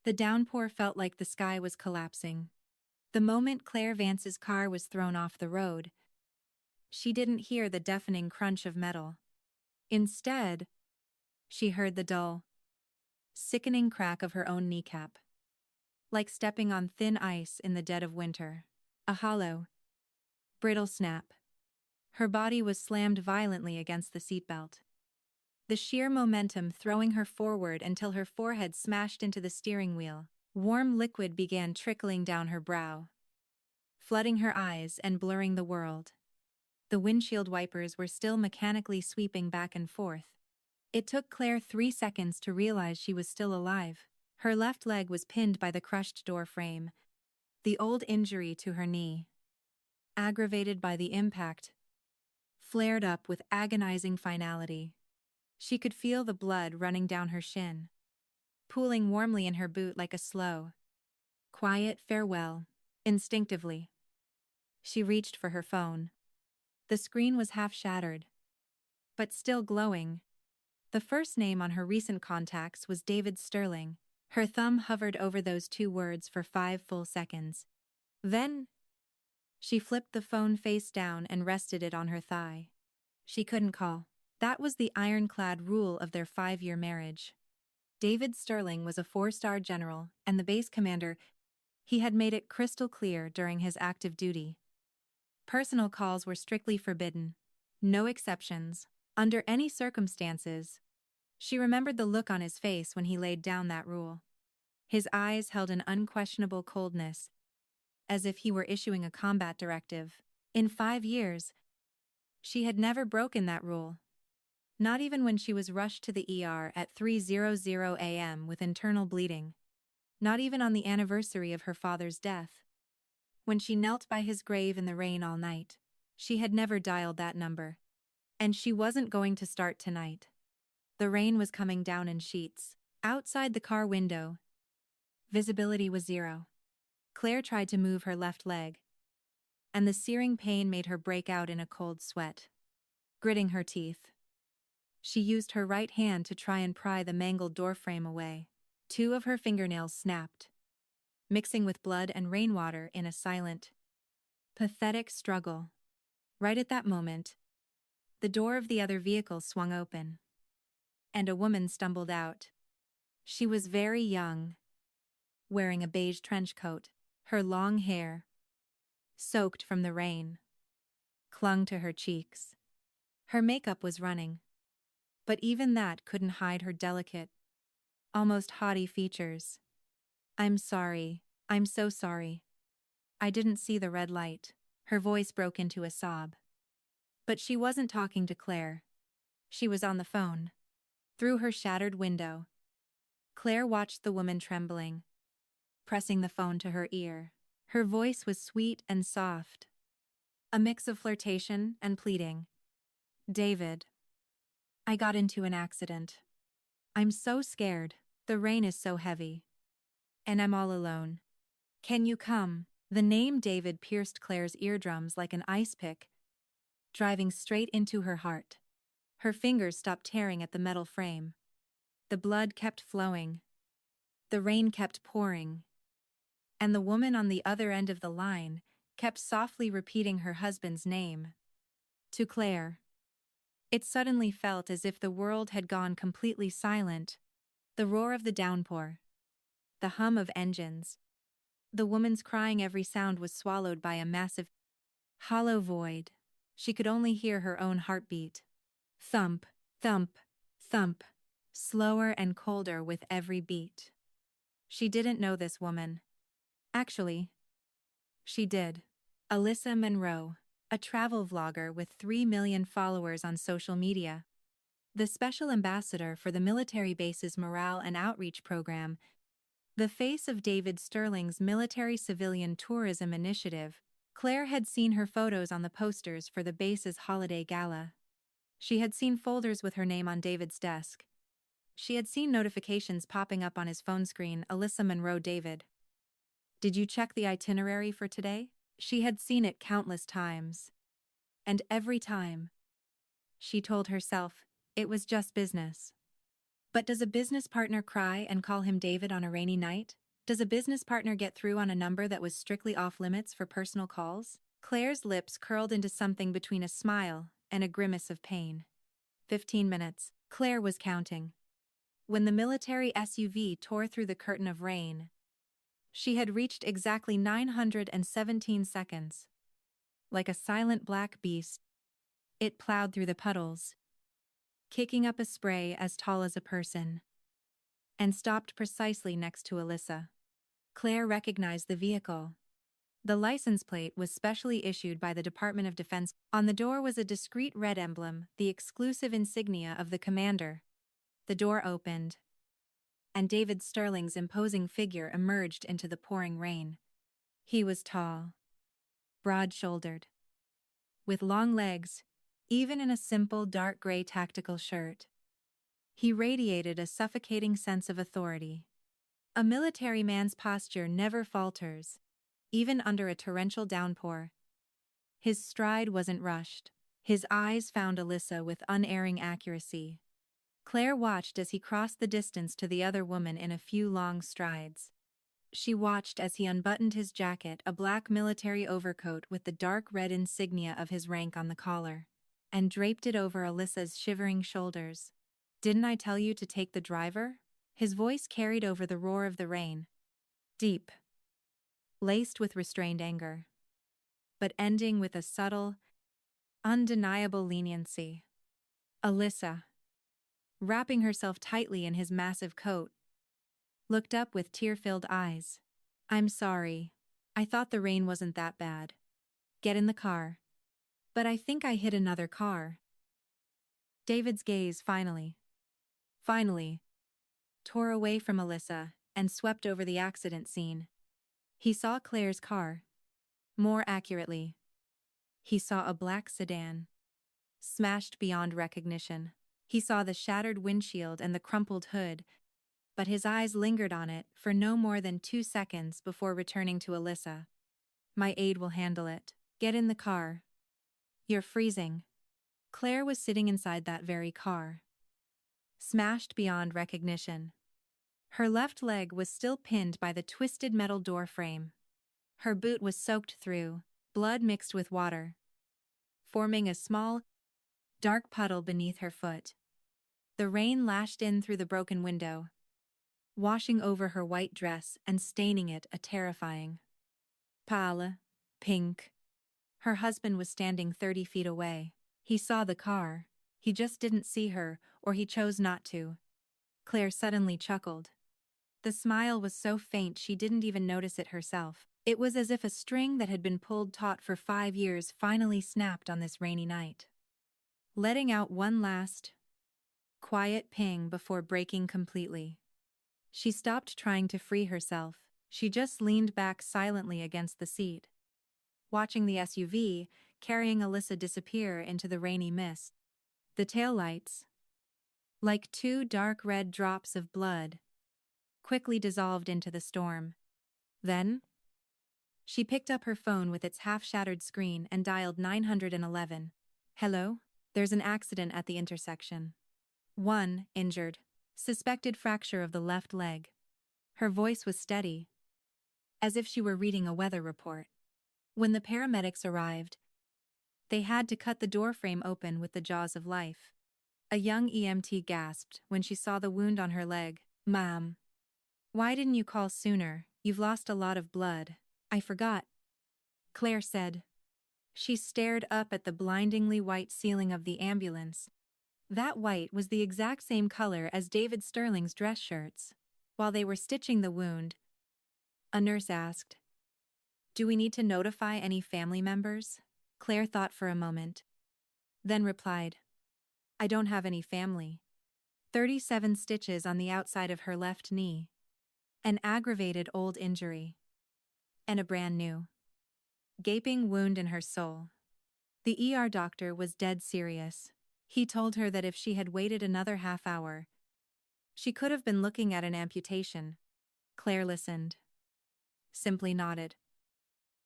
The downpour felt like the sky was collapsing. The moment Claire Vance's car was thrown off the road, she didn't hear the deafening crunch of metal. Instead, she heard the dull, sickening crack of her own kneecap. Like stepping on thin ice in the dead of winter. A hollow, brittle snap. Her body was slammed violently against the seatbelt. The sheer momentum throwing her forward until her forehead smashed into the steering wheel. Warm liquid began trickling down her brow, flooding her eyes and blurring the world. The windshield wipers were still mechanically sweeping back and forth. It took Claire 3 seconds to realize she was still alive. Her left leg was pinned by the crushed door frame, the old injury to her knee, aggravated by the impact, flared up with agonizing finality. She could feel the blood running down her shin, pooling warmly in her boot like a slow, quiet farewell. Instinctively, she reached for her phone. The screen was half shattered, but still glowing. The first name on her recent contacts was David Sterling. Her thumb hovered over those 2 words for 5 full seconds. Then, she flipped the phone face down and rested it on her thigh. She couldn't call. That was the ironclad rule of their 5-year marriage. David Sterling was a 4-star general and the base commander. He had made it crystal clear during his active duty. Personal calls were strictly forbidden. No exceptions. Under any circumstances. She remembered the look on his face when he laid down that rule. His eyes held an unquestionable coldness, as if he were issuing a combat directive. In 5 years, she had never broken that rule. Not even when she was rushed to the ER at 3:00 a.m. with internal bleeding. Not even on the anniversary of her father's death. When she knelt by his grave in the rain all night, she had never dialed that number. And she wasn't going to start tonight. The rain was coming down in sheets. Outside the car window, visibility was 0. Claire tried to move her left leg, and the searing pain made her break out in a cold sweat. Gritting her teeth, she used her right hand to try and pry the mangled doorframe away. 2 of her fingernails snapped, mixing with blood and rainwater in a silent, pathetic struggle. Right at that moment, the door of the other vehicle swung open, and a woman stumbled out. She was very young, wearing a beige trench coat. Her long hair, soaked from the rain, clung to her cheeks. Her makeup was running, but even that couldn't hide her delicate, almost haughty features. "I'm sorry. I'm so sorry. I didn't see the red light." Her voice broke into a sob. But she wasn't talking to Claire. She was on the phone. Through her shattered window, Claire watched the woman trembling, pressing the phone to her ear. Her voice was sweet and soft, a mix of flirtation and pleading. "David, I got into an accident. I'm so scared. The rain is so heavy. And I'm all alone. Can you come?" The name David pierced Claire's eardrums like an ice pick, driving straight into her heart. Her fingers stopped tearing at the metal frame. The blood kept flowing. The rain kept pouring. And the woman on the other end of the line kept softly repeating her husband's name. To Claire, it suddenly felt as if the world had gone completely silent. The roar of the downpour, the hum of engines, the woman's crying, every sound was swallowed by a massive, hollow void. She could only hear her own heartbeat. Thump, thump, thump, slower and colder with every beat. She didn't know this woman. Actually, she did. Alyssa Monroe, a travel vlogger with 3 million followers on social media. The special ambassador for the military base's morale and outreach program. The face of David Sterling's military-civilian tourism initiative. Claire had seen her photos on the posters for the base's holiday gala. She had seen folders with her name on David's desk. She had seen notifications popping up on his phone screen. Alyssa Monroe, David. Did you check the itinerary for today? She had seen it countless times. And every time, she told herself, it was just business. But does a business partner cry and call him David on a rainy night? Does a business partner get through on a number that was strictly off limits for personal calls? Claire's lips curled into something between a smile and a grimace of pain. 15 minutes. Claire was counting. When the military SUV tore through the curtain of rain, she had reached exactly 917 seconds. Like a silent black beast, it plowed through the puddles, kicking up a spray as tall as a person, and stopped precisely next to Alyssa. Claire recognized the vehicle. The license plate was specially issued by the Department of Defense. On the door was a discreet red emblem, the exclusive insignia of the commander. The door opened, and David Sterling's imposing figure emerged into the pouring rain. He was tall, broad-shouldered, with long legs, even in a simple dark gray tactical shirt. He radiated a suffocating sense of authority. A military man's posture never falters, even under a torrential downpour. His stride wasn't rushed. His eyes found Alyssa with unerring accuracy. Claire watched as he crossed the distance to the other woman in a few long strides. She watched as he unbuttoned his jacket, a black military overcoat with the dark red insignia of his rank on the collar, and draped it over Alyssa's shivering shoulders. "Didn't I tell you to take the driver?" His voice carried over the roar of the rain. Deep, laced with restrained anger, but ending with a subtle, undeniable leniency. Alyssa, wrapping herself tightly in his massive coat, looked up with tear-filled eyes. "I'm sorry. I thought the rain wasn't that bad. Get in the car." "But I think I hit another car." David's gaze finally, tore away from Alyssa and swept over the accident scene. He saw Claire's car. More accurately, he saw a black sedan, smashed beyond recognition. He saw the shattered windshield and the crumpled hood, but his eyes lingered on it for no more than 2 seconds before returning to Alyssa. "My aide will handle it. Get in the car. You're freezing." Claire was sitting inside that very car, smashed beyond recognition. Her left leg was still pinned by the twisted metal door frame. Her boot was soaked through, blood mixed with water, forming a small, dark puddle beneath her foot. The rain lashed in through the broken window, washing over her white dress and staining it a terrifying pale, pink. Her husband was standing 30 feet away. He saw the car. He just didn't see her, or he chose not to. Claire suddenly chuckled. The smile was so faint she didn't even notice it herself. It was as if a string that had been pulled taut for 5 years finally snapped on this rainy night, letting out one last, quiet ping before breaking completely. She stopped trying to free herself. She just leaned back silently against the seat, watching the SUV, carrying Alyssa, disappear into the rainy mist. The taillights, like 2 dark red drops of blood, quickly dissolved into the storm. Then, she picked up her phone with its half-shattered screen and dialed 911. "Hello? There's an accident at the intersection. 1 injured. Suspected fracture of the left leg." Her voice was steady, as if she were reading a weather report. When the paramedics arrived, they had to cut the doorframe open with the jaws of life. A young EMT gasped when she saw the wound on her leg. "Ma'am, why didn't you call sooner? You've lost a lot of blood." "I forgot," Claire said. She stared up at the blindingly white ceiling of the ambulance. That white was the exact same color as David Sterling's dress shirts. While they were stitching the wound, a nurse asked, "Do we need to notify any family members?" Claire thought for a moment, then replied, "I don't have any family." 37 stitches on the outside of her left knee. An aggravated old injury. And a brand new, gaping wound in her soul. The ER doctor was dead serious. He told her that if she had waited another half hour, she could have been looking at an amputation. Claire listened, simply nodded,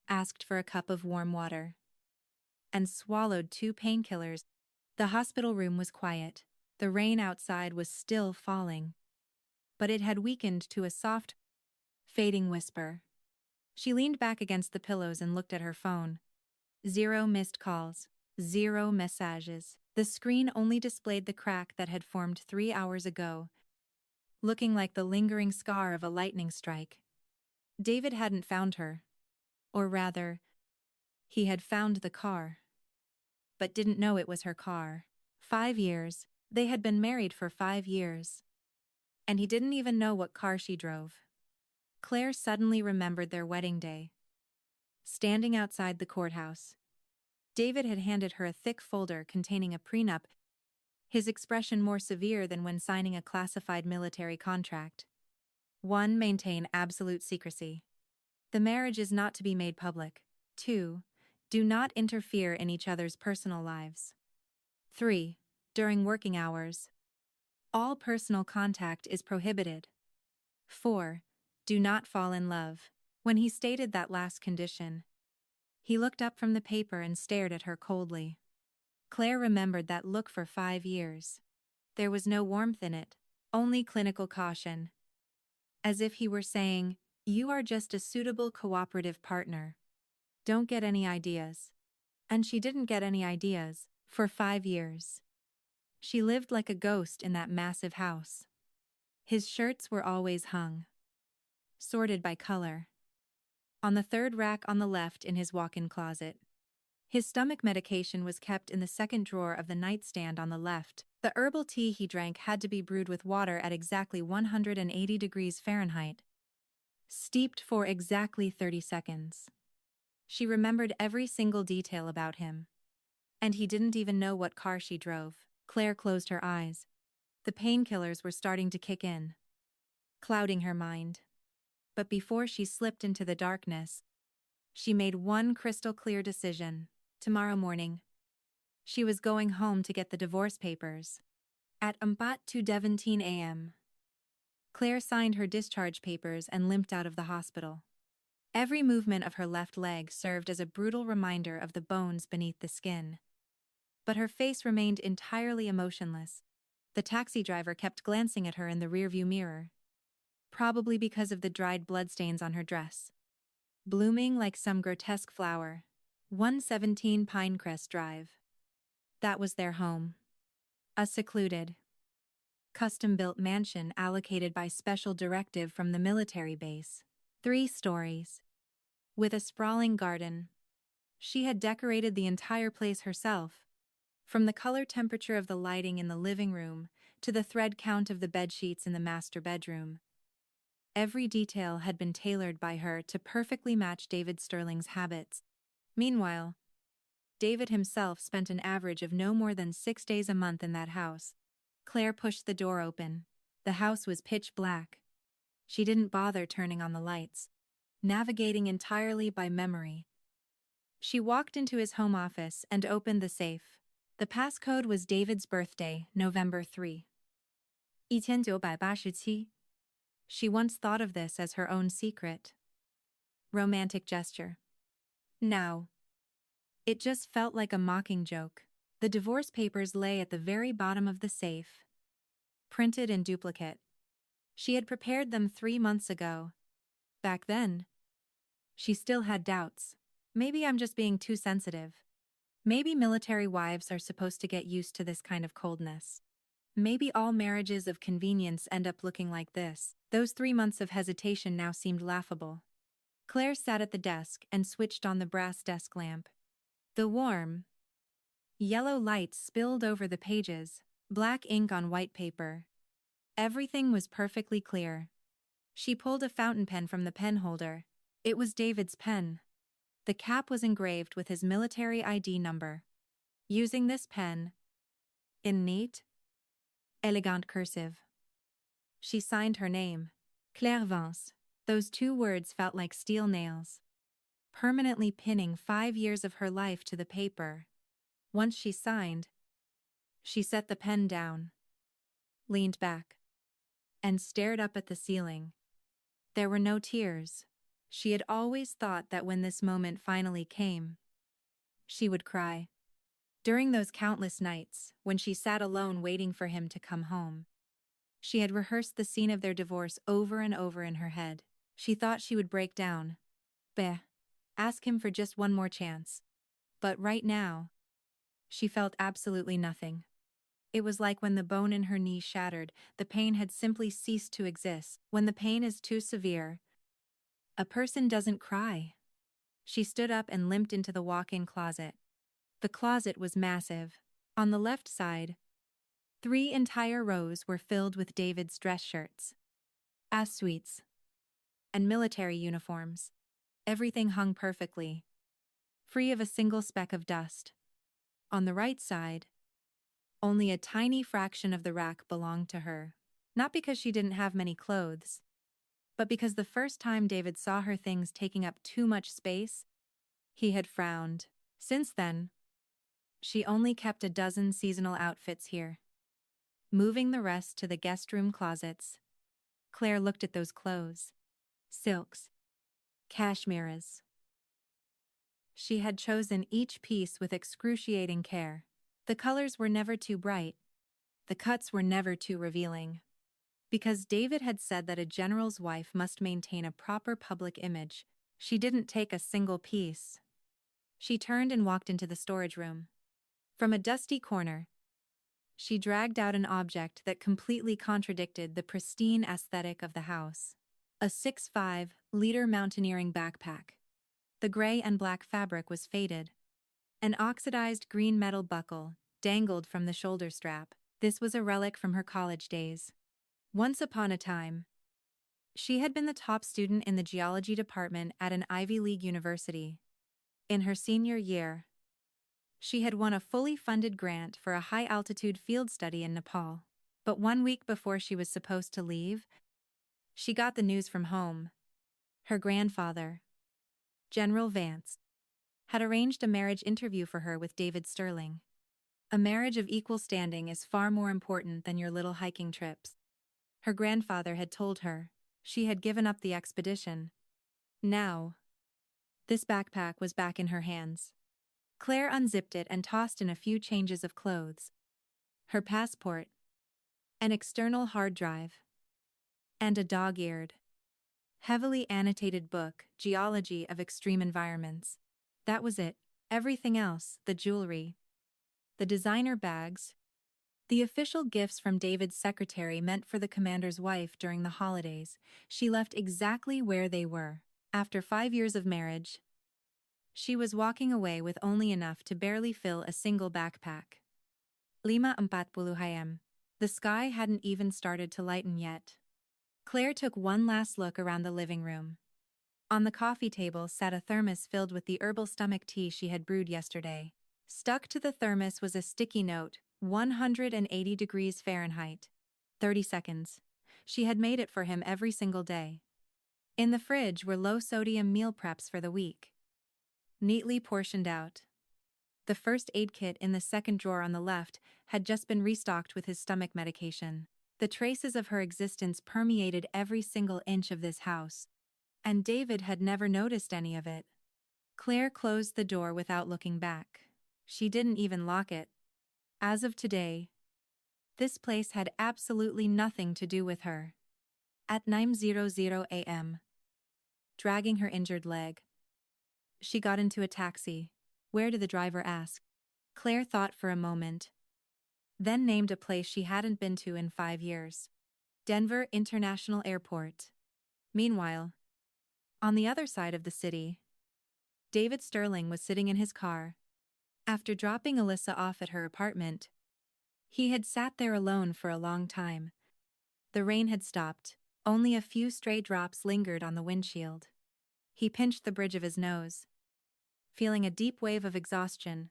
asked for a cup of warm water, and swallowed 2 painkillers. The hospital room was quiet. The rain outside was still falling, but it had weakened to a soft, fading whisper. She leaned back against the pillows and looked at her phone. 0 missed calls, 0 messages. The screen only displayed the crack that had formed 3 hours ago, looking like the lingering scar of a lightning strike. David hadn't found her. Or rather, he had found the car, but didn't know it was her car. 5 years. They had been married for 5 years. And he didn't even know what car she drove. Claire suddenly remembered their wedding day. Standing outside the courthouse, David had handed her a thick folder containing a prenup, his expression more severe than when signing a classified military contract. 1. Maintain absolute secrecy. The marriage is not to be made public. 2. Do not interfere in each other's personal lives. 3. During working hours, all personal contact is prohibited. 4. Do not fall in love. When he stated that last condition, he looked up from the paper and stared at her coldly. Claire remembered that look for 5 years. There was no warmth in it, only clinical caution. As if he were saying, "You are just a suitable cooperative partner. Don't get any ideas." And she didn't get any ideas, for 5 years. She lived like a ghost in that massive house. His shirts were always hung, sorted by color, on the third rack on the left in his walk-in closet. His stomach medication was kept in the second drawer of the nightstand on the left. The herbal tea he drank had to be brewed with water at exactly 180 degrees Fahrenheit, steeped for exactly 30 seconds. She remembered every single detail about him. And he didn't even know what car she drove. Claire closed her eyes. The painkillers were starting to kick in, clouding her mind. But before she slipped into the darkness, she made one crystal-clear decision. Tomorrow morning, she was going home to get the divorce papers. At 2:17 a.m., Claire signed her discharge papers and limped out of the hospital. Every movement of her left leg served as a brutal reminder of the bones beneath the skin. But her face remained entirely emotionless. The taxi driver kept glancing at her in the rearview mirror, probably because of the dried bloodstains on her dress. Blooming like some grotesque flower. 117 Pinecrest Drive. That was their home. A secluded, custom-built mansion allocated by special directive from the military base. 3 stories. With a sprawling garden. She had decorated the entire place herself, from the color temperature of the lighting in the living room to the thread count of the bedsheets in the master bedroom. Every detail had been tailored by her to perfectly match David Sterling's habits. Meanwhile, David himself spent an average of no more than 6 days a month in that house. Claire pushed the door open. The house was pitch black. She didn't bother turning on the lights, navigating entirely by memory. She walked into his home office and opened the safe. The passcode was David's birthday, November 3. 1987. She once thought of this as her own secret, romantic gesture. Now, it just felt like a mocking joke. The divorce papers lay at the very bottom of the safe, printed in duplicate. She had prepared them 3 months ago. Back then, she still had doubts. Maybe I'm just being too sensitive. Maybe military wives are supposed to get used to this kind of coldness. Maybe all marriages of convenience end up looking like this. Those 3 months of hesitation now seemed laughable. Claire sat at the desk and switched on the brass desk lamp. The warm, yellow light spilled over the pages, black ink on white paper. Everything was perfectly clear. She pulled a fountain pen from the pen holder. It was David's pen. The cap was engraved with his military ID number. Using this pen, in neat, elegant cursive, she signed her name, Claire Vance. Those 2 words felt like steel nails, permanently pinning 5 years of her life to the paper. Once she signed, she set the pen down, leaned back, and stared up at the ceiling. There were no tears. She had always thought that when this moment finally came, she would cry. During those countless nights, when she sat alone waiting for him to come home, she had rehearsed the scene of their divorce over and over in her head. She thought she would break down. Ask him for just one more chance. But right now, she felt absolutely nothing. It was like when the bone in her knee shattered, the pain had simply ceased to exist. When the pain is too severe, a person doesn't cry. She stood up and limped into the walk-in closet. The closet was massive. On the left side, 3 entire rows were filled with David's dress shirts, as suites, and military uniforms. Everything hung perfectly, free of a single speck of dust. On the right side, only a tiny fraction of the rack belonged to her. Not because she didn't have many clothes, but because the first time David saw her things taking up too much space, he had frowned. Since then, she only kept a dozen seasonal outfits here. Moving the rest to the guest room closets, Claire looked at those clothes. Silks, cashmeres. She had chosen each piece with excruciating care. The colors were never too bright. The cuts were never too revealing. Because David had said that a general's wife must maintain a proper public image, she didn't take a single piece. She turned and walked into the storage room. From a dusty corner, she dragged out an object that completely contradicted the pristine aesthetic of the house. A 6.5-liter mountaineering backpack. The gray and black fabric was faded. An oxidized green metal buckle dangled from the shoulder strap. This was a relic from her college days. Once upon a time, she had been the top student in the geology department at an Ivy League university. In her senior year, she had won a fully funded grant for a high-altitude field study in Nepal. But 1 week before she was supposed to leave, she got the news from home. Her grandfather, General Vance, had arranged a marriage interview for her with David Sterling. A marriage of equal standing is far more important than your little hiking trips. Her grandfather had told her. She had given up the expedition. Now, this backpack was back in her hands. Claire unzipped it and tossed in a few changes of clothes. Her passport, an external hard drive, and a dog-eared, heavily annotated book, Geology of Extreme Environments. That was it. Everything else, the jewelry, the designer bags, the official gifts from David's secretary meant for the commander's wife during the holidays, she left exactly where they were. After 5 years of marriage, she was walking away with only enough to barely fill a single backpack. 5:40 AM. The sky hadn't even started to lighten yet. Claire took one last look around the living room. On the coffee table sat a thermos filled with the herbal stomach tea she had brewed yesterday. Stuck to the thermos was a sticky note, 180 degrees Fahrenheit. 30 seconds. She had made it for him every single day. In the fridge were low-sodium meal preps for the week, neatly portioned out. The first aid kit in the second drawer on the left had just been restocked with his stomach medication. The traces of her existence permeated every single inch of this house, and David had never noticed any of it. Claire closed the door without looking back. She didn't even lock it. As of today, this place had absolutely nothing to do with her. At 9:00 AM, dragging her injured leg, she got into a taxi. Where did the driver ask? Claire thought for a moment, then named a place she hadn't been to in 5 years. Denver International Airport. Meanwhile, on the other side of the city, David Sterling was sitting in his car. After dropping Alyssa off at her apartment, he had sat there alone for a long time. The rain had stopped. Only a few stray drops lingered on the windshield. He pinched the bridge of his nose, feeling a deep wave of exhaustion.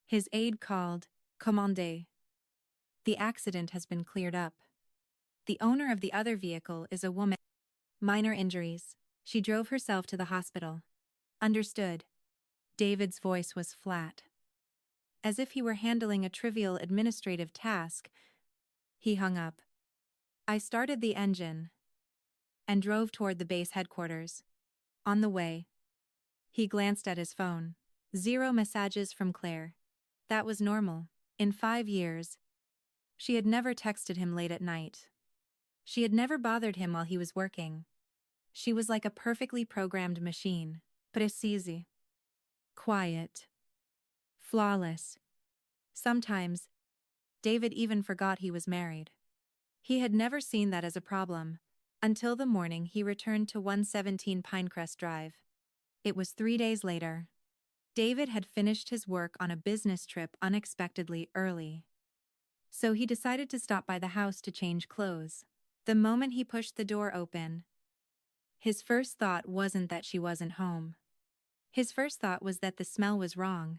His aide called, "Commande. The accident has been cleared up. The owner of the other vehicle is a woman. Minor injuries. She drove herself to the hospital." Understood. David's voice was flat, as if he were handling a trivial administrative task. He hung up. I started the engine and drove toward the base headquarters. On the way, he glanced at his phone. 0 messages from Claire. That was normal. In 5 years, she had never texted him late at night. She had never bothered him while he was working. She was like a perfectly programmed machine. Precise. Quiet. Flawless. Sometimes, David even forgot he was married. He had never seen that as a problem, until the morning he returned to 117 Pinecrest Drive. It was 3 days later. David had finished his work on a business trip unexpectedly early. So he decided to stop by the house to change clothes. The moment he pushed the door open, his first thought wasn't that she wasn't home. His first thought was that the smell was wrong.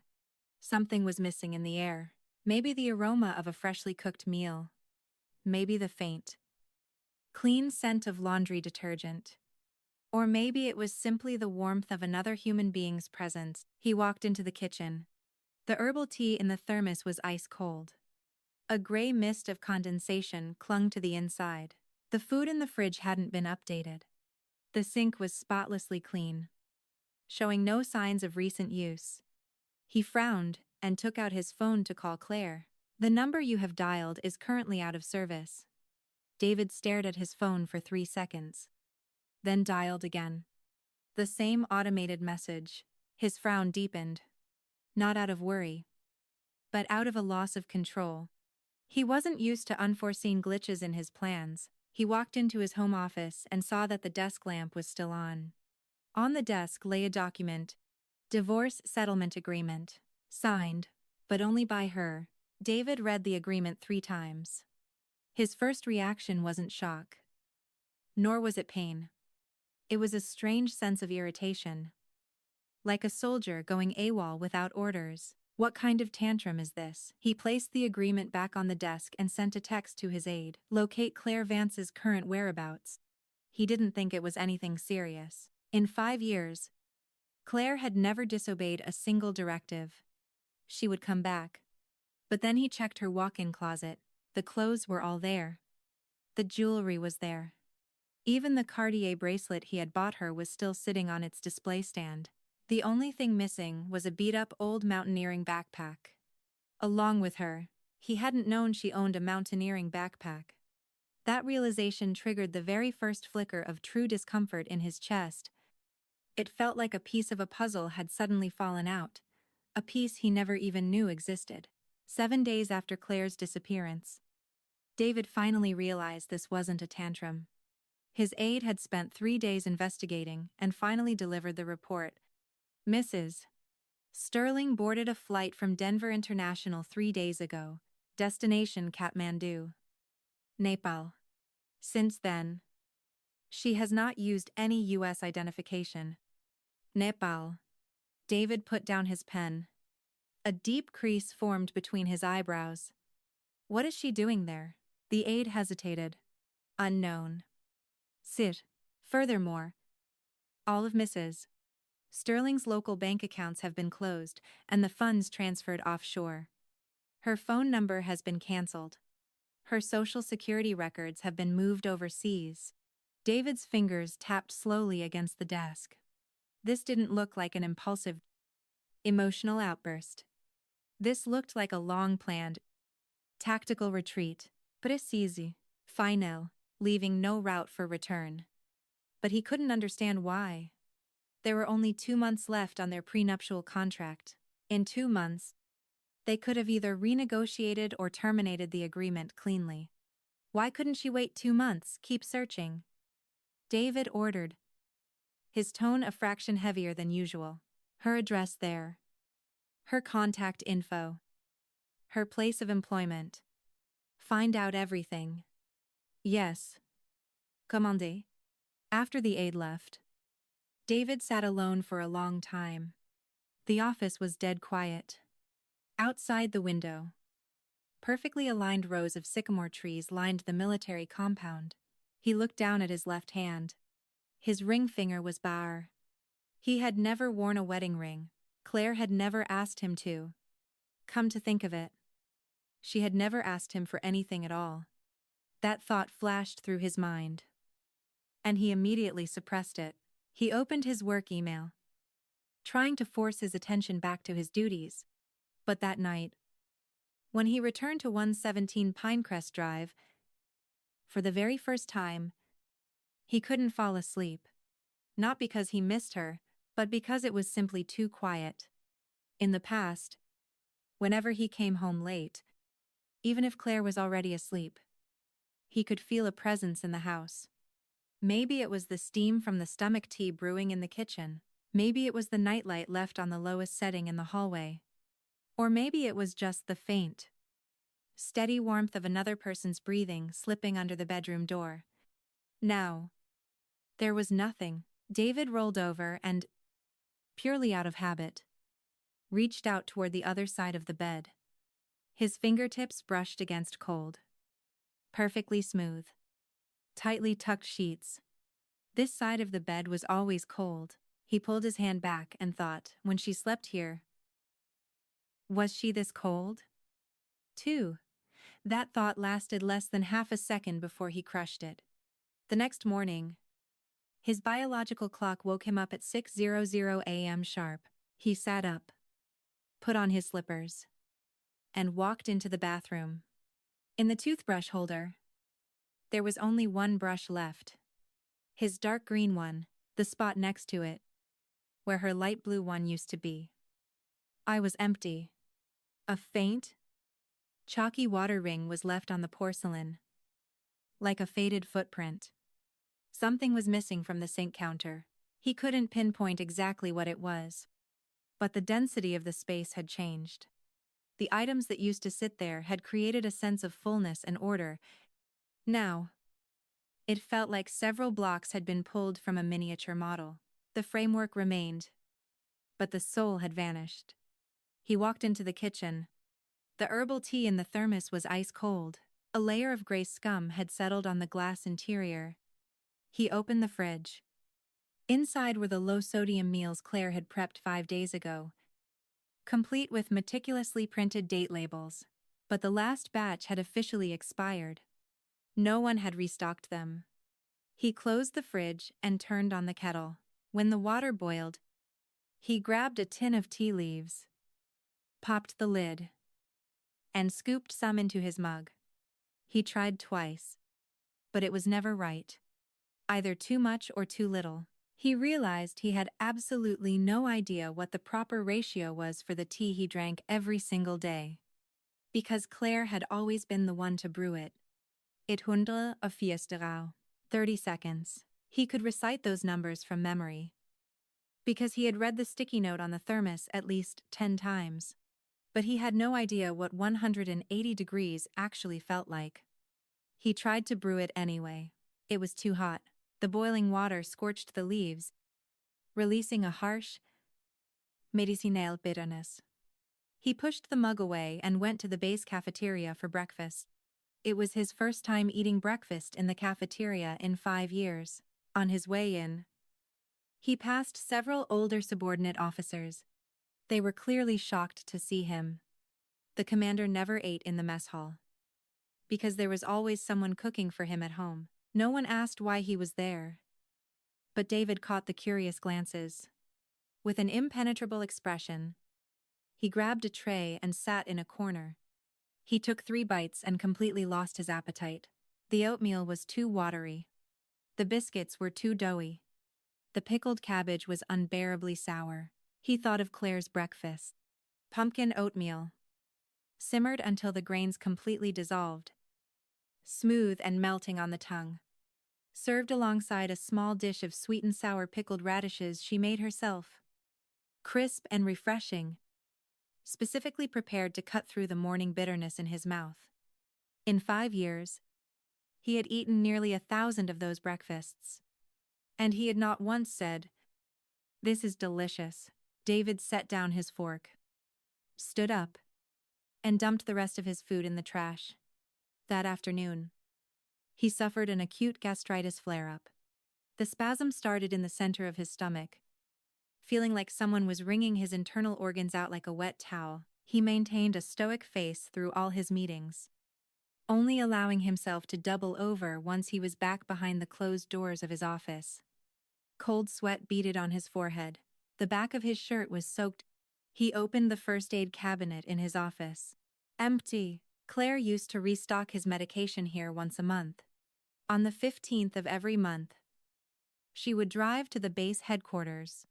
Something was missing in the air. Maybe the aroma of a freshly cooked meal. Maybe the faint, clean scent of laundry detergent. Or maybe it was simply the warmth of another human being's presence. He walked into the kitchen. The herbal tea in the thermos was ice cold. A gray mist of condensation clung to the inside. The food in the fridge hadn't been updated. The sink was spotlessly clean, showing no signs of recent use. He frowned and took out his phone to call Claire. "The number you have dialed is currently out of service." David stared at his phone for 3 seconds, then dialed again. The same automated message. His frown deepened. Not out of worry, but out of a loss of control. He wasn't used to unforeseen glitches in his plans. He walked into his home office and saw that the desk lamp was still on. On the desk lay a document. Divorce settlement agreement. Signed, but only by her. David read the agreement 3 times. His first reaction wasn't shock. Nor was it pain. It was a strange sense of irritation. Like a soldier going AWOL without orders. What kind of tantrum is this? He placed the agreement back on the desk and sent a text to his aide. Locate Claire Vance's current whereabouts. He didn't think it was anything serious. In 5 years, Claire had never disobeyed a single directive. She would come back. But then he checked her walk-in closet. The clothes were all there. The jewelry was there. Even the Cartier bracelet he had bought her was still sitting on its display stand. The only thing missing was a beat-up old mountaineering backpack. Along with her, he hadn't known she owned a mountaineering backpack. That realization triggered the very first flicker of true discomfort in his chest. It felt like a piece of a puzzle had suddenly fallen out, a piece he never even knew existed. 7 days after Claire's disappearance, David finally realized this wasn't a tantrum. His aide had spent 3 days investigating and finally delivered the report. Mrs. Sterling boarded a flight from Denver International 3 days ago. Destination Kathmandu, Nepal. Since then, she has not used any U.S. identification. Nepal. David put down his pen. A deep crease formed between his eyebrows. What is she doing there? The aide hesitated. Unknown. Sit. Furthermore, all of Mrs. Sterling's local bank accounts have been closed and the funds transferred offshore. Her phone number has been cancelled. Her social security records have been moved overseas. David's fingers tapped slowly against the desk. This didn't look like an impulsive, emotional outburst. This looked like a long-planned, tactical retreat. Precise. Final. Leaving no route for return. But he couldn't understand why. There were only 2 months left on their prenuptial contract. In 2 months, they could have either renegotiated or terminated the agreement cleanly. Why couldn't she wait 2 months, keep searching? David ordered, his tone a fraction heavier than usual. Her address there. Her contact info. Her place of employment. Find out everything. Yes. Commandez. After the aide left, David sat alone for a long time. The office was dead quiet. Outside the window, perfectly aligned rows of sycamore trees lined the military compound. He looked down at his left hand. His ring finger was bare. He had never worn a wedding ring. Claire had never asked him to. Come to think of it, she had never asked him for anything at all. That thought flashed through his mind, and he immediately suppressed it. He opened his work email, trying to force his attention back to his duties. But that night, When he returned to 117 Pinecrest Drive, for the very first time, he couldn't fall asleep. Not because he missed her, but because it was simply too quiet. In the past, whenever he came home late, even if Claire was already asleep, he could feel a presence in the house. Maybe it was the steam from the stomach tea brewing in the kitchen. Maybe it was the nightlight left on the lowest setting in the hallway. Or maybe it was just the faint, steady warmth of another person's breathing slipping under the bedroom door. Now, there was nothing. David rolled over and, purely out of habit, reached out toward the other side of the bed. His fingertips brushed against cold, perfectly smooth, tightly tucked sheets. This side of the bed was always cold. He pulled his hand back and thought, when she slept here, was she this cold? Too. That thought lasted less than half a second before he crushed it. The next morning, his biological clock woke him up at 6:00 a.m. sharp. He sat up, put on his slippers, and walked into the bathroom. In the toothbrush holder, there was only one brush left. His dark green one, the spot next to it, where her light blue one used to be. I was empty. A faint, chalky water ring was left on the porcelain, like a faded footprint. Something was missing from the sink counter. He couldn't pinpoint exactly what it was, but the density of the space had changed. The items that used to sit there had created a sense of fullness and order. Now, it felt like several blocks had been pulled from a miniature model. The framework remained, but the soul had vanished. He walked into the kitchen. The herbal tea in the thermos was ice cold. A layer of gray scum had settled on the glass interior. He opened the fridge. Inside were the low-sodium meals Claire had prepped 5 days ago, complete with meticulously printed date labels. But the last batch had officially expired. No one had restocked them. He closed the fridge and turned on the kettle. When the water boiled, he grabbed a tin of tea leaves, popped the lid, and scooped some into his mug. He tried twice, but it was never right. Either too much or too little. He realized he had absolutely no idea what the proper ratio was for the tea he drank every single day. Because Claire had always been the one to brew it. 140 30 seconds. He could recite those numbers from memory. Because he had read the sticky note on the thermos at least 10 times. But he had no idea what 180 degrees actually felt like. He tried to brew it anyway. It was too hot. The boiling water scorched the leaves, releasing a harsh, medicinal bitterness. He pushed the mug away and went to the base cafeteria for breakfast. It was his first time eating breakfast in the cafeteria in 5 years. On his way in, he passed several older subordinate officers. They were clearly shocked to see him. The commander never ate in the mess hall, because there was always someone cooking for him at home. No one asked why he was there. But David caught the curious glances. With an impenetrable expression, he grabbed a tray and sat in a corner. He took 3 bites and completely lost his appetite. The oatmeal was too watery. The biscuits were too doughy. The pickled cabbage was unbearably sour. He thought of Claire's breakfast. Pumpkin oatmeal. Simmered until the grains completely dissolved. Smooth and melting on the tongue. Served alongside a small dish of sweet and sour pickled radishes she made herself. Crisp and refreshing. Specifically prepared to cut through the morning bitterness in his mouth. In 5 years, he had eaten nearly 1,000 of those breakfasts. And he had not once said, "This is delicious." David set down his fork, stood up, and dumped the rest of his food in the trash. That afternoon, he suffered an acute gastritis flare-up. The spasm started in the center of his stomach. Feeling like someone was wringing his internal organs out like a wet towel, he maintained a stoic face through all his meetings, only allowing himself to double over once he was back behind the closed doors of his office. Cold sweat beaded on his forehead. The back of his shirt was soaked. He opened the first aid cabinet in his office. Empty. Claire used to restock his medication here once a month. On the 15th of every month, she would drive to the base headquarters.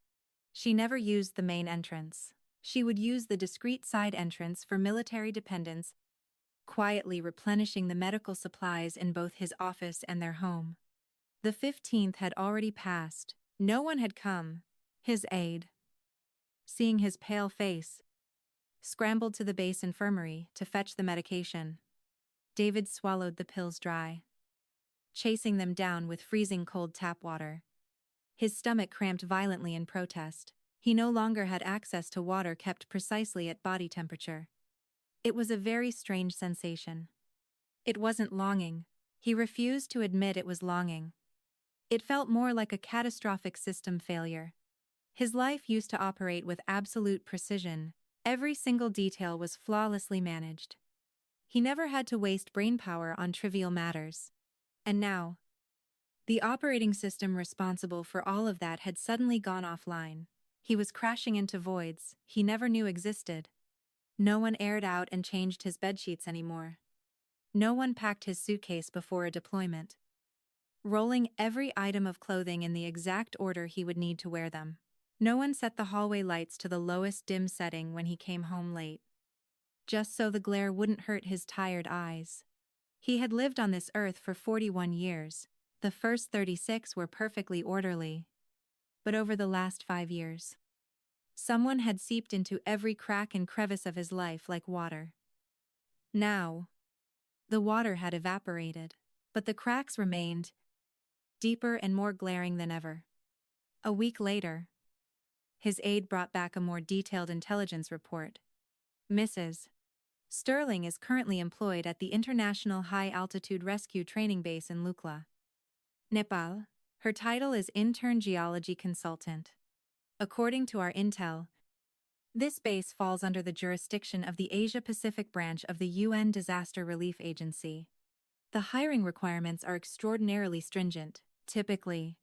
She never used the main entrance. She would use the discreet side entrance for military dependents, quietly replenishing the medical supplies in both his office and their home. The 15th had already passed. No one had come. His aide, seeing his pale face, scrambled to the base infirmary to fetch the medication. David swallowed the pills dry, chasing them down with freezing cold tap water. His stomach cramped violently in protest. He no longer had access to water kept precisely at body temperature. It was a very strange sensation. It wasn't longing. He refused to admit it was longing. It felt more like a catastrophic system failure. His life used to operate with absolute precision. Every single detail was flawlessly managed. He never had to waste brainpower on trivial matters. And now, the operating system responsible for all of that had suddenly gone offline. He was crashing into voids he never knew existed. No one aired out and changed his bedsheets anymore. No one packed his suitcase before a deployment, rolling every item of clothing in the exact order he would need to wear them. No one set the hallway lights to the lowest dim setting when he came home late, just so the glare wouldn't hurt his tired eyes. He had lived on this earth for 41 years. The first 36 were perfectly orderly. But over the last 5 years, someone had seeped into every crack and crevice of his life like water. Now, the water had evaporated, but the cracks remained, deeper and more glaring than ever. A week later, his aide brought back a more detailed intelligence report. Mrs. Sterling is currently employed at the International High-Altitude Rescue Training Base in Lukla, Nepal. Her title is Intern Geology Consultant. According to our intel, this base falls under the jurisdiction of the Asia-Pacific branch of the UN Disaster Relief Agency. The hiring requirements are extraordinarily stringent, typically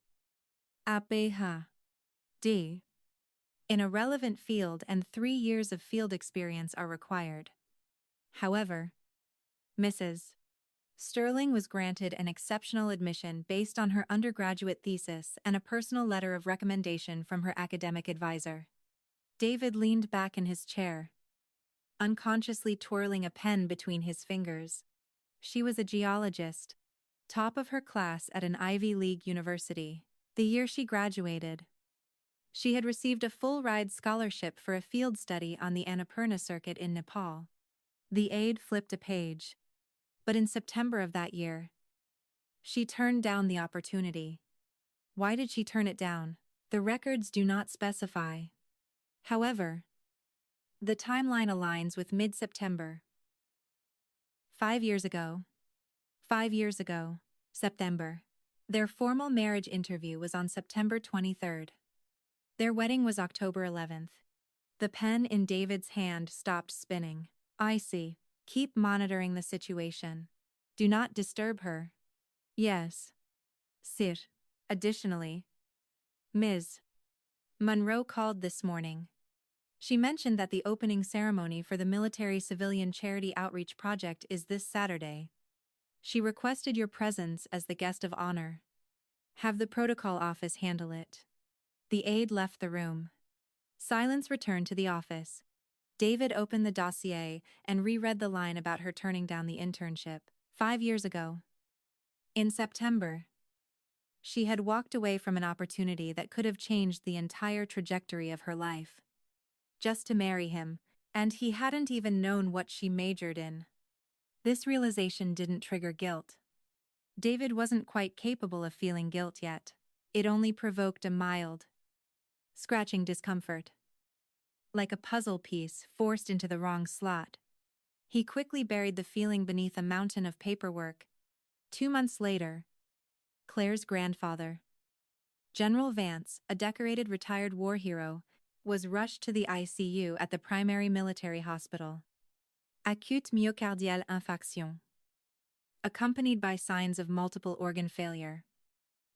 a Ph.D. in a relevant field and 3 years of field experience are required. However, Mrs. Sterling was granted an exceptional admission based on her undergraduate thesis and a personal letter of recommendation from her academic advisor. David leaned back in his chair, unconsciously twirling a pen between his fingers. She was a geologist, top of her class at an Ivy League university. The year she graduated, she had received a full-ride scholarship for a field study on the Annapurna Circuit in Nepal. The aide flipped a page. But in September of that year, she turned down the opportunity. Why did she turn it down? The records do not specify. However, the timeline aligns with mid-September. 5 years ago. 5 years ago, September. Their formal marriage interview was on September 23rd. Their wedding was October 11th. The pen in David's hand stopped spinning. I see. Keep monitoring the situation. Do not disturb her. Yes, sir. Additionally, Ms. Monroe called this morning. She mentioned that the opening ceremony for the Military Civilian Charity Outreach Project is this Saturday. She requested your presence as the guest of honor. Have the protocol office handle it. The aide left the room. Silence returned to the office. David opened the dossier and reread the line about her turning down the internship 5 years ago. In September, she had walked away from an opportunity that could have changed the entire trajectory of her life. Just to marry him, and he hadn't even known what she majored in. This realization didn't trigger guilt. David wasn't quite capable of feeling guilt yet. It only provoked a mild, scratching discomfort. Like a puzzle piece forced into the wrong slot. He quickly buried the feeling beneath a mountain of paperwork. 2 months later, Claire's grandfather, General Vance, a decorated retired war hero, was rushed to the ICU at the primary military hospital. Acute myocardial infarction, accompanied by signs of multiple organ failure.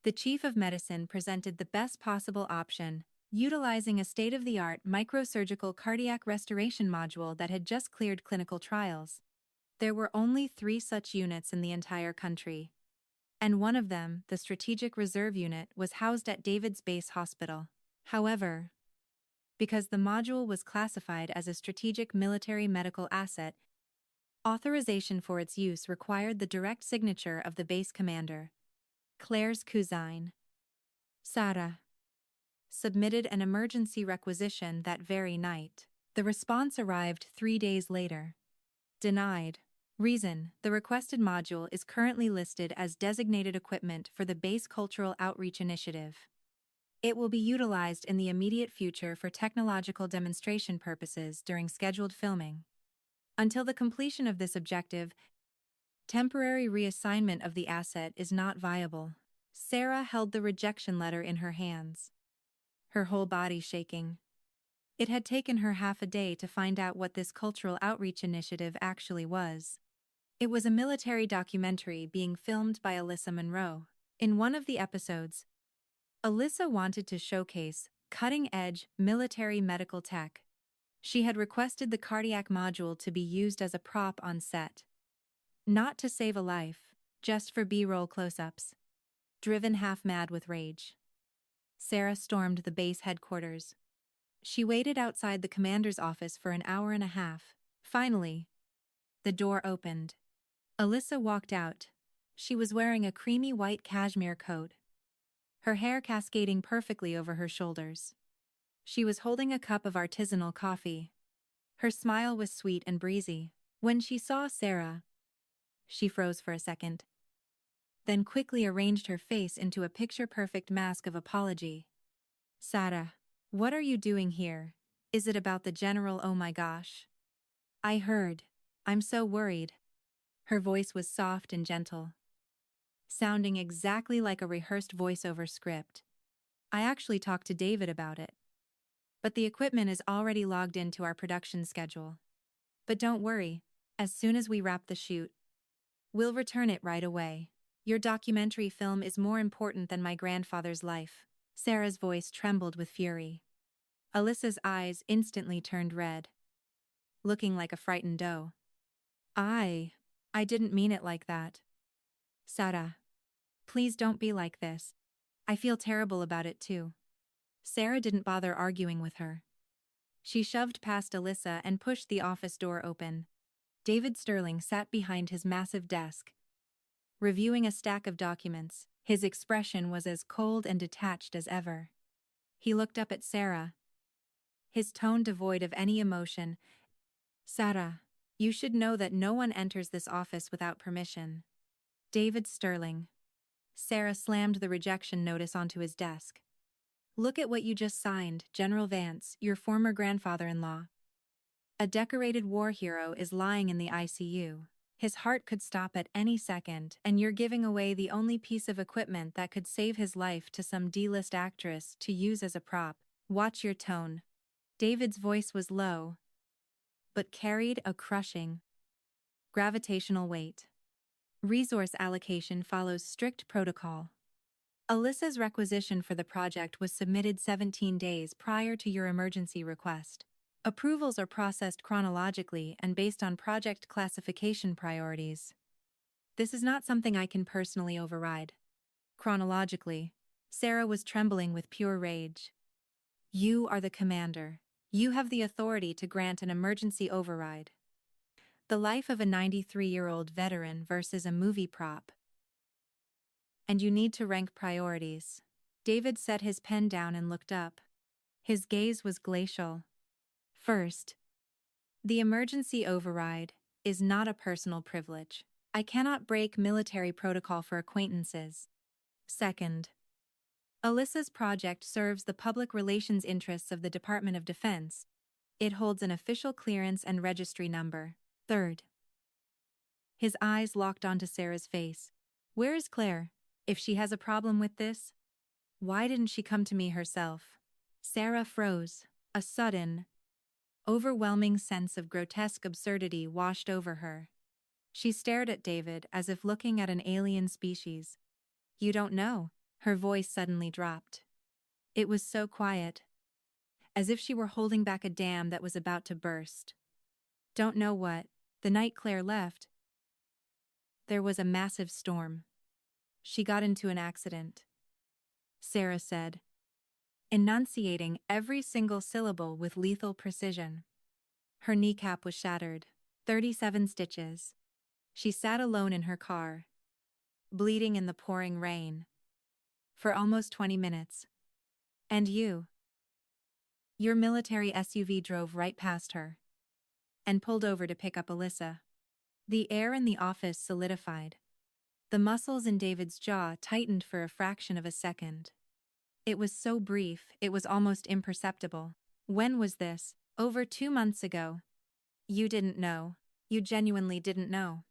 The chief of medicine presented the best possible option, utilizing a state-of-the-art microsurgical cardiac restoration module that had just cleared clinical trials. There were only 3 such units in the entire country, and one of them, the Strategic Reserve Unit, was housed at David's base hospital. However, because the module was classified as a strategic military medical asset, authorization for its use required the direct signature of the base commander. Claire's cousine, Sarah, submitted an emergency requisition that very night. The response arrived 3 days later. Denied. Reason: the requested module is currently listed as designated equipment for the Base Cultural Outreach Initiative. It will be utilized in the immediate future for technological demonstration purposes during scheduled filming. Until the completion of this objective, temporary reassignment of the asset is not viable. Sarah held the rejection letter in her hands, her whole body shaking. It had taken her half a day to find out what this cultural outreach initiative actually was. It was a military documentary being filmed by Alyssa Monroe. In one of the episodes, Alyssa wanted to showcase cutting-edge military medical tech. She had requested the cardiac module to be used as a prop on set. Not to save a life, just for B-roll close-ups. Driven half mad with rage, Sarah stormed the base headquarters. She waited outside the commander's office for an hour and a half. Finally, the door opened. Alyssa walked out. She was wearing a creamy white cashmere coat, her hair cascading perfectly over her shoulders. She was holding a cup of artisanal coffee. Her smile was sweet and breezy. When she saw Sarah, she froze for a second, then quickly arranged her face into a picture-perfect mask of apology. "Sarah, what are you doing here? Is it about the general? Oh my gosh. I heard. I'm so worried." Her voice was soft and gentle, sounding exactly like a rehearsed voiceover script. "I actually talked to David about it, but the equipment is already logged into our production schedule. But don't worry, as soon as we wrap the shoot, we'll return it right away. Your documentary film is more important than my grandfather's life." Sarah's voice trembled with fury. Alyssa's eyes instantly turned red, looking like a frightened doe. I didn't mean it like that. Sarah, please don't be like this. I feel terrible about it too." Sarah didn't bother arguing with her. She shoved past Alyssa and pushed the office door open. David Sterling sat behind his massive desk, reviewing a stack of documents. His expression was as cold and detached as ever. He looked up at Sarah, his tone devoid of any emotion. "Sarah, you should know that no one enters this office without permission." "David Sterling." Sarah slammed the rejection notice onto his desk. "Look at what you just signed, General Vance, your former grandfather-in-law. A decorated war hero is lying in the ICU. His heart could stop at any second, and you're giving away the only piece of equipment that could save his life to some D-list actress to use as a prop. Watch your tone." David's voice was low, but carried a crushing, gravitational weight. "Resource allocation follows strict protocol. Alyssa's requisition for the project was submitted 17 days prior to your emergency request. Approvals are processed chronologically and based on project classification priorities. This is not something I can personally override." Chronologically, Sarah was trembling with pure rage. "You are the commander. You have the authority to grant an emergency override. The life of a 93-year-old veteran versus a movie prop. And you need to rank priorities." David set his pen down and looked up. His gaze was glacial. "First, the emergency override is not a personal privilege. I cannot break military protocol for acquaintances. Second, Alyssa's project serves the public relations interests of the Department of Defense. It holds an official clearance and registry number. Third." His eyes locked onto Sarah's face. "Where is Claire? If she has a problem with this, why didn't she come to me herself?" Sarah froze. A sudden, overwhelming sense of grotesque absurdity washed over her. She stared at David as if looking at an alien species. "You don't know?" Her voice suddenly dropped. It was so quiet, as if she were holding back a dam that was about to burst. Don't know what. The night Claire left, there was a massive storm. She got into an accident, Sarah said, enunciating every single syllable with lethal precision. Her kneecap was shattered, 37 stitches. She sat alone in her car, bleeding in the pouring rain, for almost 20 minutes. And you? Your military SUV drove right past her and pulled over to pick up Alyssa. The air in the office solidified. The muscles in David's jaw tightened for a fraction of a second. It was so brief, it was almost imperceptible. When was this? Over 2 months ago. You didn't know. You genuinely didn't know.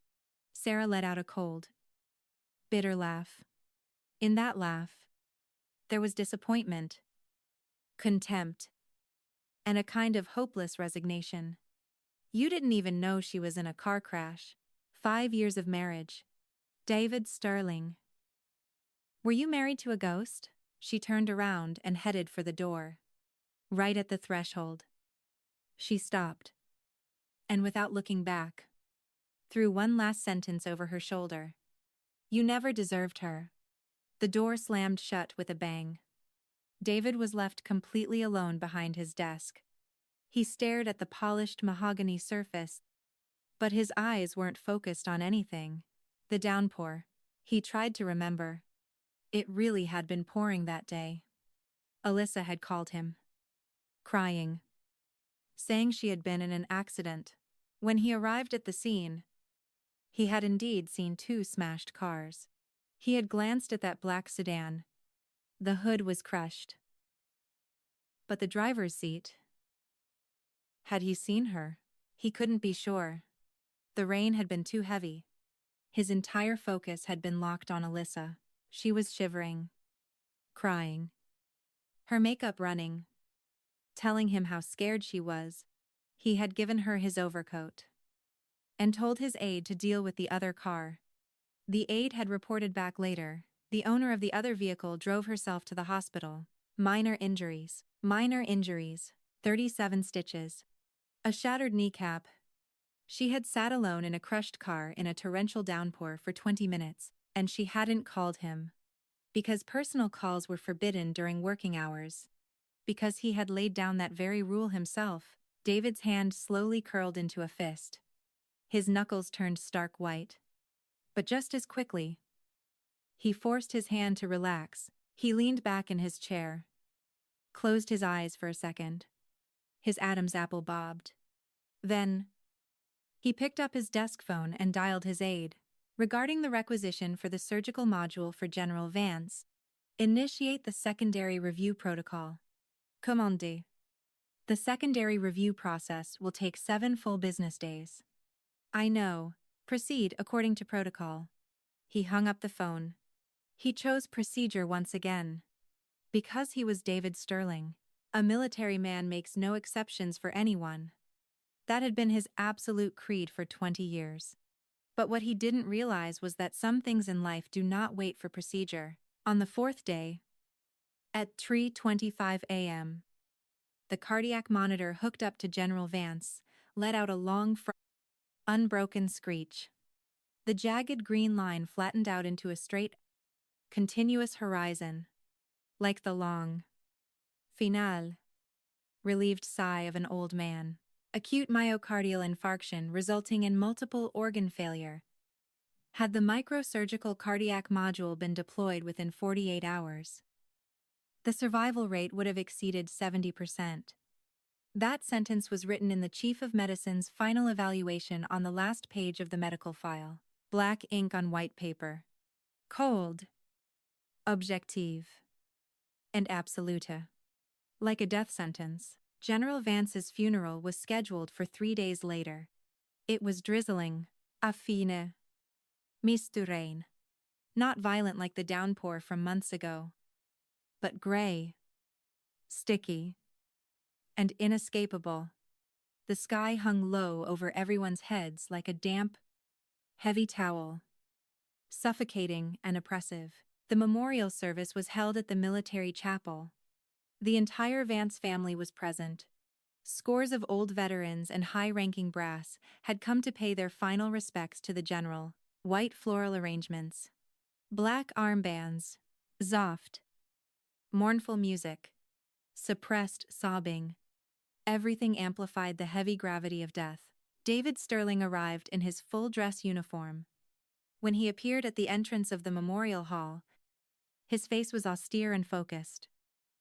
Sarah let out a cold, bitter laugh. In that laugh, there was disappointment, contempt, and a kind of hopeless resignation. You didn't even know she was in a car crash. 5 years of marriage. David Sterling. Were you married to a ghost? She turned around and headed for the door. Right at the threshold, she stopped, and without looking back, threw one last sentence over her shoulder. You never deserved her. The door slammed shut with a bang. David was left completely alone behind his desk. He stared at the polished mahogany surface, but his eyes weren't focused on anything. The downpour. He tried to remember. It really had been pouring that day. Alyssa had called him, crying, saying she had been in an accident. When he arrived at the scene, he had indeed seen 2 smashed cars. He had glanced at that black sedan. The hood was crushed. But the driver's seat? Had he seen her? He couldn't be sure. The rain had been too heavy. His entire focus had been locked on Alyssa. She was shivering, crying, her makeup running, telling him how scared she was. He had given her his overcoat and told his aide to deal with the other car. The aide had reported back later. The owner of the other vehicle drove herself to the hospital. Minor injuries, 37 stitches, a shattered kneecap. She had sat alone in a crushed car in a torrential downpour for 20 minutes, and she hadn't called him. Because personal calls were forbidden during working hours. Because he had laid down that very rule himself. David's hand slowly curled into a fist. His knuckles turned stark white. But just as quickly, he forced his hand to relax. He leaned back in his chair, closed his eyes for a second. His Adam's apple bobbed. Then, he picked up his desk phone and dialed his aide. Regarding the requisition for the surgical module for General Vance, initiate the secondary review protocol. Commandé. The secondary review process will take 7 full business days. I know. Proceed according to protocol. He hung up the phone. He chose procedure once again. Because he was David Sterling, a military man makes no exceptions for anyone. That had been his absolute creed for 20 years. But what he didn't realize was that some things in life do not wait for procedure. On the 4th day, at 3:25 a.m., the cardiac monitor hooked up to General Vance let out a long, unbroken screech. The jagged green line flattened out into a straight, continuous horizon, like the long, final, relieved sigh of an old man. Acute myocardial infarction resulting in multiple organ failure. Had the microsurgical cardiac module been deployed within 48 hours, the survival rate would have exceeded 70%. That sentence was written in the Chief of Medicine's final evaluation on the last page of the medical file. Black ink on white paper. Cold, objective, and absolute. Like a death sentence. General Vance's funeral was scheduled for 3 days later. It was drizzling, a fine, mist rain. Not violent like the downpour from months ago, but gray, sticky, and inescapable. The sky hung low over everyone's heads like a damp, heavy towel, suffocating and oppressive. The memorial service was held at the military chapel, The entire Vance family was present. Scores of old veterans and high-ranking brass had come to pay their final respects to the general. White floral arrangements, black armbands, soft, mournful music, suppressed sobbing. Everything amplified the heavy gravity of death. David Sterling arrived in his full dress uniform. When he appeared at the entrance of the memorial hall, his face was austere and focused.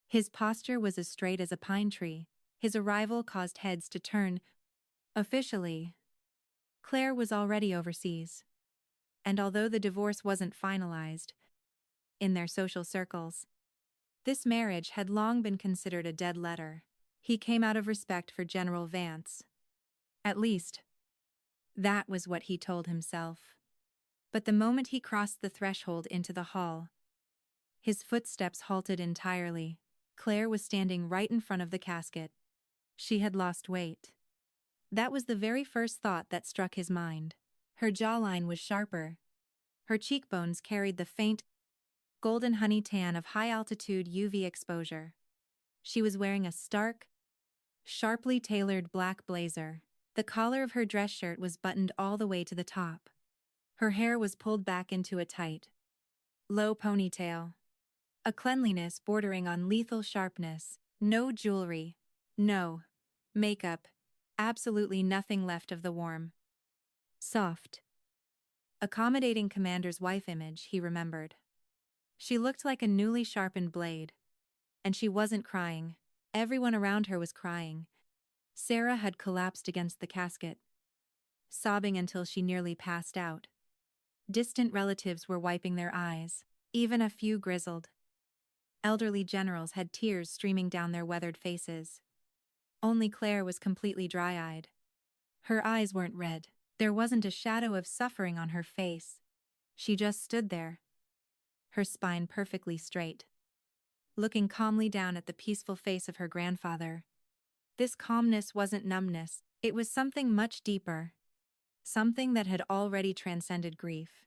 His posture was as straight as a pine tree. His arrival caused heads to turn. Officially, Claire was already overseas. And although the divorce wasn't finalized, in their social circles, this marriage had long been considered a dead letter. He came out of respect for General Vance. At least, that was what he told himself. But the moment he crossed the threshold into the hall, his footsteps halted entirely. Claire was standing right in front of the casket. She had lost weight. That was the very first thought that struck his mind. Her jawline was sharper. Her cheekbones carried the faint, golden honey tan of high-altitude UV exposure. She was wearing a stark, sharply tailored black blazer. The collar of her dress shirt was buttoned all the way to the top. Her hair was pulled back into a tight, low ponytail. A cleanliness bordering on lethal sharpness. No jewelry. No makeup. Absolutely nothing left of the warm, soft, accommodating commander's wife image he remembered. She looked like a newly sharpened blade. And she wasn't crying. Everyone around her was crying. Sarah had collapsed against the casket, sobbing until she nearly passed out. Distant relatives were wiping their eyes. Even a few grizzled, elderly generals had tears streaming down their weathered faces. Only Claire was completely dry-eyed. Her eyes weren't red. There wasn't a shadow of suffering on her face. She just stood there, her spine perfectly straight, looking calmly down at the peaceful face of her grandfather. This calmness wasn't numbness, it was something much deeper. Something that had already transcended grief.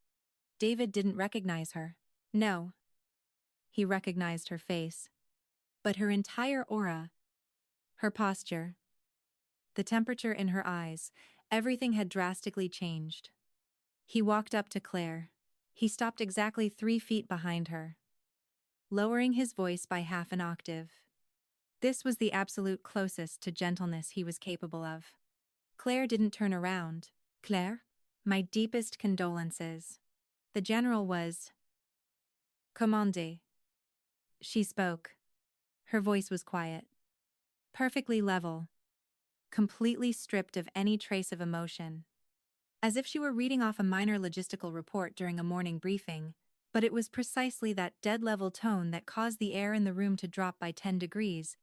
David didn't recognize her. No. He recognized her face. But her entire aura, her posture, the temperature in her eyes, everything had drastically changed. He walked up to Claire. He stopped exactly 3 feet behind her, lowering his voice by half an octave. This was the absolute closest to gentleness he was capable of. Claire didn't turn around. Claire? My deepest condolences. The general was commandé. She spoke. Her voice was quiet, perfectly level, completely stripped of any trace of emotion. As if she were reading off a minor logistical report during a morning briefing, but it was precisely that dead-level tone that caused the air in the room to drop by 10 degrees.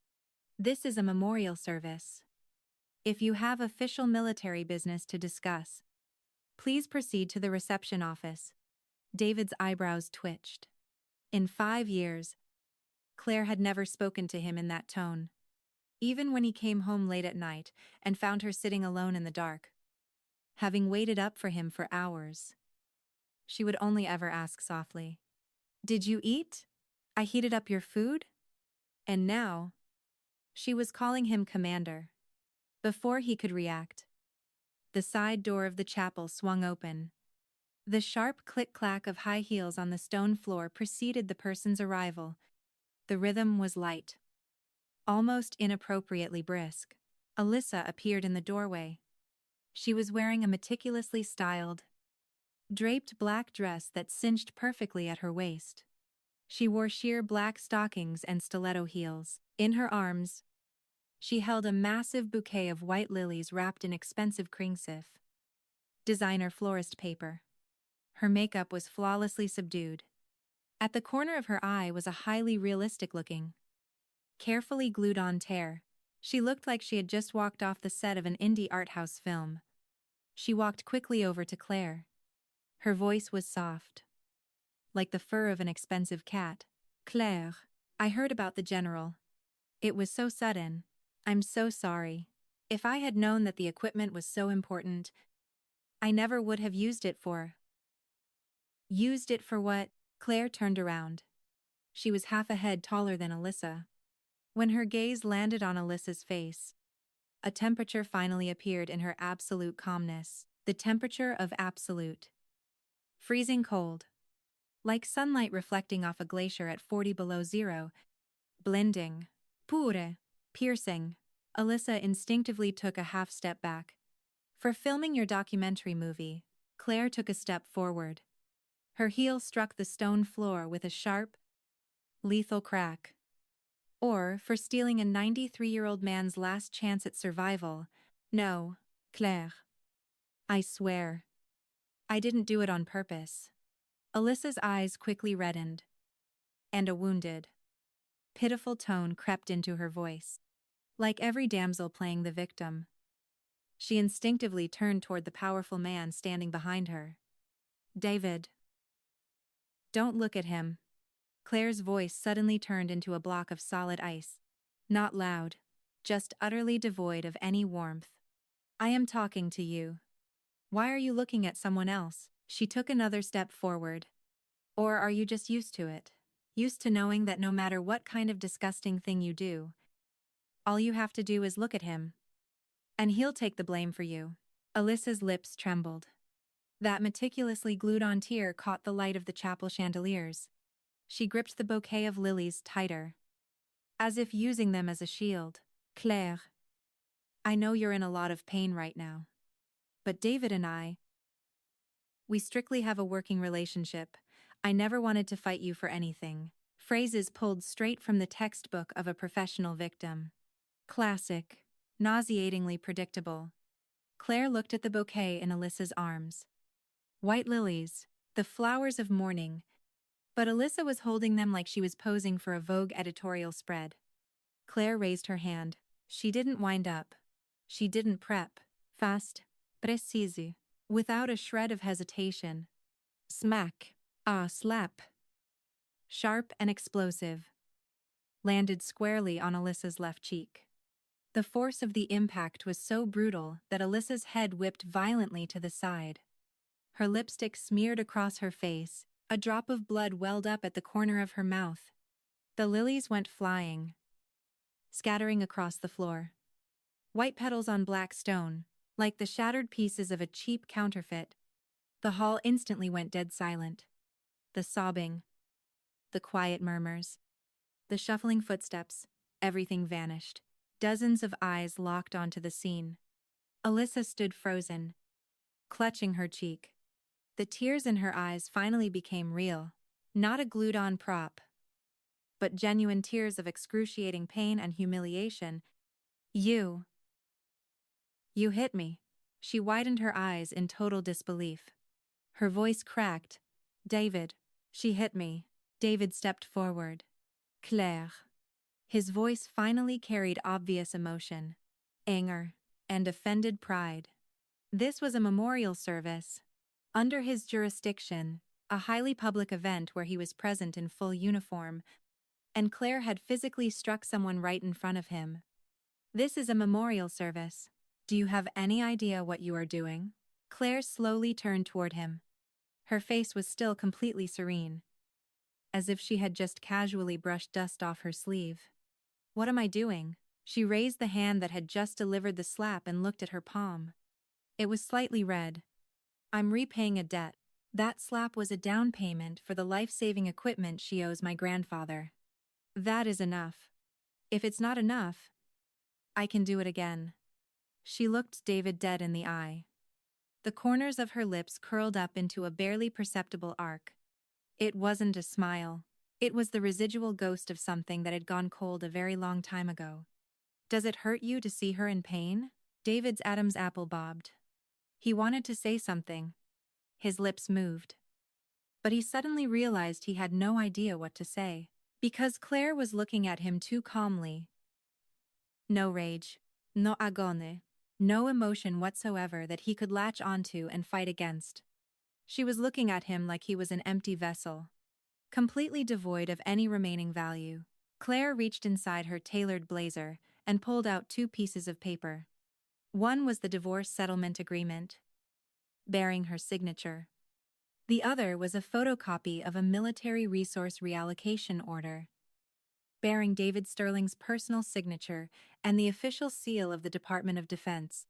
This is a memorial service. If you have official military business to discuss, please proceed to the reception office. David's eyebrows twitched. In 5 years, Claire had never spoken to him in that tone. Even when he came home late at night and found her sitting alone in the dark, having waited up for him for hours, she would only ever ask softly, "Did you eat? I heated up your food?" And now, she was calling him Commander. Before he could react, the side door of the chapel swung open. The sharp click-clack of high heels on the stone floor preceded the person's arrival. The rhythm was light, almost inappropriately brisk. Alyssa appeared in the doorway. She was wearing a meticulously styled, draped black dress that cinched perfectly at her waist. She wore sheer black stockings and stiletto heels. In her arms, she held a massive bouquet of white lilies wrapped in expensive kringsif, designer florist paper. Her makeup was flawlessly subdued. At the corner of her eye was a highly realistic-looking, carefully glued-on tear. She looked like she had just walked off the set of an indie art house film. She walked quickly over to Claire. Her voice was soft, like the fur of an expensive cat. "Claire, I heard about the general. It was so sudden. I'm so sorry. If I had known that the equipment was so important, I never would have used it for." Used it for what? Claire turned around. She was half a head taller than Alyssa. When her gaze landed on Alyssa's face, a temperature finally appeared in her absolute calmness. The temperature of absolute. Freezing cold. Like sunlight reflecting off a glacier at 40 below zero. Blending. Pure. Piercing. Alyssa instinctively took a half step back. For filming your documentary movie, Claire took a step forward. Her heel struck the stone floor with a sharp, lethal crack. Or for stealing a 93-year-old man's last chance at survival. No, Claire. I swear. I didn't do it on purpose. Alyssa's eyes quickly reddened, and a wounded, pitiful tone crept into her voice. Like every damsel playing the victim, she instinctively turned toward the powerful man standing behind her. David. Don't look at him. Claire's voice suddenly turned into a block of solid ice. Not loud, just utterly devoid of any warmth. I am talking to you. Why are you looking at someone else? She took another step forward. Or are you just used to it? Used to knowing that no matter what kind of disgusting thing you do, all you have to do is look at him. And he'll take the blame for you. Alyssa's lips trembled. That meticulously glued-on tear caught the light of the chapel chandeliers. She gripped the bouquet of lilies tighter, as if using them as a shield. Claire, I know you're in a lot of pain right now. But David and we strictly have a working relationship. I never wanted to fight you for anything. Phrases pulled straight from the textbook of a professional victim. Classic. Nauseatingly predictable. Claire looked at the bouquet in Alyssa's arms. White lilies, the flowers of morning, but Alyssa was holding them like she was posing for a Vogue editorial spread. Claire raised her hand. She didn't wind up. She didn't prep. Fast, précise, without a shred of hesitation. Smack. Slap. Sharp and explosive. Landed squarely on Alyssa's left cheek. The force of the impact was so brutal that Alyssa's head whipped violently to the side. Her lipstick smeared across her face, a drop of blood welled up at the corner of her mouth. The lilies went flying, scattering across the floor. White petals on black stone, like the shattered pieces of a cheap counterfeit. The hall instantly went dead silent. The sobbing, the quiet murmurs, the shuffling footsteps, everything vanished. Dozens of eyes locked onto the scene. Alyssa stood frozen, clutching her cheek. The tears in her eyes finally became real, not a glued-on prop, but genuine tears of excruciating pain and humiliation. You hit me. She widened her eyes in total disbelief. Her voice cracked. David, she hit me. David stepped forward. Claire. His voice finally carried obvious emotion, anger, and offended pride. This was a memorial service. Under his jurisdiction, a highly public event where he was present in full uniform, and Claire had physically struck someone right in front of him. This is a memorial service. Do you have any idea what you are doing? Claire slowly turned toward him. Her face was still completely serene, as if she had just casually brushed dust off her sleeve. What am I doing? She raised the hand that had just delivered the slap and looked at her palm. It was slightly red. I'm repaying a debt. That slap was a down payment for the life-saving equipment she owes my grandfather. That is enough. If it's not enough, I can do it again. She looked David dead in the eye. The corners of her lips curled up into a barely perceptible arc. It wasn't a smile. It was the residual ghost of something that had gone cold a very long time ago. Does it hurt you to see her in pain? David's Adam's apple bobbed. He wanted to say something. His lips moved. But he suddenly realized he had no idea what to say, because Claire was looking at him too calmly. No rage, no agone, no emotion whatsoever that he could latch onto and fight against. She was looking at him like he was an empty vessel, completely devoid of any remaining value. Claire reached inside her tailored blazer and pulled out 2 pieces of paper. One was the divorce settlement agreement, bearing her signature. The other was a photocopy of a military resource reallocation order, bearing David Sterling's personal signature and the official seal of the Department of Defense.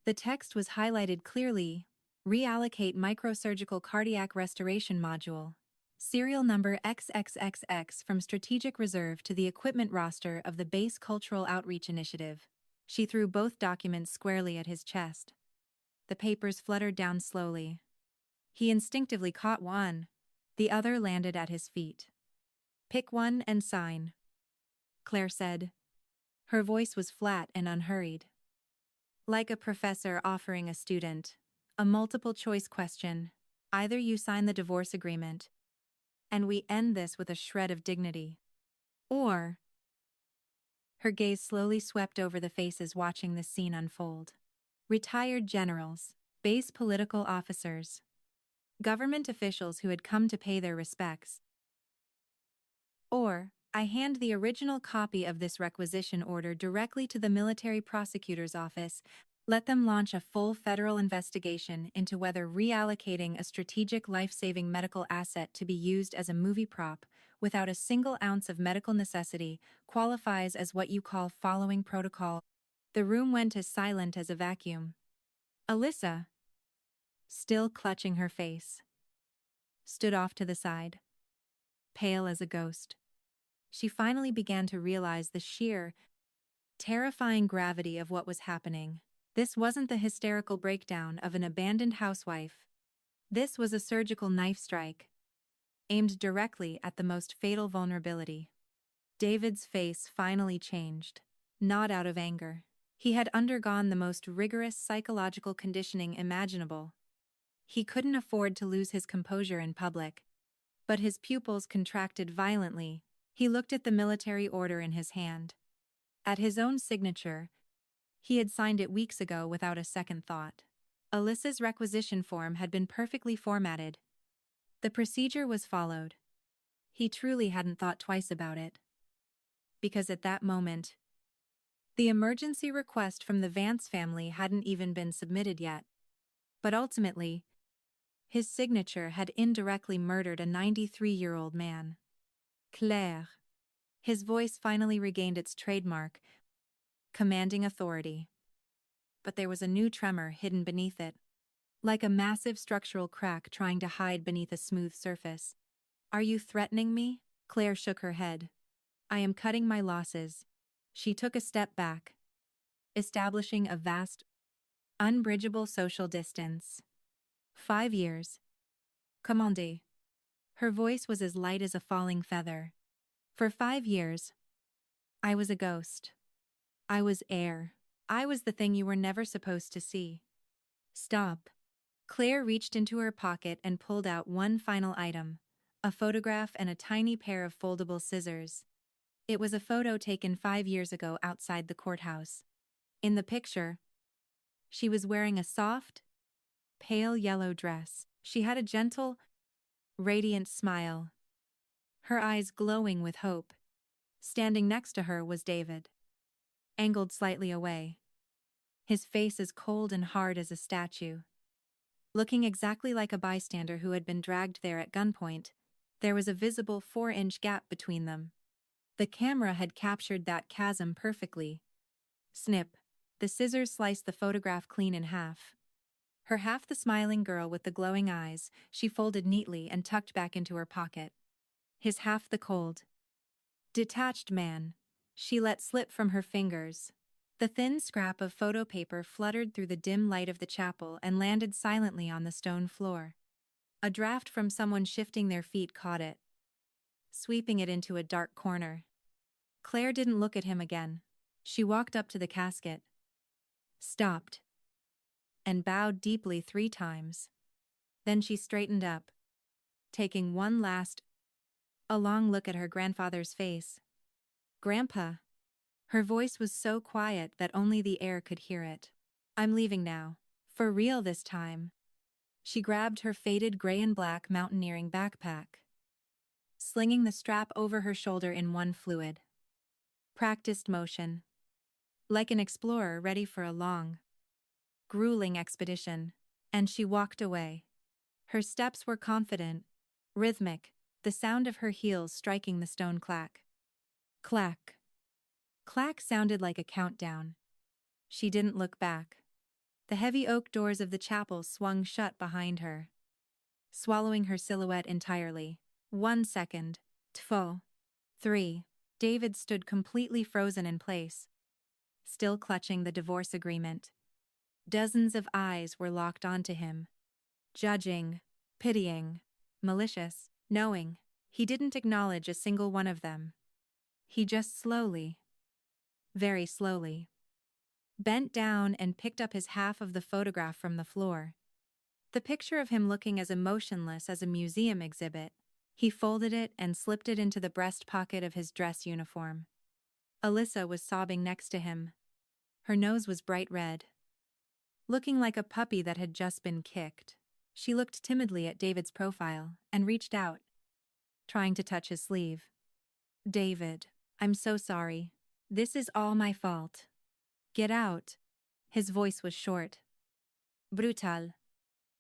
The text was highlighted clearly: reallocate microsurgical cardiac restoration module. Serial number XXXX from Strategic Reserve to the equipment roster of the Base Cultural Outreach Initiative. She threw both documents squarely at his chest. The papers fluttered down slowly. He instinctively caught one. The other landed at his feet. Pick one and sign, Claire said. Her voice was flat and unhurried, like a professor offering a student a multiple-choice question. Either you sign the divorce agreement, and we end this with a shred of dignity, or... Her gaze slowly swept over the faces watching this scene unfold. Retired generals, base political officers, government officials who had come to pay their respects. Or, I hand the original copy of this requisition order directly to the military prosecutor's office. Let them launch a full federal investigation into whether reallocating a strategic life-saving medical asset to be used as a movie prop without a single ounce of medical necessity qualifies as what you call following protocol. The room went as silent as a vacuum. Alyssa, still clutching her face, stood off to the side, pale as a ghost. She finally began to realize the sheer, terrifying gravity of what was happening. This wasn't the hysterical breakdown of an abandoned housewife. This was a surgical knife strike, aimed directly at the most fatal vulnerability. David's face finally changed, not out of anger. He had undergone the most rigorous psychological conditioning imaginable. He couldn't afford to lose his composure in public. But his pupils contracted violently. He looked at the military order in his hand. At his own signature, he had signed it weeks ago without a second thought. Alyssa's requisition form had been perfectly formatted. The procedure was followed. He truly hadn't thought twice about it. Because at that moment, the emergency request from the Vance family hadn't even been submitted yet. But ultimately, his signature had indirectly murdered a 93-year-old man. Claire. His voice finally regained its trademark, commanding authority. But there was a new tremor hidden beneath it, like a massive structural crack trying to hide beneath a smooth surface. Are you threatening me? Claire shook her head. I am cutting my losses. She took a step back, establishing a vast, unbridgeable social distance. 5 years. Commandez. Her voice was as light as a falling feather. For 5 years, I was a ghost. I was air. I was the thing you were never supposed to see. Stop. Claire reached into her pocket and pulled out one final item, a photograph and a tiny pair of foldable scissors. It was a photo taken 5 years ago outside the courthouse. In the picture, she was wearing a soft, pale yellow dress. She had a gentle, radiant smile, her eyes glowing with hope. Standing next to her was David, angled slightly away, his face as cold and hard as a statue. Looking exactly like a bystander who had been dragged there at gunpoint, there was a visible 4-inch gap between them. The camera had captured that chasm perfectly. Snip. The scissors sliced the photograph clean in half. Her half the smiling girl with the glowing eyes, she folded neatly and tucked back into her pocket. His half the cold, detached man, she let slip from her fingers. The thin scrap of photo paper fluttered through the dim light of the chapel and landed silently on the stone floor. A draft from someone shifting their feet caught it, sweeping it into a dark corner. Claire didn't look at him again. She walked up to the casket, stopped, and bowed deeply 3 times. Then she straightened up, taking one last, a long look at her grandfather's face. Grandpa. Her voice was so quiet that only the air could hear it. I'm leaving now. For real this time. She grabbed her faded gray and black mountaineering backpack, slinging the strap over her shoulder in one fluid, practiced motion, like an explorer ready for a long, grueling expedition, and she walked away. Her steps were confident, rhythmic, the sound of her heels striking the stone clack. Clack. Clack sounded like a countdown. She didn't look back. The heavy oak doors of the chapel swung shut behind her, swallowing her silhouette entirely. 1 second. 2. 3. David stood completely frozen in place, still clutching the divorce agreement. Dozens of eyes were locked onto him, judging, pitying, malicious, knowing. He didn't acknowledge a single one of them. He just slowly, very slowly, bent down and picked up his half of the photograph from the floor. The picture of him looking as emotionless as a museum exhibit. He folded it and slipped it into the breast pocket of his dress uniform. Alyssa was sobbing next to him. Her nose was bright red, looking like a puppy that had just been kicked. She looked timidly at David's profile and reached out, trying to touch his sleeve. David, I'm so sorry. This is all my fault. Get out. His voice was short. Brutal.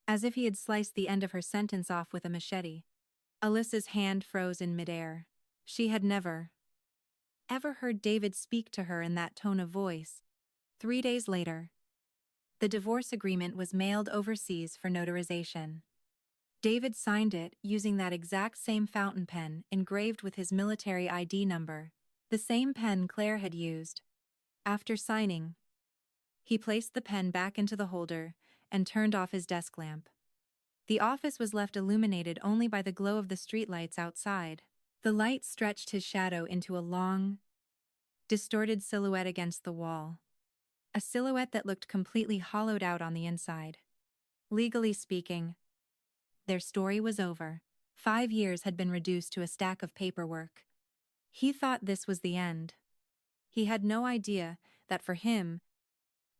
As if he had sliced the end of her sentence off with a machete. Alyssa's hand froze in midair. She had never, ever heard David speak to her in that tone of voice. 3 days later, the divorce agreement was mailed overseas for notarization. David signed it using that exact same fountain pen engraved with his military ID number, the same pen Claire had used. After signing, he placed the pen back into the holder and turned off his desk lamp. The office was left illuminated only by the glow of the streetlights outside. The light stretched his shadow into a long, distorted silhouette against the wall. A silhouette that looked completely hollowed out on the inside. Legally speaking, their story was over. 5 years had been reduced to a stack of paperwork. He thought this was the end. He had no idea that for him,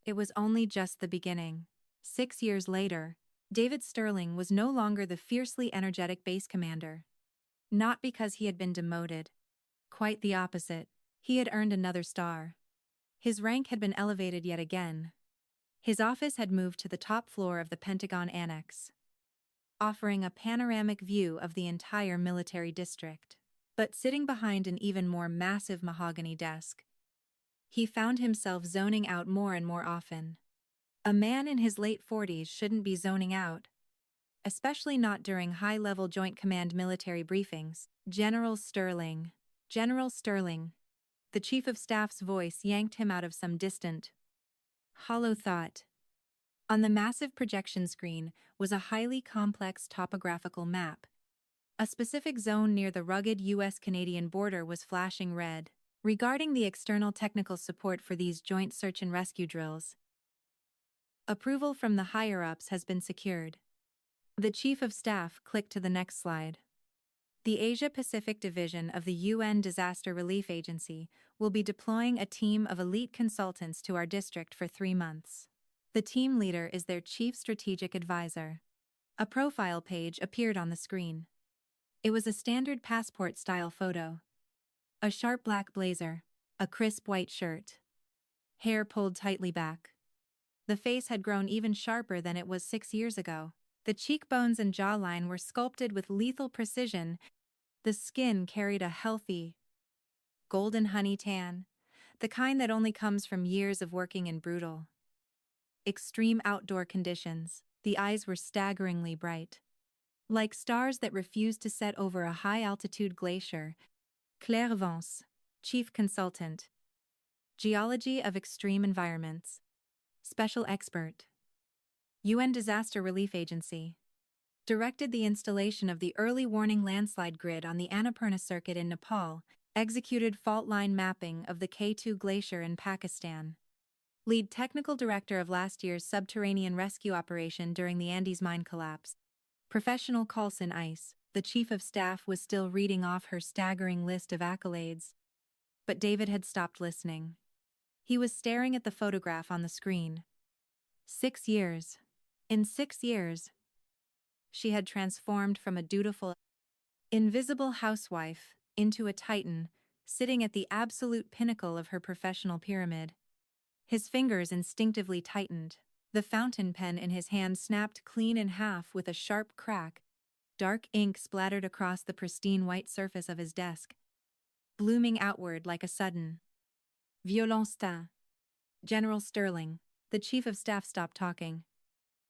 it was only just the beginning. 6 years later, David Sterling was no longer the fiercely energetic base commander. Not because he had been demoted. Quite the opposite. He had earned another star. His rank had been elevated yet again. His office had moved to the top floor of the Pentagon Annex, offering a panoramic view of the entire military district. But sitting behind an even more massive mahogany desk, he found himself zoning out more and more often. A man in his late 40s shouldn't be zoning out, especially not during high-level Joint Command military briefings. General Sterling. General Sterling. The Chief of Staff's voice yanked him out of some distant, hollow thought. On the massive projection screen was a highly complex topographical map. A specific zone near the rugged U.S.-Canadian border was flashing red. Regarding the external technical support for these joint search and rescue drills, approval from the higher-ups has been secured. The Chief of Staff clicked to the next slide. The Asia-Pacific Division of the UN Disaster Relief Agency will be deploying a team of elite consultants to our district for 3 months. The team leader is their Chief Strategic Advisor. A profile page appeared on the screen. It was a standard passport-style photo. A sharp black blazer, a crisp white shirt, hair pulled tightly back. The face had grown even sharper than it was 6 years ago. The cheekbones and jawline were sculpted with lethal precision. The skin carried a healthy, golden honey tan, the kind that only comes from years of working in brutal, extreme outdoor conditions. The eyes were staggeringly bright, like stars that refused to set over a high-altitude glacier. Claire Vance, Chief Consultant, Geology of Extreme Environments, Special Expert, UN Disaster Relief Agency, directed the installation of the early warning landslide grid on the Annapurna Circuit in Nepal, executed fault line mapping of the K2 Glacier in Pakistan, lead technical director of last year's subterranean rescue operation during the Andes mine collapse. Professional Coulson Ice, the Chief of Staff, was still reading off her staggering list of accolades. But David had stopped listening. He was staring at the photograph on the screen. 6 years. In 6 years, she had transformed from a dutiful, invisible housewife into a titan, sitting at the absolute pinnacle of her professional pyramid. His fingers instinctively tightened. The fountain pen in his hand snapped clean in half with a sharp crack. Dark ink splattered across the pristine white surface of his desk. blooming outward like a sudden violence. General Sterling, the chief of staff, stopped talking.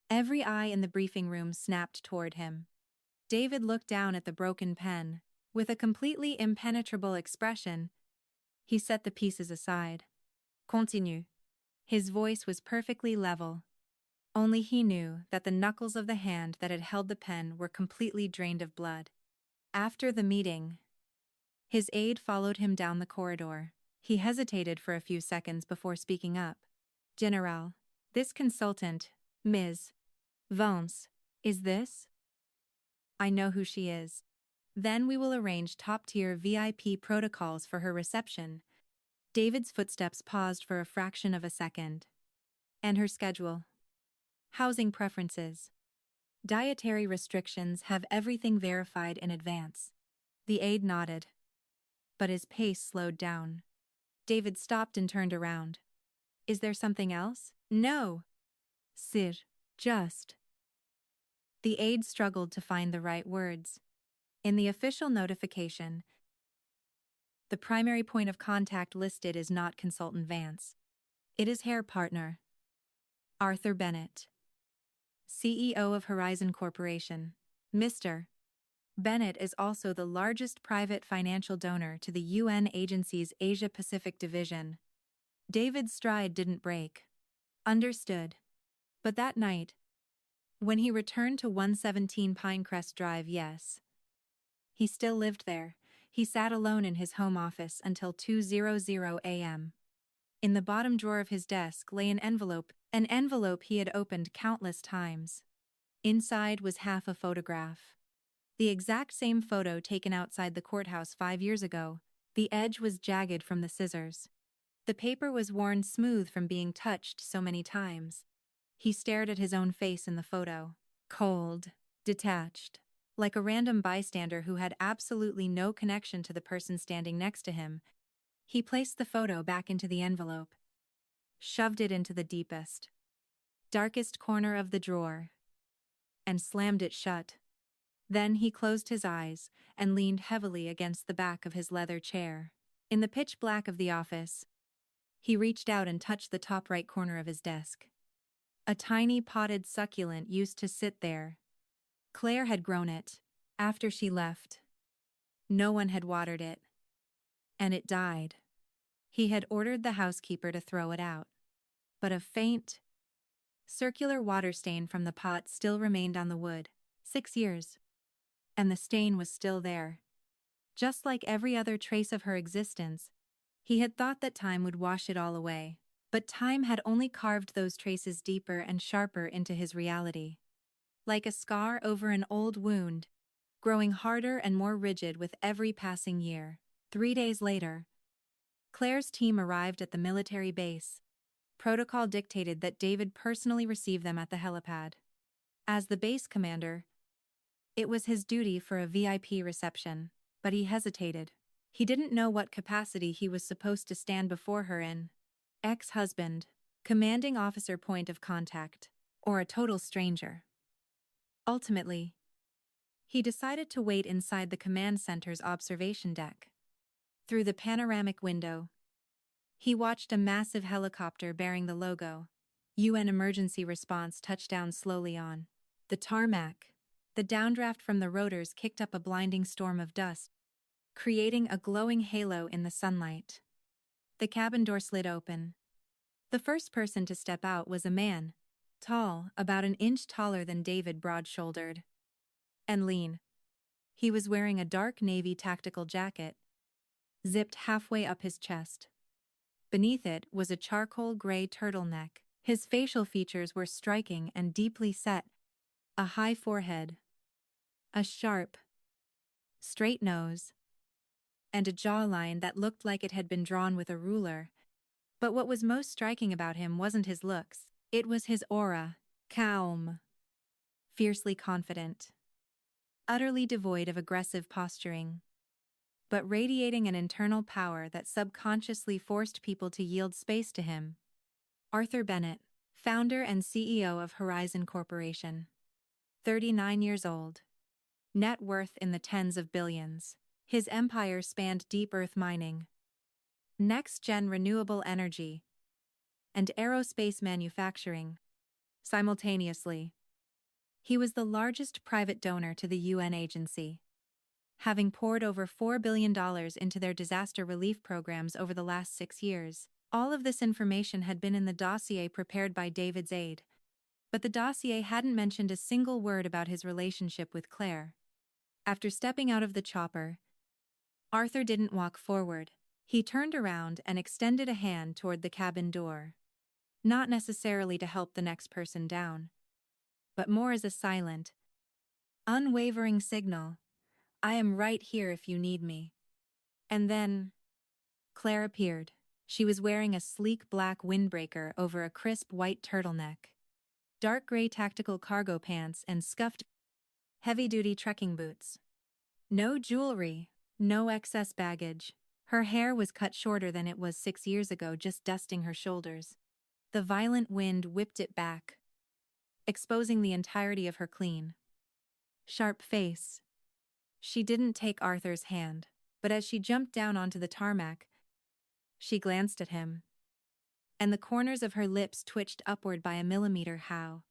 Every eye in the briefing room snapped toward him. David looked down at the broken pen. With a completely impenetrable expression, he set the pieces aside. Continue. His voice was perfectly level. Only he knew that the knuckles of the hand that had held the pen were completely drained of blood. After the meeting, his aide followed him down the corridor. He hesitated for a few seconds before speaking up. General, this consultant, Ms. Vance, is this? I know who she is. Then we will arrange top-tier VIP protocols for her reception. David's footsteps paused for a fraction of a second. And her schedule. Housing preferences. Dietary restrictions, have everything verified in advance. The aide nodded. But his pace slowed down. David stopped and turned around. Is there something else? No. Sir, just. The aide struggled to find the right words. In the official notification, the primary point of contact listed is not Consultant Vance. It is Hair Partner Arthur Bennett, CEO of Horizon Corporation. Mr. Bennett is also the largest private financial donor to the UN agency's Asia-Pacific division. David's stride didn't break. Understood. But that night, when he returned to 117 Pinecrest Drive, yes, he still lived there. He sat alone in his home office until 2:00 a.m. In the bottom drawer of his desk lay an envelope he had opened countless times. Inside was half a photograph. The exact same photo taken outside the courthouse 5 years ago. The edge was jagged from the scissors. The paper was worn smooth from being touched so many times. He stared at his own face in the photo. Cold, detached, like a random bystander who had absolutely no connection to the person standing next to him. He placed the photo back into the envelope, shoved it into the deepest, darkest corner of the drawer, and slammed it shut. Then he closed his eyes and leaned heavily against the back of his leather chair. In the pitch black of the office, he reached out and touched the top right corner of his desk. A tiny potted succulent used to sit there. Claire had grown it after she left. No one had watered it. And it died. He had ordered the housekeeper to throw it out. But a faint, circular water stain from the pot still remained on the wood. 6 years. And the stain was still there. Just like every other trace of her existence, he had thought that time would wash it all away. But time had only carved those traces deeper and sharper into his reality. Like a scar over an old wound, growing harder and more rigid with every passing year. 3 days later, Claire's team arrived at the military base. Protocol dictated that David personally receive them at the helipad. As the base commander, it was his duty for a VIP reception, but he hesitated. He didn't know what capacity he was supposed to stand before her in. Ex-husband, commanding officer, point of contact, or a total stranger. Ultimately, he decided to wait inside the command center's observation deck. Through the panoramic window, he watched a massive helicopter bearing the logo, UN Emergency Response, touch down slowly on the tarmac. The downdraft from the rotors kicked up a blinding storm of dust, creating a glowing halo in the sunlight. The cabin door slid open. The first person to step out was a man, tall, about an inch taller than David, broad-shouldered and lean. He was wearing a dark navy tactical jacket, zipped halfway up his chest. Beneath it was a charcoal gray turtleneck. His facial features were striking and deeply set. A high forehead, a sharp, straight nose, and a jawline that looked like it had been drawn with a ruler. But what was most striking about him wasn't his looks, it was his aura. Calm, fiercely confident, utterly devoid of aggressive posturing, but radiating an internal power that subconsciously forced people to yield space to him. Arthur Bennett, founder and CEO of Horizon Corporation. 39 years old. Net worth in the tens of billions. His empire spanned deep earth mining, next-gen renewable energy, and aerospace manufacturing. Simultaneously, he was the largest private donor to the UN agency, having poured over $4 billion into their disaster relief programs over the last 6 years. All of this information had been in the dossier prepared by David's aide, but the dossier hadn't mentioned a single word about his relationship with Claire. After stepping out of the chopper, Arthur didn't walk forward. He turned around and extended a hand toward the cabin door. Not necessarily to help the next person down, but more as a silent, unwavering signal. I am right here if you need me. And then, Claire appeared. She was wearing a sleek black windbreaker over a crisp white turtleneck, dark gray tactical cargo pants, and scuffed, heavy-duty trekking boots. No jewelry, no excess baggage. Her hair was cut shorter than it was 6 years ago, just dusting her shoulders. The violent wind whipped it back, exposing the entirety of her clean, sharp face. She didn't take Arthur's hand, but as she jumped down onto the tarmac, she glanced at him, and the corners of her lips twitched upward by a millimeter. How?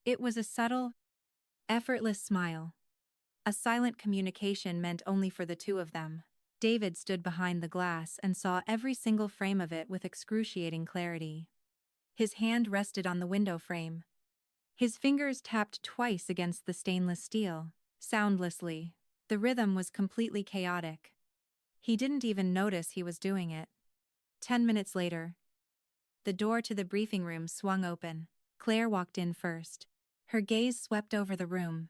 It was a subtle, effortless smile, a silent communication meant only for the two of them. David stood behind the glass and saw every single frame of it with excruciating clarity. His hand rested on the window frame. His fingers tapped twice against the stainless steel, soundlessly. The rhythm was completely chaotic. He didn't even notice he was doing it. 10 minutes later, the door to the briefing room swung open. Claire walked in first. Her gaze swept over the room.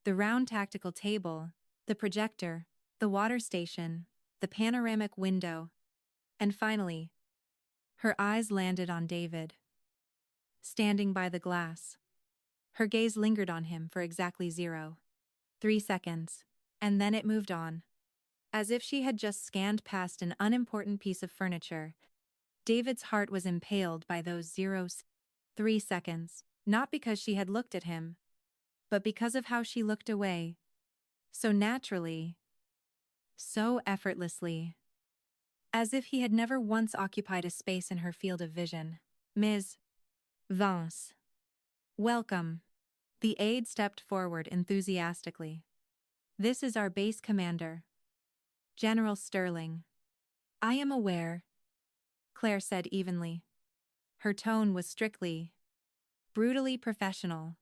The round tactical table, the projector, the water station, the panoramic window, and finally, her eyes landed on David, standing by the glass. Her gaze lingered on him for exactly 0.3 seconds, and then it moved on. As if she had just scanned past an unimportant piece of furniture, David's heart was impaled by those 0.3 seconds, not because she had looked at him, but because of how she looked away. So naturally, so effortlessly, as if he had never once occupied a space in her field of vision. Ms. Vance. Welcome. The aide stepped forward enthusiastically. This is our base commander, General Sterling. I am aware, Claire said evenly. Her tone was strictly, brutally professional.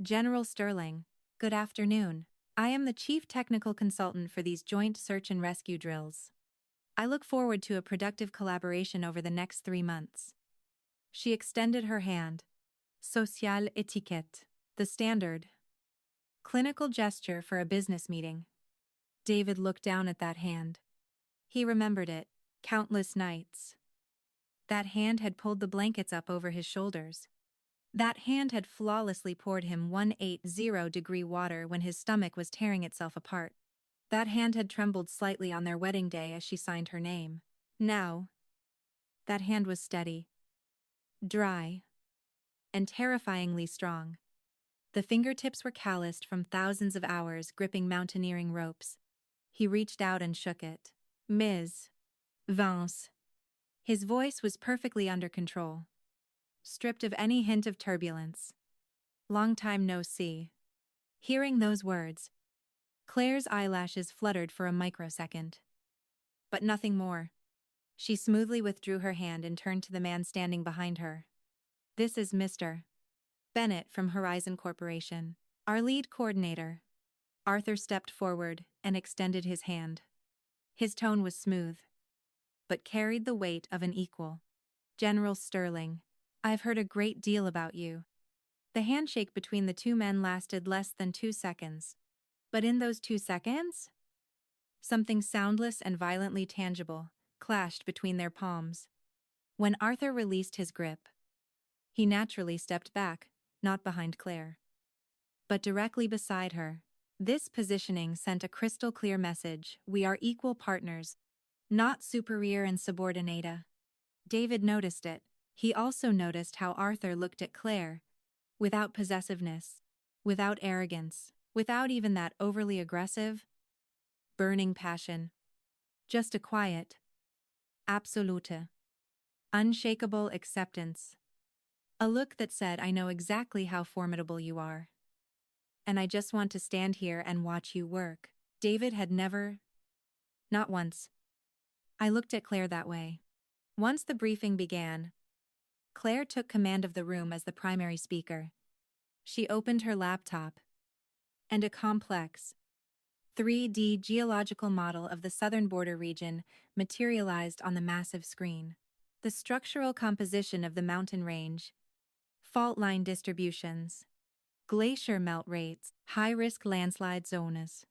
General Sterling, good afternoon. I am the chief technical consultant for these joint search and rescue drills. I look forward to a productive collaboration over the next 3 months. She extended her hand. Social etiquette, the standard clinical gesture for a business meeting. David looked down at that hand. He remembered it, countless nights. That hand had pulled the blankets up over his shoulders. That hand had flawlessly poured him 180-degree water when his stomach was tearing itself apart. That hand had trembled slightly on their wedding day as she signed her name. Now, that hand was steady, dry, and terrifyingly strong. The fingertips were calloused from thousands of hours gripping mountaineering ropes. He reached out and shook it. Ms. Vance. His voice was perfectly under control, stripped of any hint of turbulence. Long time no see. Hearing those words, Claire's eyelashes fluttered for a microsecond. But nothing more. She smoothly withdrew her hand and turned to the man standing behind her. This is Mr. Bennett from Horizon Corporation, our lead coordinator. Arthur stepped forward and extended his hand. His tone was smooth, but carried the weight of an equal. General Sterling, I've heard a great deal about you. The handshake between the two men lasted less than 2 seconds. But in those 2 seconds, something soundless and violently tangible clashed between their palms. When Arthur released his grip, he naturally stepped back, not behind Claire, but directly beside her. This positioning sent a crystal-clear message: we are equal partners, not superior and subordinata. David noticed it. He also noticed how Arthur looked at Claire, without possessiveness, without arrogance, without even that overly aggressive, burning passion. Just a quiet, absolute, unshakable acceptance. A look that said, I know exactly how formidable you are. And I just want to stand here and watch you work. David had never, not once. I looked at Claire that way. Once the briefing began, Claire took command of the room as the primary speaker. She opened her laptop, and a complex 3D geological model of the southern border region materialized on the massive screen. The structural composition of the mountain range, fault line distributions, glacier melt rates, high-risk landslide zones.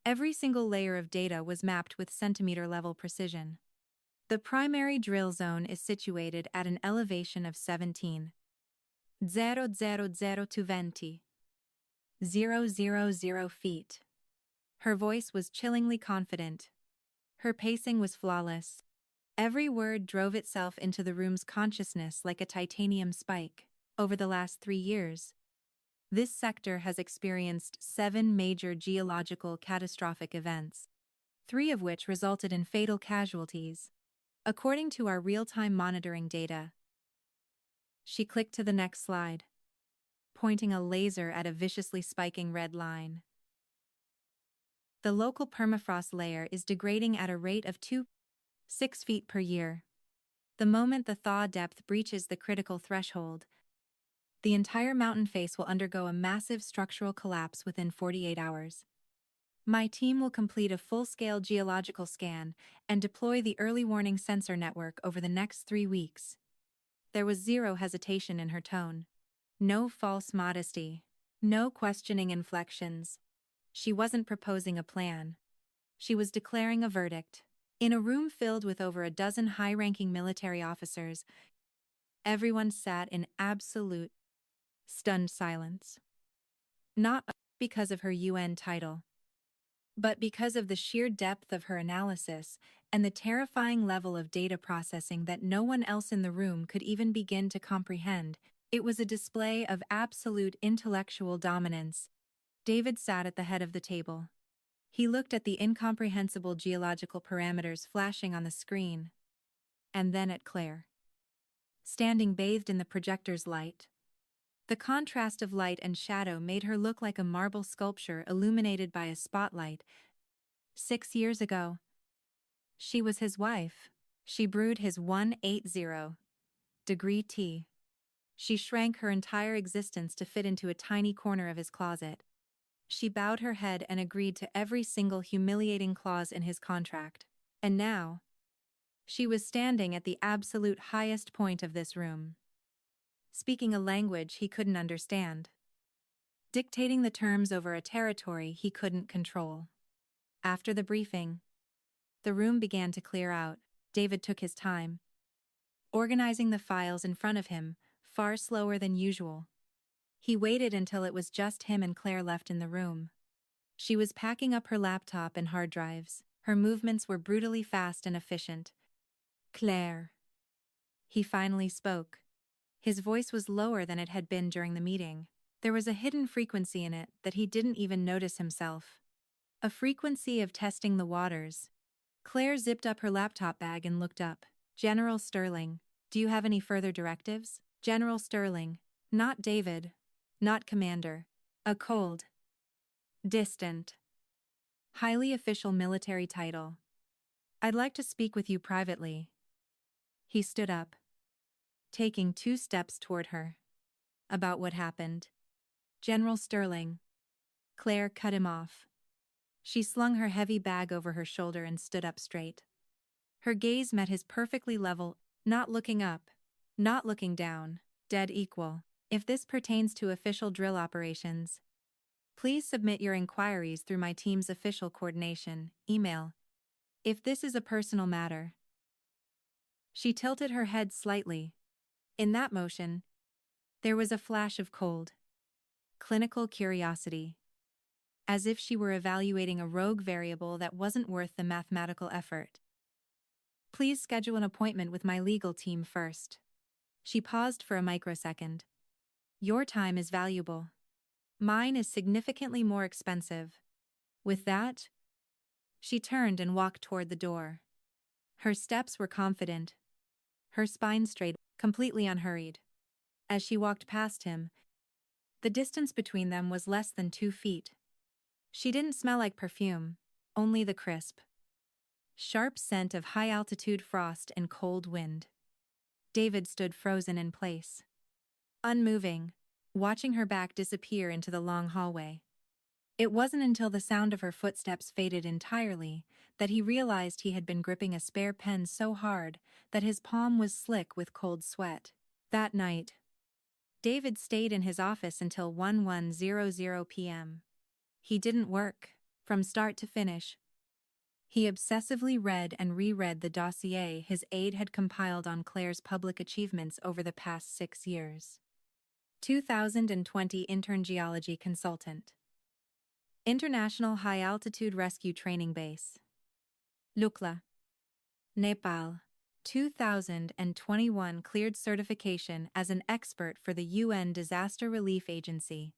Every single layer of data was mapped with centimeter-level precision. The primary drill zone is situated at an elevation of 17,000 to 20,000 feet. Her voice was chillingly confident. Her pacing was flawless. Every word drove itself into the room's consciousness like a titanium spike. Over the last 3 years, this sector has experienced 7 major geological catastrophic events, 3 of which resulted in fatal casualties. According to our real-time monitoring data. She clicked to the next slide, pointing a laser at a viciously spiking red line. The local permafrost layer is degrading at a rate of 6 feet per year. The moment the thaw depth breaches the critical threshold, the entire mountain face will undergo a massive structural collapse within 48 hours. My team will complete a full-scale geological scan and deploy the early warning sensor network over the next 3 weeks. There was zero hesitation in her tone. No false modesty. No questioning inflections. She wasn't proposing a plan. She was declaring a verdict. In a room filled with over a dozen high-ranking military officers, everyone sat in absolute, stunned silence. Not because of her UN title, but because of the sheer depth of her analysis and the terrifying level of data processing that no one else in the room could even begin to comprehend. It was a display of absolute intellectual dominance. David sat at the head of the table. He looked at the incomprehensible geological parameters flashing on the screen, and then at Claire, standing bathed in the projector's light. The contrast of light and shadow made her look like a marble sculpture illuminated by a spotlight. 6 years ago, she was his wife. She brewed his 180-degree tea. She shrank her entire existence to fit into a tiny corner of his closet. She bowed her head and agreed to every single humiliating clause in his contract. And now, she was standing at the absolute highest point of this room, speaking a language he couldn't understand, dictating the terms over a territory he couldn't control. After the briefing, the room began to clear out. David took his time, organizing the files in front of him, far slower than usual. He waited until it was just him and Claire left in the room. She was packing up her laptop and hard drives. Her movements were brutally fast and efficient. Claire. He finally spoke. His voice was lower than it had been during the meeting. There was a hidden frequency in it that he didn't even notice himself. A frequency of testing the waters. Claire zipped up her laptop bag and looked up. General Sterling, do you have any further directives? General Sterling, not David, not Commander. A cold, distant, highly official military title. I'd like to speak with you privately. He stood up, taking 2 steps toward her. About what happened. General Sterling. Claire cut him off. She slung her heavy bag over her shoulder and stood up straight. Her gaze met his perfectly level, not looking up, not looking down, dead equal. If this pertains to official drill operations, please submit your inquiries through my team's official coordination email. If this is a personal matter. She tilted her head slightly. In that motion, there was a flash of cold, clinical curiosity, as if she were evaluating a rogue variable that wasn't worth the mathematical effort. Please schedule an appointment with my legal team first. She paused for a microsecond. Your time is valuable. Mine is significantly more expensive. With that, She turned and walked toward the door. Her steps were confident, her spine straight, completely unhurried. As she walked past him, the distance between them was less than 2 feet. She didn't smell like perfume, only the crisp, sharp scent of high-altitude frost and cold wind. David stood frozen in place, unmoving, watching her back disappear into the long hallway. It wasn't until the sound of her footsteps faded entirely that he realized he had been gripping a spare pen so hard that his palm was slick with cold sweat. That night, David stayed in his office until 11:00 p.m. He didn't work, from start to finish. He obsessively read and reread the dossier his aide had compiled on Claire's public achievements over the past 6 years. 2020 Intern Geology Consultant. International High Altitude Rescue Training Base. Lukla, Nepal. 2021 cleared certification as an expert for the UN Disaster Relief Agency,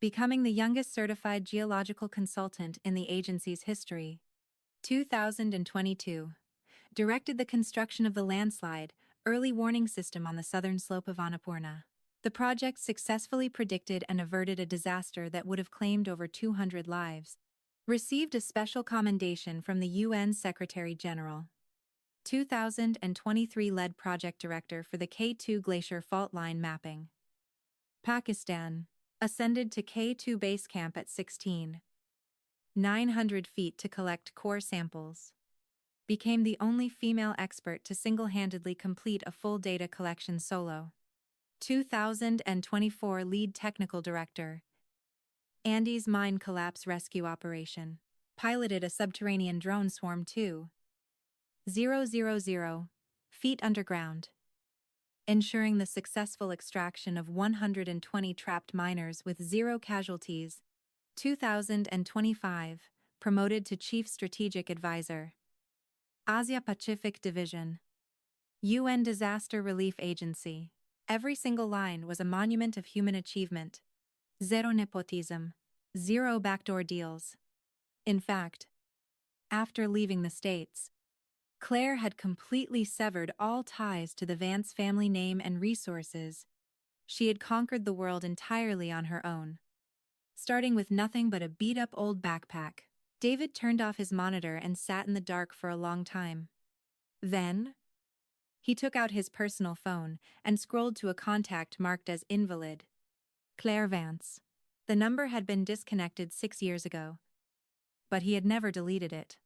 becoming the youngest certified geological consultant in the agency's history. 2022 directed the construction of the landslide early warning system on the southern slope of Annapurna. The project successfully predicted and averted a disaster that would have claimed over 200 lives. Received a special commendation from the UN Secretary-General. 2023 led project director for the K2 Glacier Fault Line mapping. Pakistan ascended to K2 base camp at 16,900 feet to collect core samples. Became the only female expert to single-handedly complete a full data collection solo. 2024 lead technical director. Andes mine collapse rescue operation. Piloted a subterranean drone swarm 2,000 feet underground, ensuring the successful extraction of 120 trapped miners with 0 casualties. 2025 promoted to Chief Strategic Advisor. Asia Pacific Division. UN Disaster Relief Agency. Every single line was a monument of human achievement. Zero nepotism. 0 backdoor deals. In fact, after leaving the States, Claire had completely severed all ties to the Vance family name and resources. She had conquered the world entirely on her own. Starting with nothing but a beat-up old backpack, David turned off his monitor and sat in the dark for a long time. Then, he took out his personal phone and scrolled to a contact marked as invalid. Claire Vance. The number had been disconnected 6 years ago, but he had never deleted it.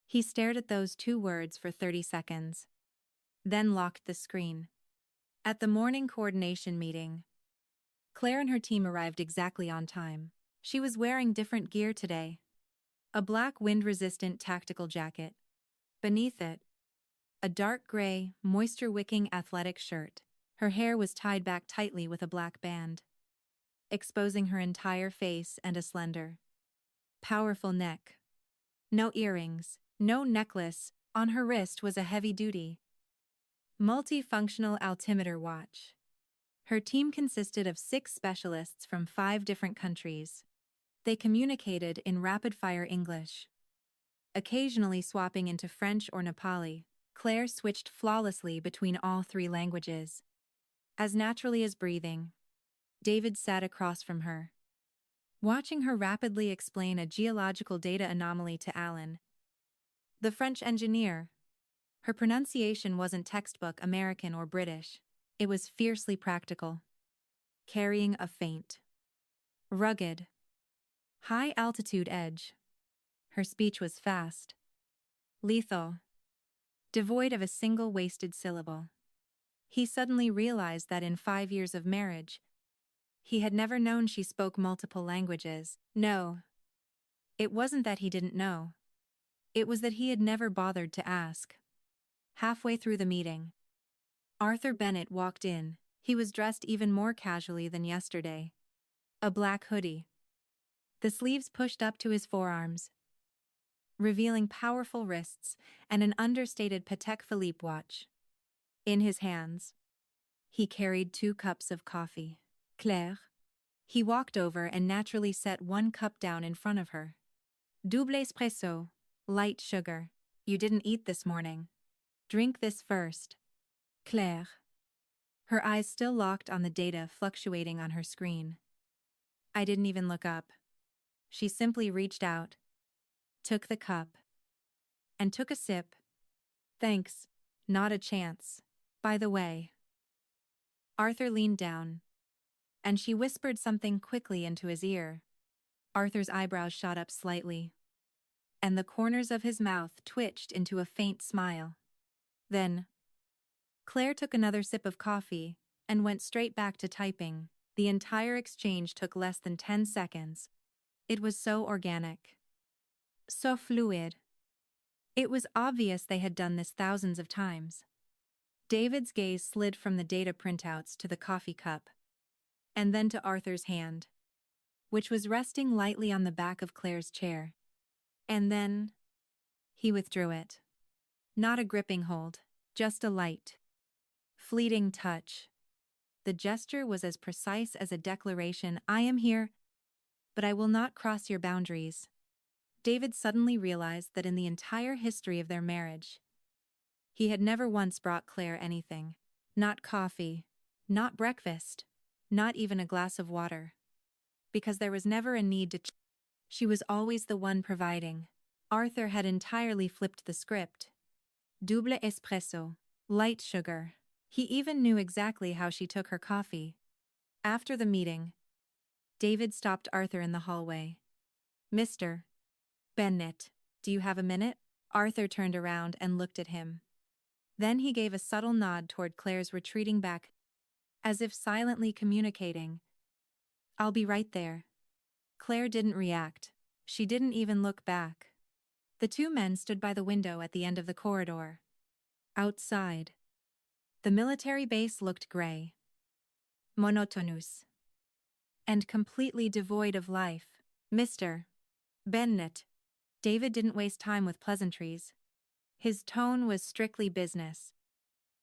He stared at those 2 words for 30 seconds, then locked the screen. At the morning coordination meeting, Claire and her team arrived exactly on time. She was wearing different gear today. A black wind-resistant tactical jacket. Beneath it, a dark gray, moisture-wicking athletic shirt. Her hair was tied back tightly with a black band, exposing her entire face and a slender, powerful neck. No earrings, no necklace. On her wrist was a heavy-duty, multifunctional altimeter watch. Her team consisted of 6 specialists from 5 different countries. They communicated in rapid-fire English, occasionally swapping into French or Nepali. Claire switched flawlessly between all 3 languages. As naturally as breathing, David sat across from her, watching her rapidly explain a geological data anomaly to Alan, the French engineer. Her pronunciation wasn't textbook American or British. It was fiercely practical, carrying a faint, rugged, high-altitude edge. Her speech was fast, lethal, devoid of a single wasted syllable. He suddenly realized that in 5 years of marriage, he had never known she spoke multiple languages. No, it wasn't that he didn't know. It was that he had never bothered to ask. Halfway through the meeting, Arthur Bennett walked in. He was dressed even more casually than yesterday. A black hoodie, the sleeves pushed up to his forearms, revealing powerful wrists and an understated Patek Philippe watch. In his hands, he carried 2 cups of coffee. Claire. He walked over and naturally set 1 cup down in front of her. Double espresso, Light sugar. You didn't eat this morning. Drink this first. Claire. Her eyes still locked on the data fluctuating on her screen. I didn't even look up. She simply reached out, took the cup, and took a sip. Thanks. Not a chance. By the way. Arthur leaned down, and she whispered something quickly into his ear. Arthur's eyebrows shot up slightly, and the corners of his mouth twitched into a faint smile. Then, Claire took another sip of coffee and went straight back to typing. The entire exchange took less than 10 seconds. It was so organic. So fluid. It was obvious they had done this thousands of times. David's gaze slid from the data printouts to the coffee cup, and then to Arthur's hand, which was resting lightly on the back of Claire's chair. And then, he withdrew it. Not a gripping hold, just a light, fleeting touch. The gesture was as precise as a declaration: I am here, but I will not cross your boundaries. David suddenly realized that in the entire history of their marriage, he had never once brought Claire anything. Not coffee, not breakfast, not even a glass of water. Because there was never a need to. She was always the one providing. Arthur had entirely flipped the script. Double espresso, light sugar. He even knew exactly how she took her coffee. After the meeting, David stopped Arthur in the hallway. Mr. Bennett, do you have a minute? Arthur turned around and looked at him. Then he gave a subtle nod toward Claire's retreating back, as if silently communicating. I'll be right there. Claire didn't react. She didn't even look back. The two men stood by the window at the end of the corridor. Outside, the military base looked gray, monotonous, and completely devoid of life. Mr. Bennett. David didn't waste time with pleasantries. His tone was strictly business,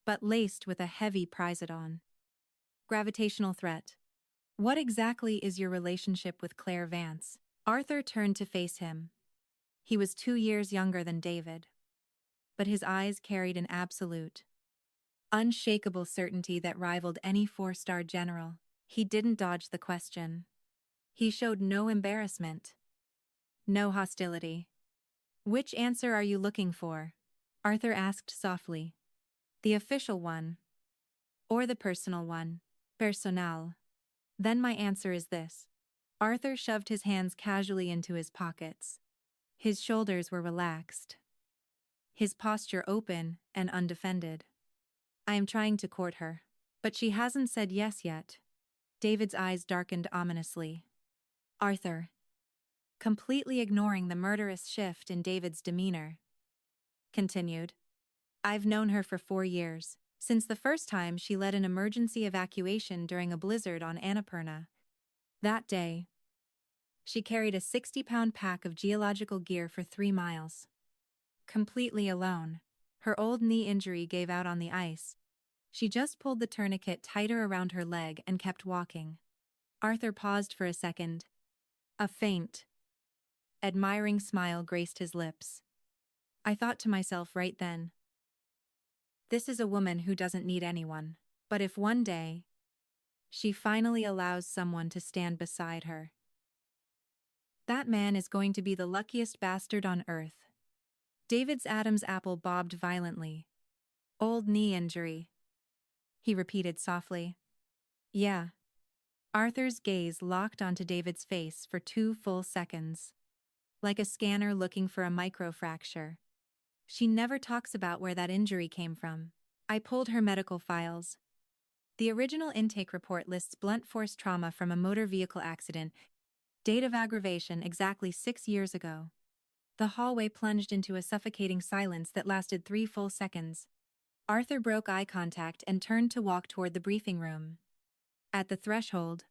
but laced with a heavy prisadon. Gravitational threat. What exactly is your relationship with Claire Vance? Arthur turned to face him. He was 2 years younger than David, but his eyes carried an absolute, unshakable certainty that rivaled any 4-star general. He didn't dodge the question. He showed no embarrassment, no hostility. Which answer are you looking for? Arthur asked softly. The official one, or the personal one? Personnel. Then my answer is this. Arthur shoved his hands casually into his pockets. His shoulders were relaxed, his posture open and undefended. I am trying to court her, but she hasn't said yes yet. David's eyes darkened ominously. Arthur, completely ignoring the murderous shift in David's demeanor, continued. I've known her for 4 years, since the first time she led an emergency evacuation during a blizzard on Annapurna. That day, she carried a 60-pound pack of geological gear for 3 miles. Completely alone. Her old knee injury gave out on the ice. She just pulled the tourniquet tighter around her leg and kept walking. Arthur paused for a second. A faint, admiring smile graced his lips. I thought to myself right then, this is a woman who doesn't need anyone. But if one day, she finally allows someone to stand beside her, that man is going to be the luckiest bastard on earth. David's Adam's apple bobbed violently. Old knee injury, he repeated softly. Yeah. Arthur's gaze locked onto David's face for 2 full seconds, like a scanner looking for a microfracture. She never talks about where that injury came from. I pulled her medical files. The original intake report lists blunt force trauma from a motor vehicle accident, date of aggravation exactly 6 years ago. The hallway plunged into a suffocating silence that lasted 3 full seconds. Arthur broke eye contact and turned to walk toward the briefing room. At the threshold,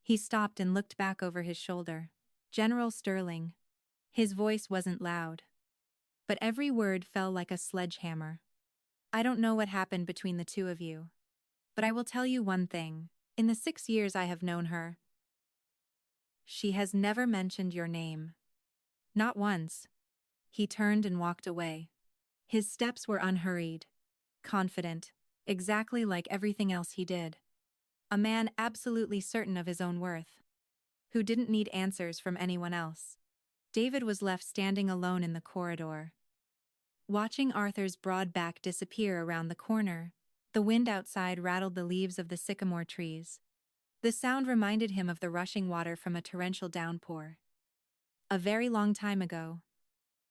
he stopped and looked back over his shoulder. General Sterling. His voice wasn't loud, but every word fell like a sledgehammer. I don't know what happened between the two of you, but I will tell you one thing. In the 6 years I have known her, she has never mentioned your name. Not once. He turned and walked away. His steps were unhurried, confident, exactly like everything else he did. A man absolutely certain of his own worth, who didn't need answers from anyone else. David was left standing alone in the corridor, watching Arthur's broad back disappear around the corner. The wind outside rattled the leaves of the sycamore trees. The sound reminded him of the rushing water from a torrential downpour. A very long time ago.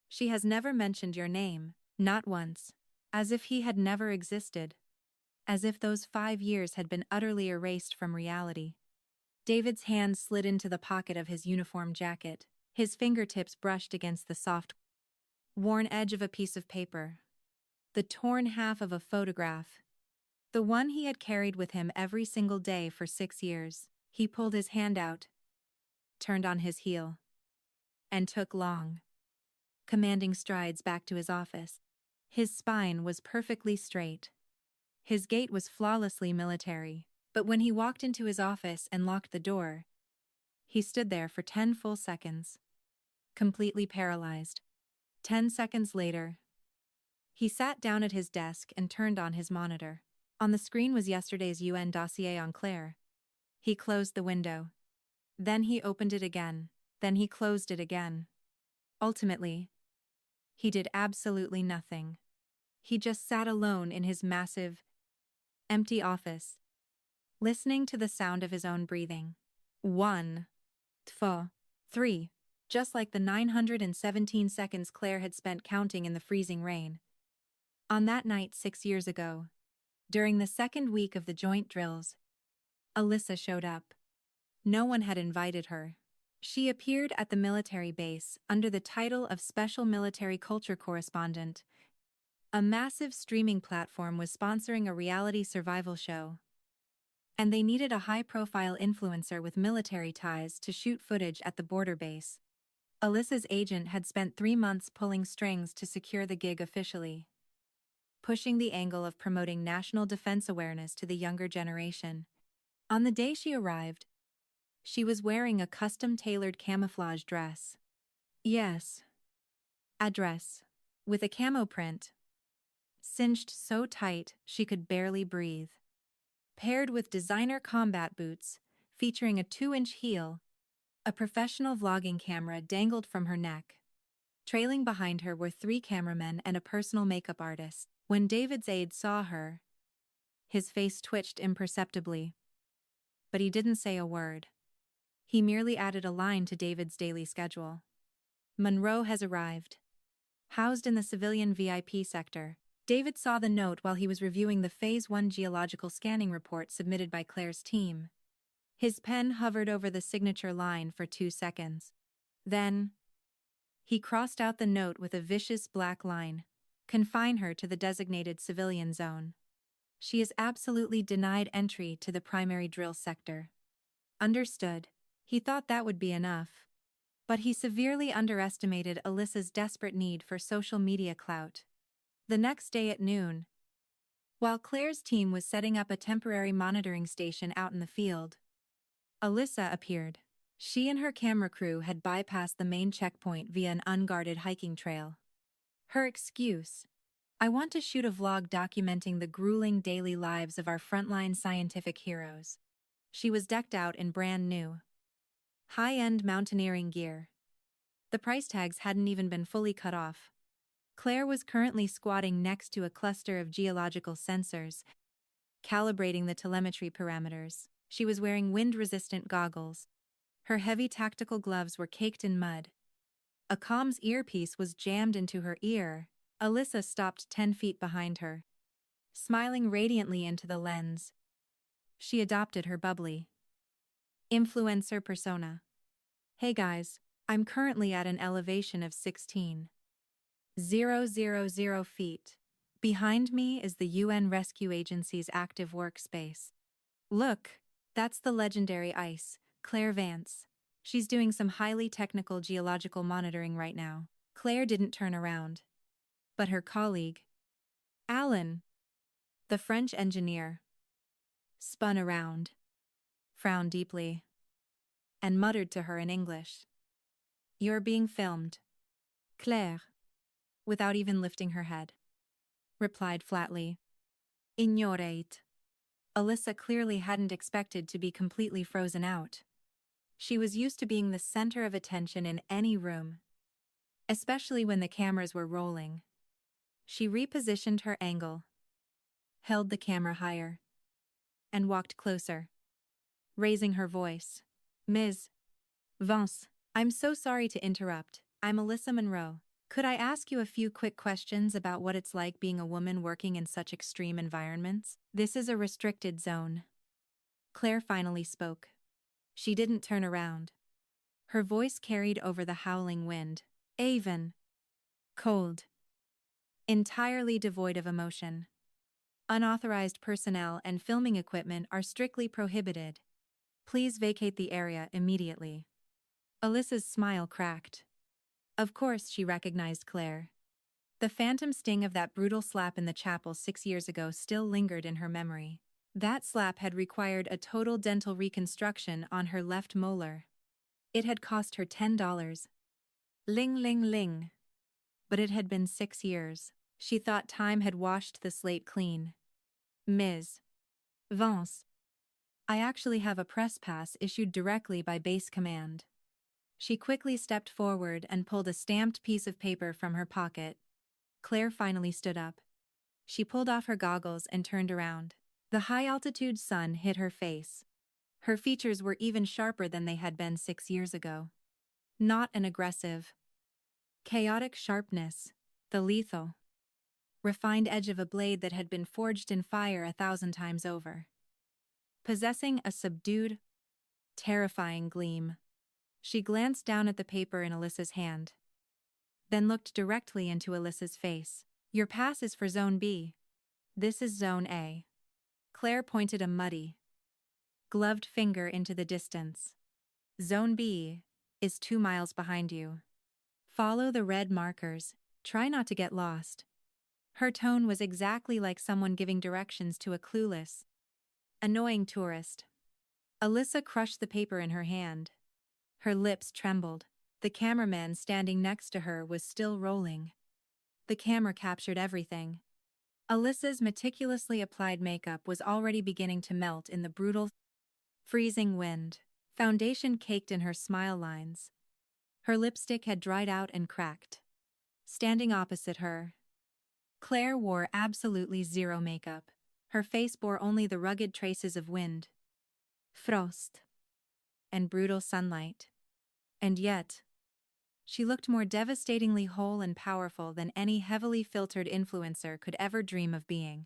She has never mentioned your name, not once. As if he had never existed. As if those 5 years had been utterly erased from reality. David's hand slid into the pocket of his uniform jacket. His fingertips brushed against the soft, worn edge of a piece of paper. The torn half of a photograph. The one he had carried with him every single day for 6 years. He pulled his hand out, turned on his heel, and took long, commanding strides back to his office. His spine was perfectly straight. His gait was flawlessly military. But when he walked into his office and locked the door, he stood there for 10 full seconds, completely paralyzed. 10 seconds later, he sat down at his desk and turned on his monitor. On the screen was yesterday's UN dossier on Claire. He closed the window. Then he opened it again. Then he closed it again. Ultimately, he did absolutely nothing. He just sat alone in his massive, empty office, listening to the sound of his own breathing. 1, 2, 3. Just like the 917 seconds Claire had spent counting in the freezing rain. On that night 6 years ago, during the second week of the joint drills, Alyssa showed up. No one had invited her. She appeared at the military base under the title of Special Military Culture Correspondent. A massive streaming platform was sponsoring a reality survival show, and they needed a high-profile influencer with military ties to shoot footage at the border base. Alyssa's agent had spent 3 months pulling strings to secure the gig officially, pushing the angle of promoting national defense awareness to the younger generation. On the day she arrived, she was wearing a custom-tailored camouflage dress. Yes, a dress, with a camo print, cinched so tight she could barely breathe. Paired with designer combat boots, featuring a 2-inch heel, a professional vlogging camera dangled from her neck. Trailing behind her were 3 cameramen and a personal makeup artist. When David's aide saw her, his face twitched imperceptibly. But he didn't say a word. He merely added a line to David's daily schedule. Monroe has arrived. Housed in the civilian VIP sector. David saw the note while he was reviewing the Phase 1 geological scanning report submitted by Claire's team. His pen hovered over the signature line for 2 seconds. Then, he crossed out the note with a vicious black line. Confine her to the designated civilian zone. She is absolutely denied entry to the primary drill sector. Understood. He thought that would be enough. But he severely underestimated Alyssa's desperate need for social media clout. The next day at noon, while Claire's team was setting up a temporary monitoring station out in the field, Alyssa appeared. She and her camera crew had bypassed the main checkpoint via an unguarded hiking trail. Her excuse: I want to shoot a vlog documenting the grueling daily lives of our frontline scientific heroes. She was decked out in brand new, high-end mountaineering gear. The price tags hadn't even been fully cut off. Claire was currently squatting next to a cluster of geological sensors, calibrating the telemetry parameters. She was wearing wind-resistant goggles. Her heavy tactical gloves were caked in mud. A comms earpiece was jammed into her ear. Alyssa stopped 10 feet behind her, smiling radiantly into the lens. She adopted her bubbly influencer persona. Hey guys, I'm currently at an elevation of 16,000 feet. Behind me is the UN Rescue Agency's active workspace. Look, that's the legendary ICE, Claire Vance. She's doing some highly technical geological monitoring right now. Claire didn't turn around. But her colleague, Alan, the French engineer, spun around, frowned deeply, and muttered to her in English. You're being filmed. Claire, without even lifting her head. Replied flatly. Ignorate. Alyssa clearly hadn't expected to be completely frozen out. She was used to being the center of attention in any room, especially when the cameras were rolling. She repositioned her angle, held the camera higher, and walked closer, raising her voice. Ms. Vance, I'm so sorry to interrupt. I'm Alyssa Monroe. Could I ask you a few quick questions about what it's like being a woman working in such extreme environments? This is a restricted zone. Claire finally spoke. She didn't turn around. Her voice carried over the howling wind. Even. Cold. Entirely devoid of emotion. Unauthorized personnel and filming equipment are strictly prohibited. Please vacate the area immediately. Alyssa's smile cracked. Of course she recognized Claire. The phantom sting of that brutal slap in the chapel 6 years ago still lingered in her memory. That slap had required a total dental reconstruction on her left molar. It had cost her $10. Ling ling ling. But it had been 6 years. She thought time had washed the slate clean. Ms. Vance. I actually have a press pass issued directly by base command. She quickly stepped forward and pulled a stamped piece of paper from her pocket. Claire finally stood up. She pulled off her goggles and turned around. The high-altitude sun hit her face. Her features were even sharper than they had been 6 years ago. Not an aggressive, chaotic sharpness, the lethal, refined edge of a blade that had been forged in fire 1,000 times over. Possessing a subdued, terrifying gleam. She glanced down at the paper in Alyssa's hand, then looked directly into Alyssa's face. Your pass is for Zone B. This is Zone A. Claire pointed a muddy, gloved finger into the distance. Zone B is 2 miles behind you. Follow the red markers. Try not to get lost. Her tone was exactly like someone giving directions to a clueless, annoying tourist. Alyssa crushed the paper in her hand. Her lips trembled. The cameraman standing next to her was still rolling. The camera captured everything. Alyssa's meticulously applied makeup was already beginning to melt in the brutal, freezing wind. Foundation caked in her smile lines. Her lipstick had dried out and cracked. Standing opposite her, Claire wore absolutely zero makeup. Her face bore only the rugged traces of wind, frost, and brutal sunlight. And yet, she looked more devastatingly whole and powerful than any heavily filtered influencer could ever dream of being.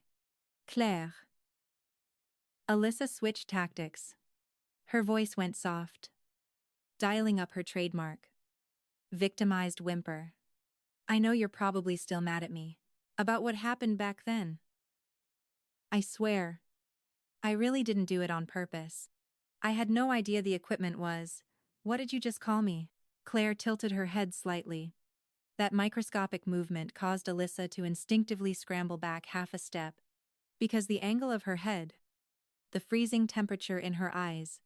Claire. Alyssa switched tactics. Her voice went soft, dialing up her trademark. Victimized whimper. I know you're probably still mad at me about what happened back then. I swear, I really didn't do it on purpose. I had no idea the equipment was. What did you just call me? Claire tilted her head slightly. That microscopic movement caused Alyssa to instinctively scramble back half a step, because the angle of her head, the freezing temperature in her eyes,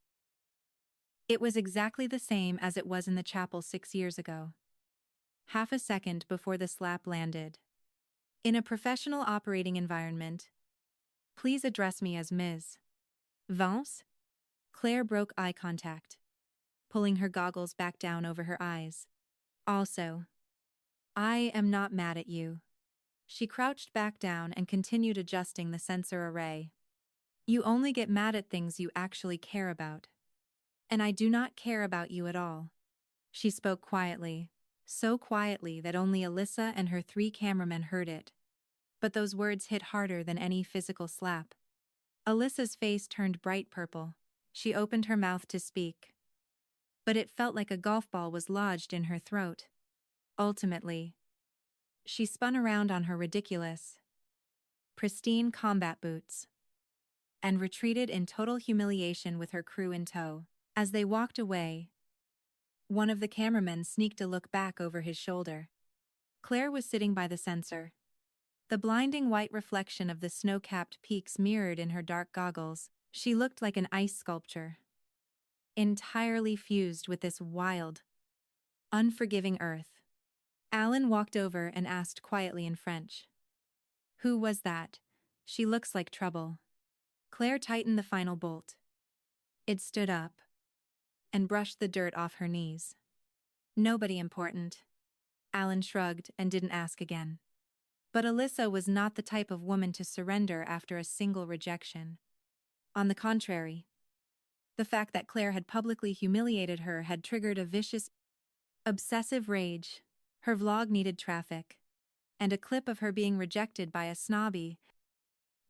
it was exactly the same as it was in the chapel 6 years ago. Half a second before the slap landed. In a professional operating environment, please address me as Ms. Vance? Claire broke eye contact, pulling her goggles back down over her eyes. Also, I am not mad at you. She crouched back down and continued adjusting the sensor array. You only get mad at things you actually care about. And I do not care about you at all. She spoke quietly, so quietly that only Alyssa and her 3 cameramen heard it. But those words hit harder than any physical slap. Alyssa's face turned bright purple. She opened her mouth to speak, but it felt like a golf ball was lodged in her throat. Ultimately, she spun around on her ridiculous, pristine combat boots and retreated in total humiliation with her crew in tow. As they walked away, one of the cameramen sneaked a look back over his shoulder. Claire was sitting by the sensor. The blinding white reflection of the snow-capped peaks mirrored in her dark goggles. She looked like an ice sculpture, entirely fused with this wild, unforgiving earth. Alan walked over and asked quietly in French. Who was that? She looks like trouble. Claire tightened the final bolt. It stood up and brushed the dirt off her knees. Nobody important. Alan shrugged and didn't ask again. But Alyssa was not the type of woman to surrender after a single rejection. On the contrary, the fact that Claire had publicly humiliated her had triggered a vicious, obsessive rage. Her vlog needed traffic, and a clip of her being rejected by a snobby,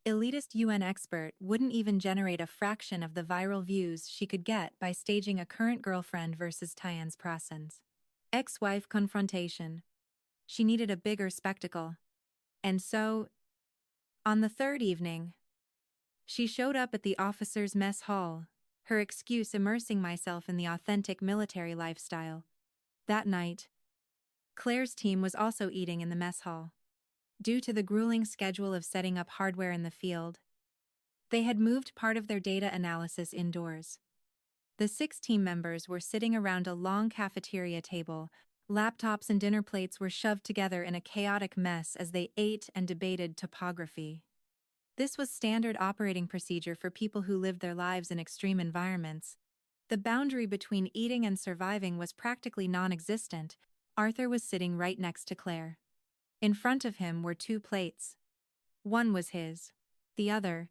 elitist UN expert wouldn't even generate a fraction of the viral views she could get by staging a current girlfriend versus Tyan's Prasen's ex-wife confrontation. She needed a bigger spectacle. And so, on the third evening, she showed up at the officers' mess hall, her excuse immersing myself in the authentic military lifestyle. That night, Claire's team was also eating in the mess hall. Due to the grueling schedule of setting up hardware in the field, they had moved part of their data analysis indoors. The 6 team members were sitting around a long cafeteria table. Laptops and dinner plates were shoved together in a chaotic mess as they ate and debated topography. This was standard operating procedure for people who lived their lives in extreme environments. The boundary between eating and surviving was practically non-existent. Arthur was sitting right next to Claire. In front of him were 2 plates. One was his. The other,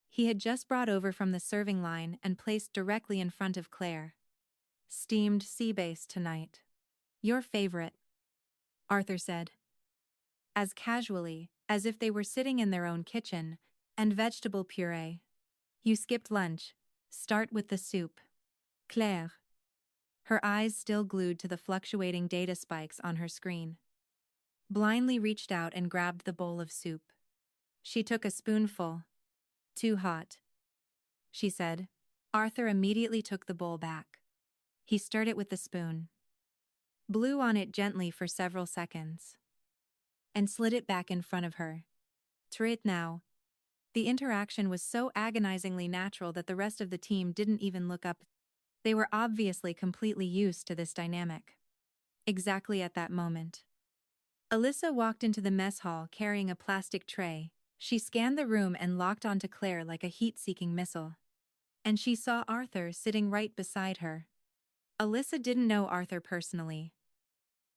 he had just brought over from the serving line and placed directly in front of Claire. Steamed sea bass tonight. Your favorite, Arthur said, as casually as if they were sitting in their own kitchen, and vegetable puree. You skipped lunch. Start with the soup. Claire, her eyes still glued to the fluctuating data spikes on her screen, blindly reached out and grabbed the bowl of soup. She took a spoonful. Too hot, she said. Arthur immediately took the bowl back. He stirred it with the spoon, blew on it gently for several seconds, and slid it back in front of her. Try it now. The interaction was so agonizingly natural that the rest of the team didn't even look up. They were obviously completely used to this dynamic. Exactly at that moment, Alyssa walked into the mess hall carrying a plastic tray. She scanned the room and locked onto Claire like a heat-seeking missile. And she saw Arthur sitting right beside her. Alyssa didn't know Arthur personally,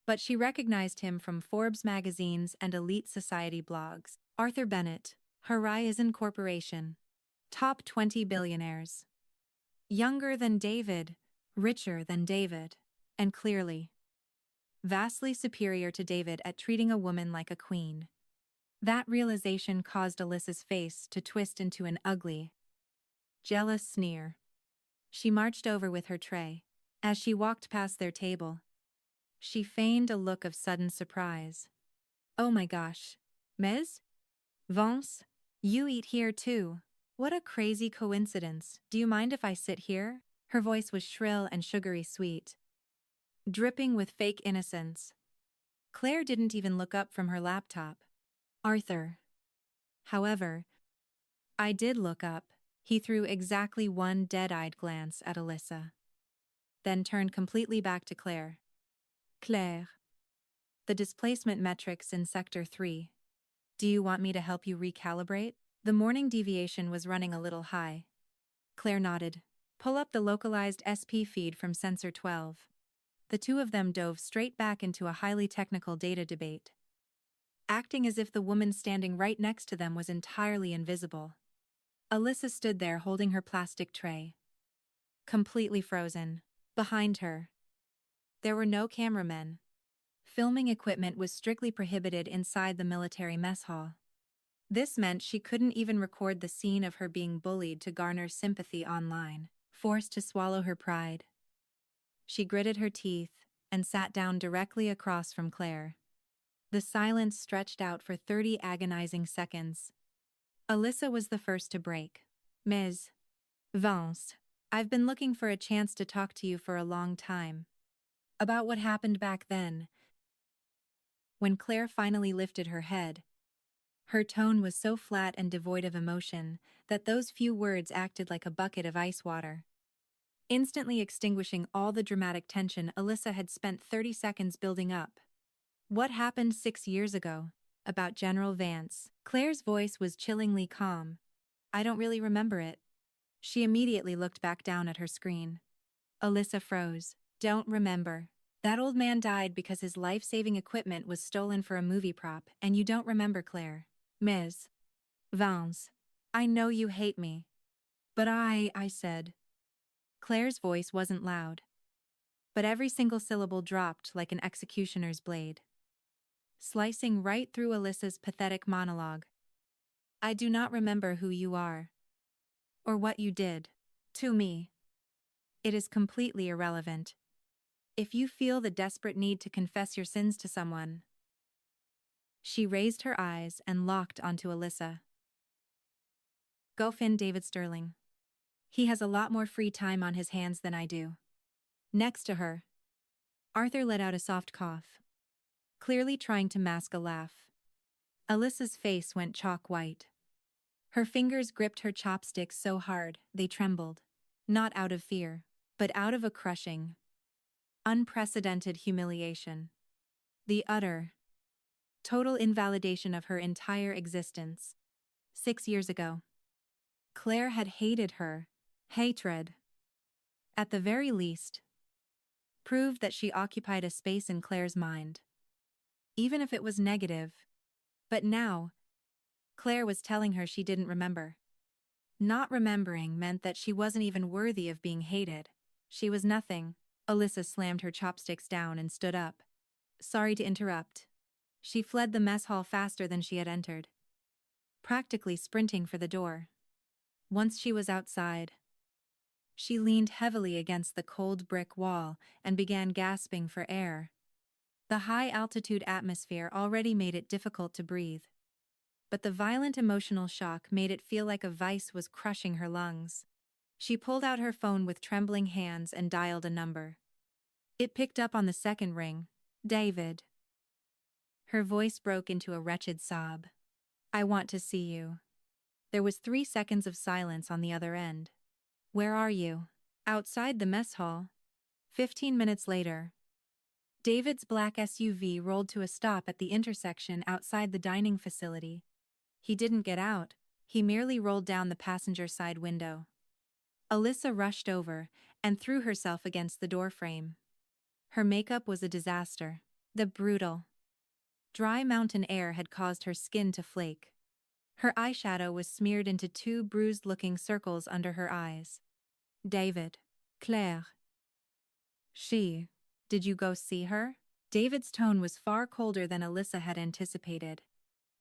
but she recognized him from Forbes magazines and elite society blogs. Arthur Bennett, Horizon Corporation. Top 20 billionaires. Younger than David, richer than David, and clearly vastly superior to David at treating a woman like a queen. That realization caused Alyssa's face to twist into an ugly, jealous sneer. She marched over with her tray. As she walked past their table, she feigned a look of sudden surprise. Oh my gosh, Mez? Vance? You eat here too. What a crazy coincidence. Do you mind if I sit here? Her voice was shrill and sugary sweet, dripping with fake innocence. Claire didn't even look up from her laptop. Arthur, however, I did look up. He threw exactly one dead-eyed glance at Alyssa, then turned completely back to Claire. Claire, the displacement metrics in Sector 3. Do you want me to help you recalibrate? The morning deviation was running a little high. Claire nodded. Pull up the localized SP feed from Sensor 12. The two of them dove straight back into a highly technical data debate, acting as if the woman standing right next to them was entirely invisible. Alyssa stood there holding her plastic tray, completely frozen. Behind her, there were no cameramen. Filming equipment was strictly prohibited inside the military mess hall. This meant she couldn't even record the scene of her being bullied to garner sympathy online. Forced to swallow her pride, she gritted her teeth and sat down directly across from Claire. The silence stretched out for 30 agonizing seconds. Alyssa was the first to break. Ms. Vance, I've been looking for a chance to talk to you for a long time. About what happened back then. When Claire finally lifted her head, her tone was so flat and devoid of emotion that those few words acted like a bucket of ice water, instantly extinguishing all the dramatic tension Alyssa had spent 30 seconds building up. What happened 6 years ago? About General Vance. Claire's voice was chillingly calm. I don't really remember it. She immediately looked back down at her screen. Alyssa froze. Don't remember. That old man died because his life-saving equipment was stolen for a movie prop, and you don't remember Claire. Ms. Vance. I know you hate me. But I said. Claire's voice wasn't loud, but every single syllable dropped like an executioner's blade, slicing right through Alyssa's pathetic monologue. I do not remember who you are, or what you did. To me, it is completely irrelevant. If you feel the desperate need to confess your sins to someone. She raised her eyes and locked onto Alyssa. Go find David Sterling. He has a lot more free time on his hands than I do. Next to her, Arthur let out a soft cough, clearly trying to mask a laugh. Alyssa's face went chalk white. Her fingers gripped her chopsticks so hard they trembled, not out of fear, but out of a crushing, unprecedented humiliation. The utter, total invalidation of her entire existence. 6 years ago, Claire had hated her. Hatred, at the very least, proved that she occupied a space in Claire's mind, even if it was negative. But now, Claire was telling her she didn't remember. Not remembering meant that she wasn't even worthy of being hated. She was nothing. Alyssa slammed her chopsticks down and stood up. Sorry to interrupt. She fled the mess hall faster than she had entered, practically sprinting for the door. Once she was outside, she leaned heavily against the cold brick wall and began gasping for air. The high-altitude atmosphere already made it difficult to breathe, but the violent emotional shock made it feel like a vice was crushing her lungs. She pulled out her phone with trembling hands and dialed a number. It picked up on the second ring. David. Her voice broke into a wretched sob. I want to see you. There was 3 seconds of silence on the other end. Where are you? Outside the mess hall. 15 minutes later, David's black SUV rolled to a stop at the intersection outside the dining facility. He didn't get out, he merely rolled down the passenger side window. Alyssa rushed over and threw herself against the doorframe. Her makeup was a disaster. The brutal, dry mountain air had caused her skin to flake. Her eyeshadow was smeared into 2 bruised-looking circles under her eyes. David. Claire. Did you go see her? David's tone was far colder than Alyssa had anticipated.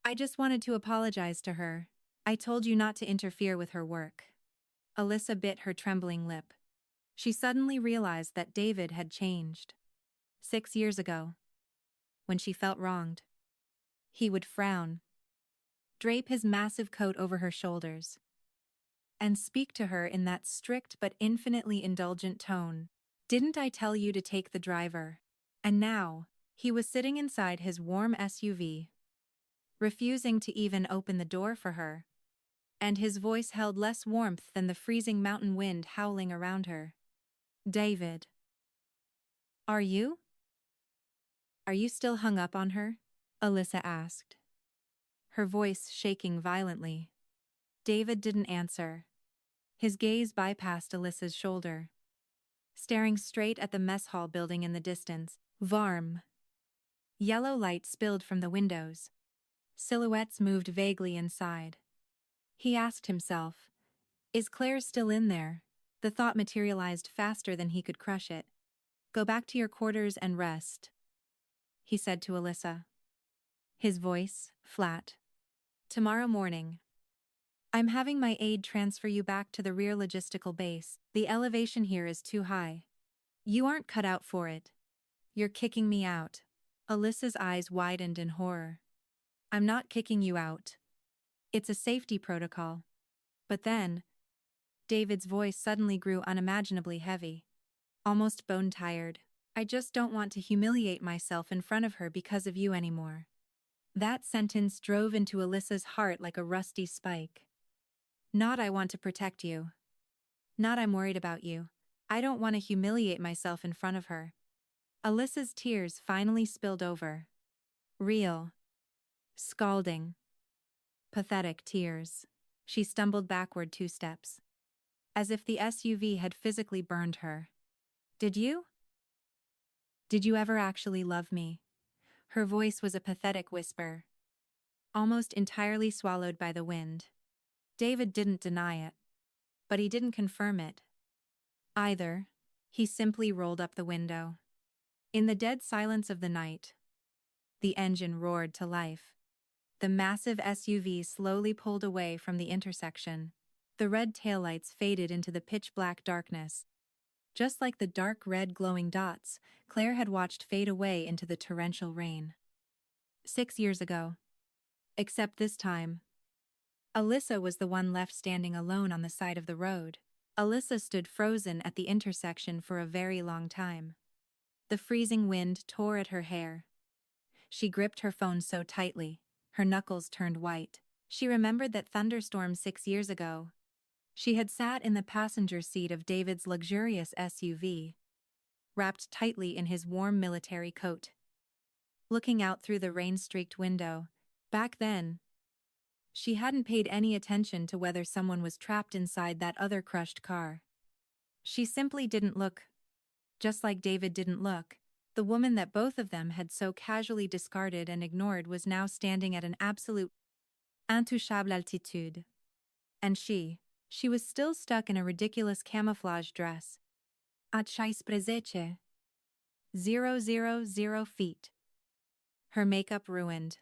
I just wanted to apologize to her. I told you not to interfere with her work. Alyssa bit her trembling lip. She suddenly realized that David had changed. 6 years ago, when she felt wronged, he would frown, drape his massive coat over her shoulders, and speak to her in that strict but infinitely indulgent tone. Didn't I tell you to take the driver? And now, he was sitting inside his warm SUV, refusing to even open the door for her, and his voice held less warmth than the freezing mountain wind howling around her. David. Are you still hung up on her? Alyssa asked, her voice shaking violently. David didn't answer. His gaze bypassed Alyssa's shoulder, staring straight at the mess hall building in the distance. Varm. Yellow light spilled from the windows. Silhouettes moved vaguely inside. He asked himself, is Claire still in there? The thought materialized faster than he could crush it. Go back to your quarters and rest, he said to Alyssa, his voice flat. Tomorrow morning, I'm having my aide transfer you back to the rear logistical base. The elevation here is too high. You aren't cut out for it. You're kicking me out. Alyssa's eyes widened in horror. I'm not kicking you out. It's a safety protocol. But then, David's voice suddenly grew unimaginably heavy, almost bone-tired. I just don't want to humiliate myself in front of her because of you anymore. That sentence drove into Alyssa's heart like a rusty spike. Not I want to protect you. Not I'm worried about you. I don't want to humiliate myself in front of her. Alyssa's tears finally spilled over. Real. Scalding. Pathetic tears. She stumbled backward 2 steps, as if the SUV had physically burned her. Did you? Did you ever actually love me? Her voice was a pathetic whisper, almost entirely swallowed by the wind. David didn't deny it, but he didn't confirm it either. He simply rolled up the window. In the dead silence of the night, the engine roared to life. The massive SUV slowly pulled away from the intersection. The red taillights faded into the pitch-black darkness. Just like the dark red glowing dots Claire had watched fade away into the torrential rain. 6 years ago. Except this time, Alyssa was the one left standing alone on the side of the road. Alyssa stood frozen at the intersection for a very long time. The freezing wind tore at her hair. She gripped her phone so tightly, her knuckles turned white. She remembered that thunderstorm 6 years ago. She had sat in the passenger seat of David's luxurious SUV, wrapped tightly in his warm military coat, looking out through the rain-streaked window. Back then, she hadn't paid any attention to whether someone was trapped inside that other crushed car. She simply didn't look. Just like David didn't look, the woman that both of them had so casually discarded and ignored was now standing at an absolute intouchable altitude. And she was still stuck in a ridiculous camouflage dress. At 16,000 feet. Her makeup ruined.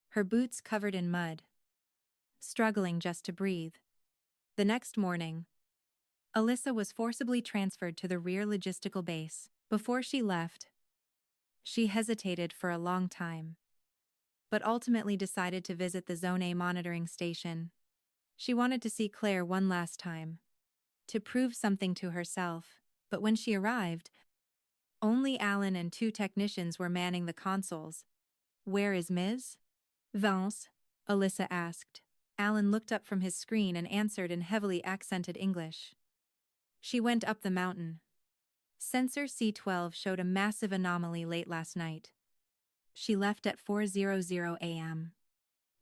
Her boots covered in mud. Struggling just to breathe. The next morning, Alyssa was forcibly transferred to the rear logistical base. Before she left, she hesitated for a long time, but ultimately decided to visit the Zone A monitoring station. She wanted to see Claire one last time, to prove something to herself, but when she arrived, only Alan and 2 technicians were manning the consoles. "Where is Ms. Vance?" Alyssa asked. Alan looked up from his screen and answered in heavily accented English. "She went up the mountain. Sensor C12 showed a massive anomaly late last night. She left at 4:00 a.m.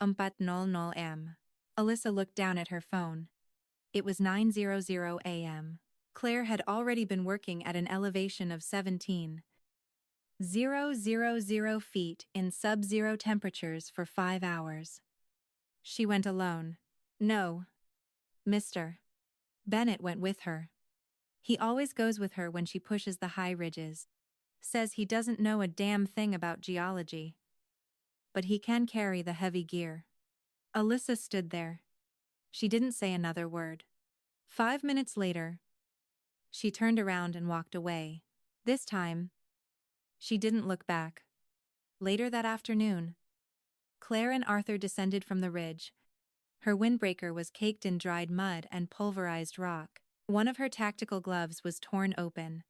4:00 am. Alyssa looked down at her phone. It was 9:00 a.m. Claire had already been working at an elevation of 17,000 feet in sub-zero temperatures for 5 hours. She went alone. No. Mr. Bennett went with her. He always goes with her when she pushes the high ridges. Says he doesn't know a damn thing about geology, but he can carry the heavy gear. Alyssa stood there. She didn't say another word. 5 minutes later, she turned around and walked away. This time, she didn't look back. Later that afternoon, Claire and Arthur descended from the ridge. Her windbreaker was caked in dried mud and pulverized rock. One of her tactical gloves was torn open.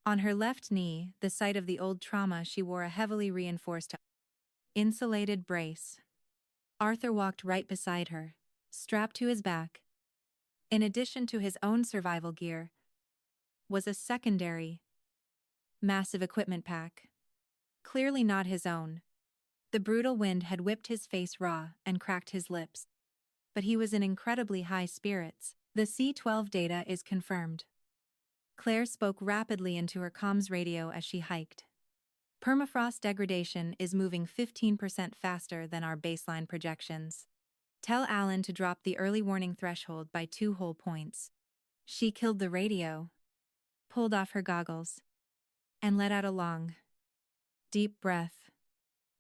On her left knee, the site of the old trauma, she wore a heavily reinforced insulated brace. Arthur walked right beside her, strapped to his back. In addition to his own survival gear, was a secondary, massive equipment pack. Clearly not his own. The brutal wind had whipped his face raw and cracked his lips. But he was in incredibly high spirits. The C12 data is confirmed. Claire spoke rapidly into her comms radio as she hiked. Permafrost degradation is moving 15% faster than our baseline projections. Tell Alan to drop the early warning threshold by 2 whole points. She killed the radio, pulled off her goggles, and let out a long, deep breath.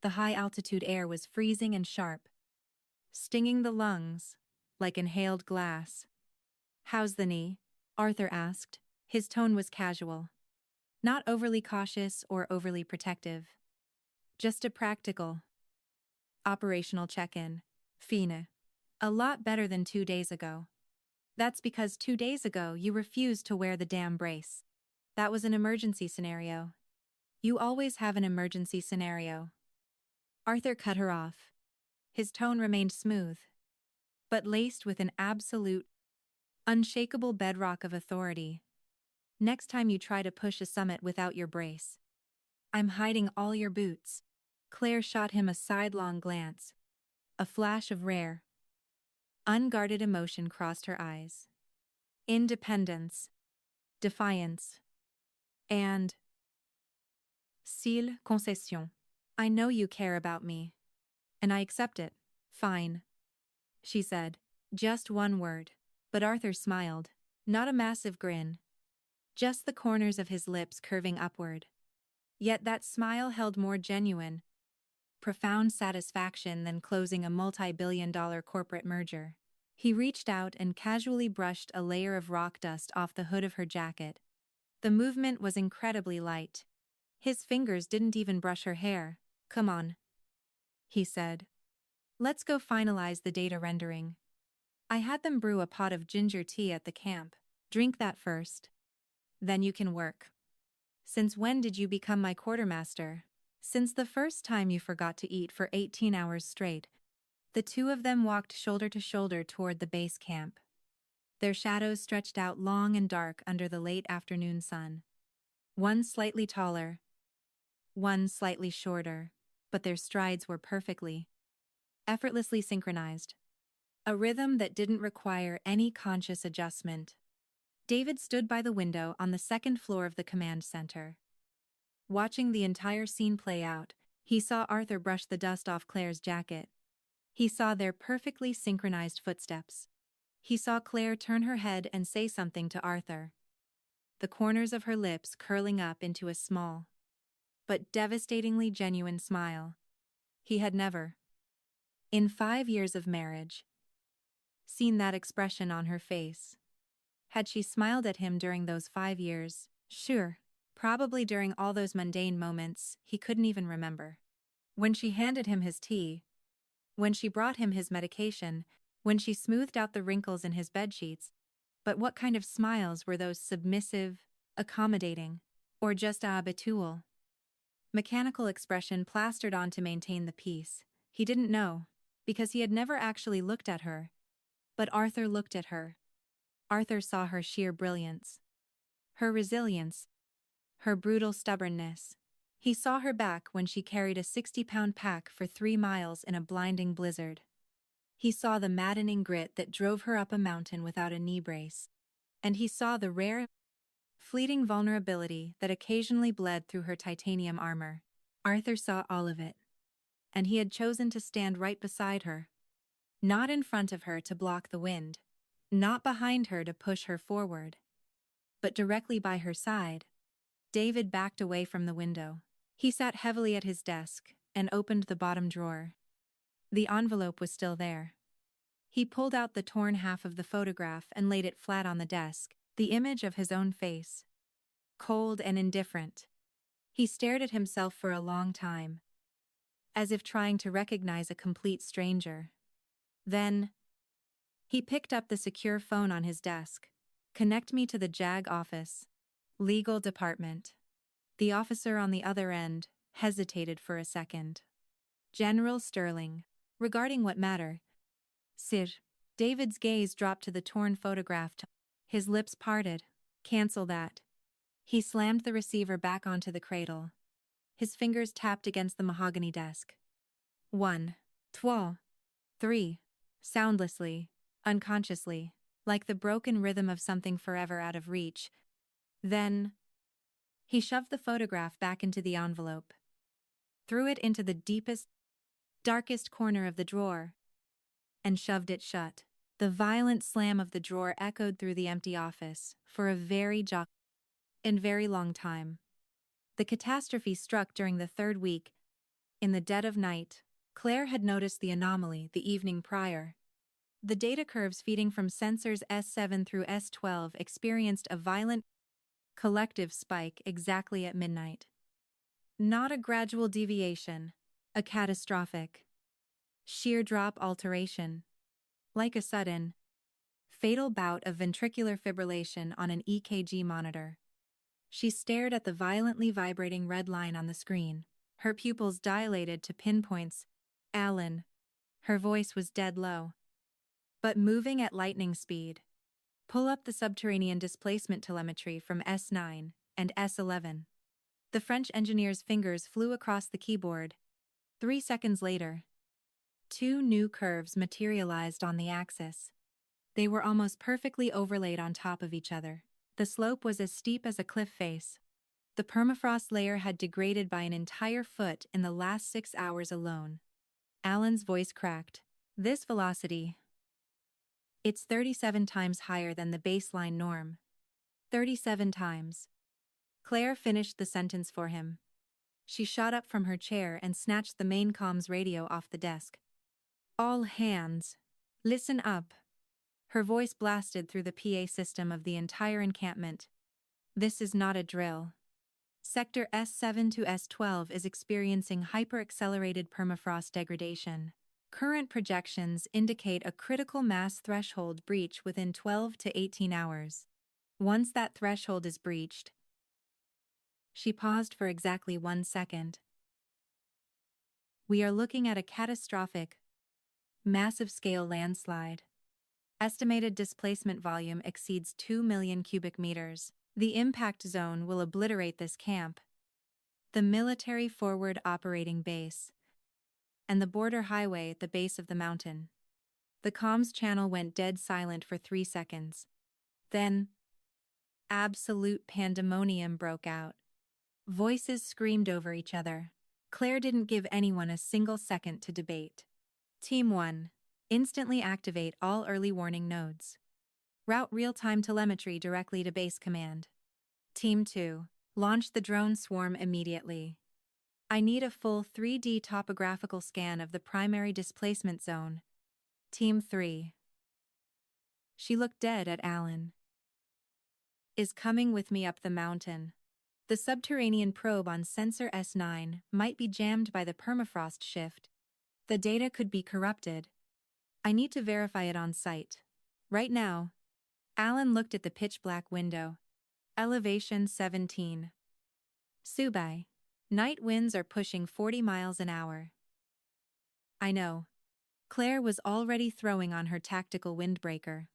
The high-altitude air was freezing and sharp, stinging the lungs like inhaled glass. "How's the knee?" Arthur asked. His tone was casual. Not overly cautious or overly protective. Just a practical, operational check-in. "Fine. A lot better than 2 days ago." "That's because 2 days ago you refused to wear the damn brace. That was an emergency scenario. You always have an emergency scenario." Arthur cut her off. His tone remained smooth, but laced with an absolute, unshakable bedrock of authority. "Next time you try to push a summit without your brace, I'm hiding all your boots." Claire shot him a sidelong glance. A flash of rare, unguarded emotion crossed her eyes. Independence, defiance, and style concession. I know you care about me, and I accept it. Fine, she said. Just one word. But Arthur smiled. Not a massive grin. Just the corners of his lips curving upward. Yet that smile held more genuine, profound satisfaction than closing a multi-billion-dollar corporate merger. He reached out and casually brushed a layer of rock dust off the hood of her jacket. The movement was incredibly light. His fingers didn't even brush her hair. Come on, he said. Let's go finalize the data rendering. I had them brew a pot of ginger tea at the camp. Drink that first. Then you can work. Since when did you become my quartermaster? Since the first time you forgot to eat for 18 hours straight. The two of them walked shoulder to shoulder toward the base camp. Their shadows stretched out long and dark under the late afternoon sun. One slightly taller, one slightly shorter, but their strides were perfectly, effortlessly synchronized. A rhythm that didn't require any conscious adjustment. David stood by the window on the second floor of the command center. Watching the entire scene play out, he saw Arthur brush the dust off Claire's jacket. He saw their perfectly synchronized footsteps. He saw Claire turn her head and say something to Arthur. The corners of her lips curling up into a small, but devastatingly genuine smile. He had never, in 5 years of marriage, seen that expression on her face. Had she smiled at him during those 5 years? Sure. Probably during all those mundane moments he couldn't even remember. When she handed him his tea, when she brought him his medication, when she smoothed out the wrinkles in his bedsheets. But what kind of smiles were those? Submissive, accommodating, or just habitual? Mechanical expression plastered on to maintain the peace. He didn't know, because he had never actually looked at her. But Arthur looked at her. Arthur saw her sheer brilliance, her resilience, her brutal stubbornness. He saw her back when she carried a 60-pound pack for 3 miles in a blinding blizzard. He saw the maddening grit that drove her up a mountain without a knee brace. And he saw the rare, fleeting vulnerability that occasionally bled through her titanium armor. Arthur saw all of it. And he had chosen to stand right beside her. Not in front of her to block the wind. Not behind her to push her forward. But directly by her side. David backed away from the window. He sat heavily at his desk and opened the bottom drawer. The envelope was still there. He pulled out the torn half of the photograph and laid it flat on the desk, the image of his own face. Cold and indifferent. He stared at himself for a long time, as if trying to recognize a complete stranger. Then, he picked up the secure phone on his desk. Connect me to the JAG office. Legal department. The officer on the other end hesitated for a second. General Sterling. Regarding what matter? Sir. David's gaze dropped to the torn photograph. His lips parted. Cancel that. He slammed the receiver back onto the cradle. His fingers tapped against the mahogany desk. 1, 2, 3. Soundlessly, unconsciously, like the broken rhythm of something forever out of reach. Then, he shoved the photograph back into the envelope, threw it into the deepest, darkest corner of the drawer, and shoved it shut. The violent slam of the drawer echoed through the empty office for a very long time. The catastrophe struck during the 3rd week. In the dead of night, Claire had noticed the anomaly the evening prior. The data curves feeding from sensors S7 through S12 experienced a violent, collective spike exactly at midnight. Not a gradual deviation, a catastrophic, sheer drop alteration. Like a sudden, fatal bout of ventricular fibrillation on an EKG monitor. She stared at the violently vibrating red line on the screen, her pupils dilated to pinpoints. Alan. Her voice was dead low, but moving at lightning speed. Pull up the subterranean displacement telemetry from S9 and S11. The French engineer's fingers flew across the keyboard. 3 seconds later, two new curves materialized on the axis. They were almost perfectly overlaid on top of each other. The slope was as steep as a cliff face. The permafrost layer had degraded by an entire foot in the last 6 hours alone. Alan's voice cracked. This velocity. It's 37 times higher than the baseline norm. 37 times. Claire finished the sentence for him. She shot up from her chair and snatched the main comms radio off the desk. All hands. Listen up. Her voice blasted through the PA system of the entire encampment. This is not a drill. Sector S7 to S12 is experiencing hyper-accelerated permafrost degradation. Current projections indicate a critical mass threshold breach within 12 to 18 hours. Once that threshold is breached, she paused for exactly 1 second. We are looking at a catastrophic, massive-scale landslide. Estimated displacement volume exceeds 2 million cubic meters. The impact zone will obliterate this camp, the military forward operating base, and the border highway at the base of the mountain. The comms channel went dead silent for 3 seconds. Then, absolute pandemonium broke out. Voices screamed over each other. Claire didn't give anyone a single second to debate. Team 1. Instantly activate all early warning nodes. Route real-time telemetry directly to base command. Team 2. Launch the drone swarm immediately. I need a full 3D topographical scan of the primary displacement zone. Team 3. She looked dead at Alan. Is coming with me up the mountain. The subterranean probe on sensor S9 might be jammed by the permafrost shift. The data could be corrupted. I need to verify it on site. Right now. Alan looked at the pitch-black window. Elevation 17. Subai. Night winds are pushing 40 miles an hour. I know. Claire was already throwing on her tactical windbreaker.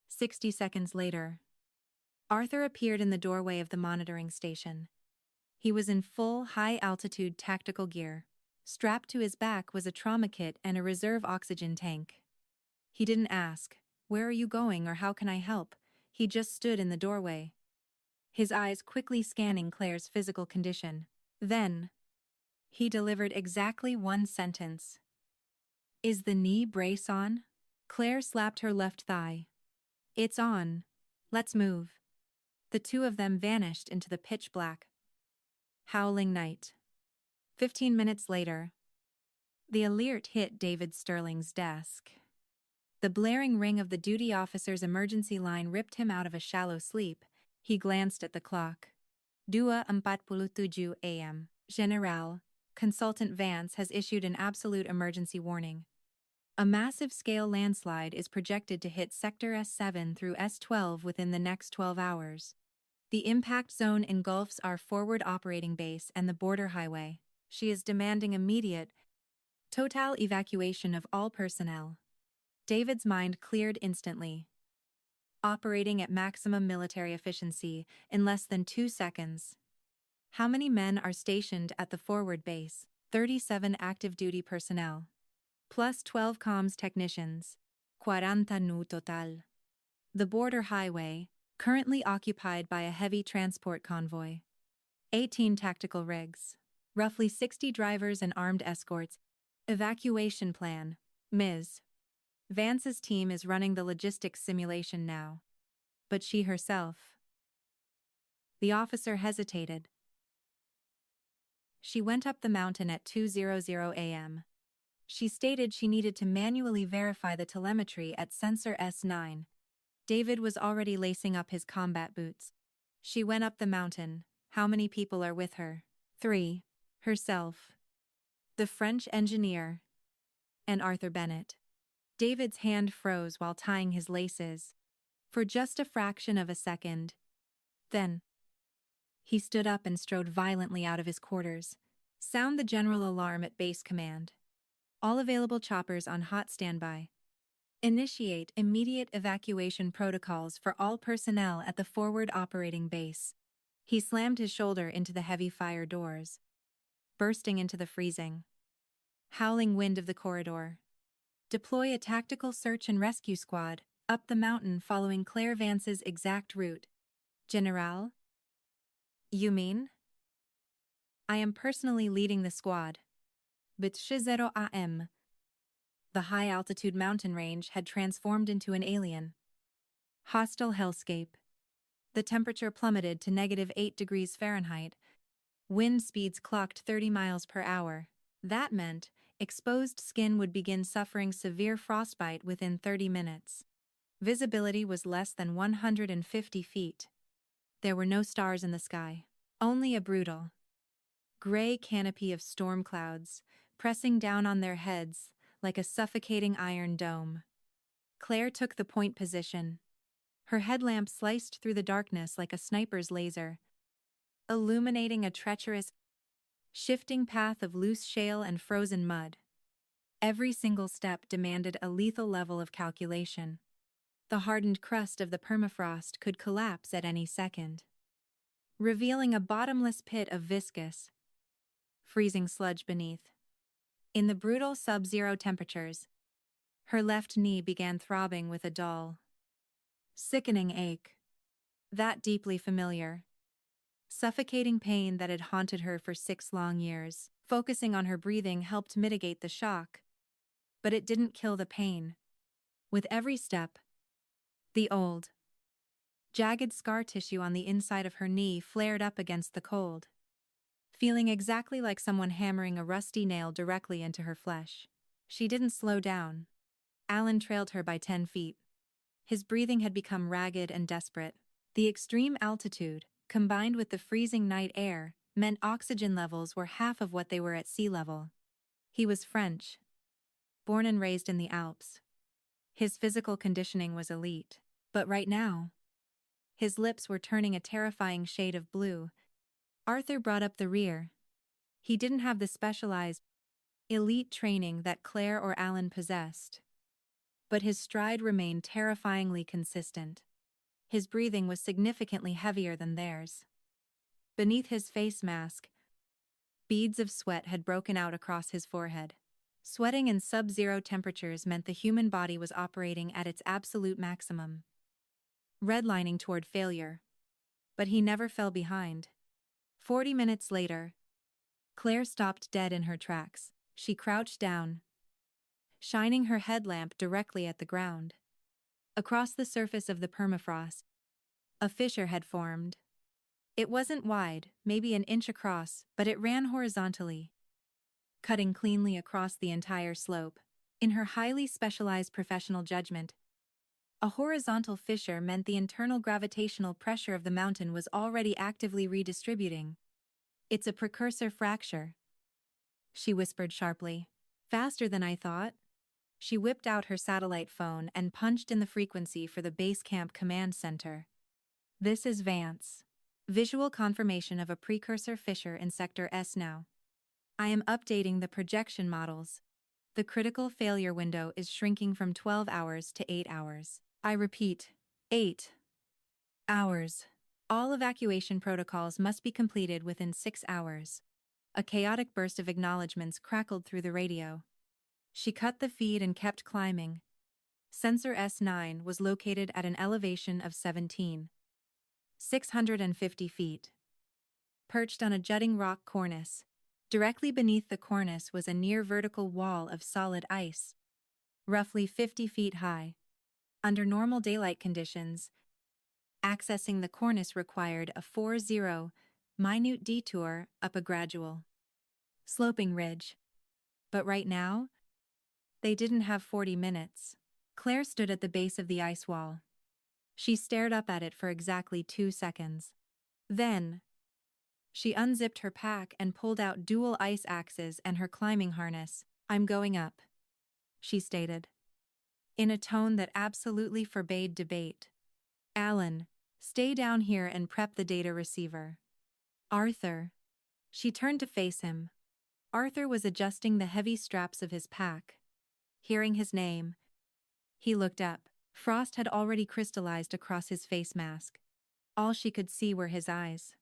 60 seconds later, Arthur appeared in the doorway of the monitoring station. He was in full high-altitude tactical gear. Strapped to his back was a trauma kit and a reserve oxygen tank. He didn't ask, "Where are you going or how can I help?" He just stood in the doorway, his eyes quickly scanning Claire's physical condition. Then, he delivered exactly one sentence. "Is the knee brace on?" Claire slapped her left thigh. "It's on. Let's move." The two of them vanished into the pitch black, howling night. 15 minutes later, the alert hit David Sterling's desk. The blaring ring of the duty officer's emergency line ripped him out of a shallow sleep. He glanced at the clock. 2:47 a.m. General, Consultant Vance has issued an absolute emergency warning. A massive-scale landslide is projected to hit Sector S7 through S12 within the next 12 hours. The impact zone engulfs our forward operating base and the border highway. She is demanding immediate, total evacuation of all personnel. David's mind cleared instantly. Operating at maximum military efficiency in less than 2 seconds. How many men are stationed at the forward base? 37 active duty personnel. Plus 12 comms technicians. 40 nu total. The border highway, currently occupied by a heavy transport convoy. 18 tactical rigs. Roughly 60 drivers and armed escorts. Evacuation plan. Ms. Vance's team is running the logistics simulation now. But she herself. The officer hesitated. She went up the mountain at 2:00 a.m. She stated she needed to manually verify the telemetry at sensor S9. David was already lacing up his combat boots. She went up the mountain. How many people are with her? 3. Herself, the French engineer, and Arthur Bennett. David's hand froze while tying his laces. For just a fraction of a second. Then, he stood up and strode violently out of his quarters. Sound the general alarm at base command. All available choppers on hot standby. Initiate immediate evacuation protocols for all personnel at the forward operating base. He slammed his shoulder into the heavy fire doors, bursting into the freezing Howling wind of the corridor. Deploy a tactical search and rescue squad up the mountain following Claire Vance's exact route. General? You mean? I am personally leading the squad. Bitshizero AM. The high-altitude mountain range had transformed into an alien. Hostile hellscape. The temperature plummeted to -8 degrees Fahrenheit. Wind speeds clocked 30 miles per hour. That meant exposed skin would begin suffering severe frostbite within 30 minutes. Visibility was less than 150 feet. There were no stars in the sky, only a brutal, gray canopy of storm clouds pressing down on their heads like a suffocating iron dome. Claire took the point position. Her headlamp sliced through the darkness like a sniper's laser, illuminating a treacherous, shifting path of loose shale and frozen mud. Every single step demanded a lethal level of calculation. The hardened crust of the permafrost could collapse at any second, revealing a bottomless pit of viscous, freezing sludge beneath. In the brutal sub-zero temperatures, her left knee began throbbing with a dull, sickening ache. That deeply familiar, suffocating pain that had haunted her for 6 long years. Focusing on her breathing helped mitigate the shock, but it didn't kill the pain. With every step, the old, jagged scar tissue on the inside of her knee flared up against the cold, feeling exactly like someone hammering a rusty nail directly into her flesh. She didn't slow down. Alan trailed her by 10 feet. His breathing had become ragged and desperate. The extreme altitude, combined with the freezing night air, meant oxygen levels were half of what they were at sea level. He was French, born and raised in the Alps. His physical conditioning was elite, but right now, his lips were turning a terrifying shade of blue. Arthur brought up the rear. He didn't have the specialized, elite training that Claire or Alan possessed, but his stride remained terrifyingly consistent. His breathing was significantly heavier than theirs. Beneath his face mask, beads of sweat had broken out across his forehead. Sweating in sub-zero temperatures meant the human body was operating at its absolute maximum, redlining toward failure. But he never fell behind. 40 minutes later, Claire stopped dead in her tracks. She crouched down, shining her headlamp directly at the ground. Across the surface of the permafrost, a fissure had formed. It wasn't wide, maybe an inch across, but it ran horizontally, cutting cleanly across the entire slope. In her highly specialized professional judgment, a horizontal fissure meant the internal gravitational pressure of the mountain was already actively redistributing. It's a precursor fracture, she whispered sharply. Faster than I thought. She whipped out her satellite phone and punched in the frequency for the base camp command center. This is Vance. Visual confirmation of a precursor fissure in Sector S now. I am updating the projection models. The critical failure window is shrinking from 12 hours to 8 hours. I repeat, 8 hours. All evacuation protocols must be completed within 6 hours. A chaotic burst of acknowledgements crackled through the radio. She cut the feed and kept climbing. Sensor S9 was located at an elevation of 650 feet. Perched on a jutting rock cornice, directly beneath the cornice was a near-vertical wall of solid ice, roughly 50 feet high. Under normal daylight conditions, accessing the cornice required a 40-minute detour up a gradual, sloping ridge. But right now, they didn't have 40 minutes. Claire stood at the base of the ice wall. She stared up at it for exactly 2 seconds. Then, she unzipped her pack and pulled out dual ice axes and her climbing harness. I'm going up, she stated, in a tone that absolutely forbade debate. Alan, stay down here and prep the data receiver. Arthur. She turned to face him. Arthur was adjusting the heavy straps of his pack. Hearing his name, he looked up. Frost had already crystallized across his face mask. All she could see were his eyes.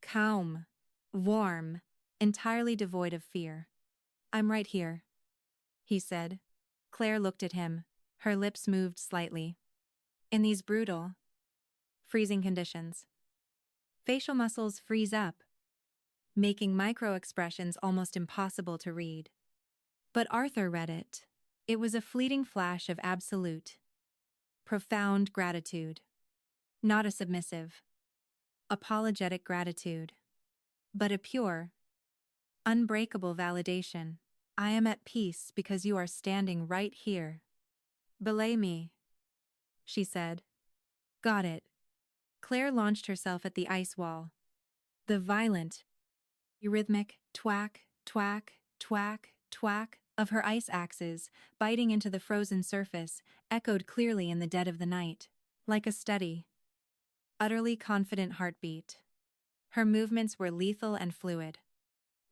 Calm, warm, entirely devoid of fear. I'm right here, he said. Claire looked at him. Her lips moved slightly. In these brutal, freezing conditions, facial muscles freeze up, making micro-expressions almost impossible to read. But Arthur read it. It was a fleeting flash of absolute, profound gratitude. Not a submissive, apologetic gratitude, but a pure, unbreakable validation. I am at peace because you are standing right here. Belay me, she said. Got it. Claire launched herself at the ice wall. The violent, rhythmic twack, twack, twack, twack of her ice axes, biting into the frozen surface, echoed clearly in the dead of the night, like a steady, utterly confident heartbeat. Her movements were lethal and fluid.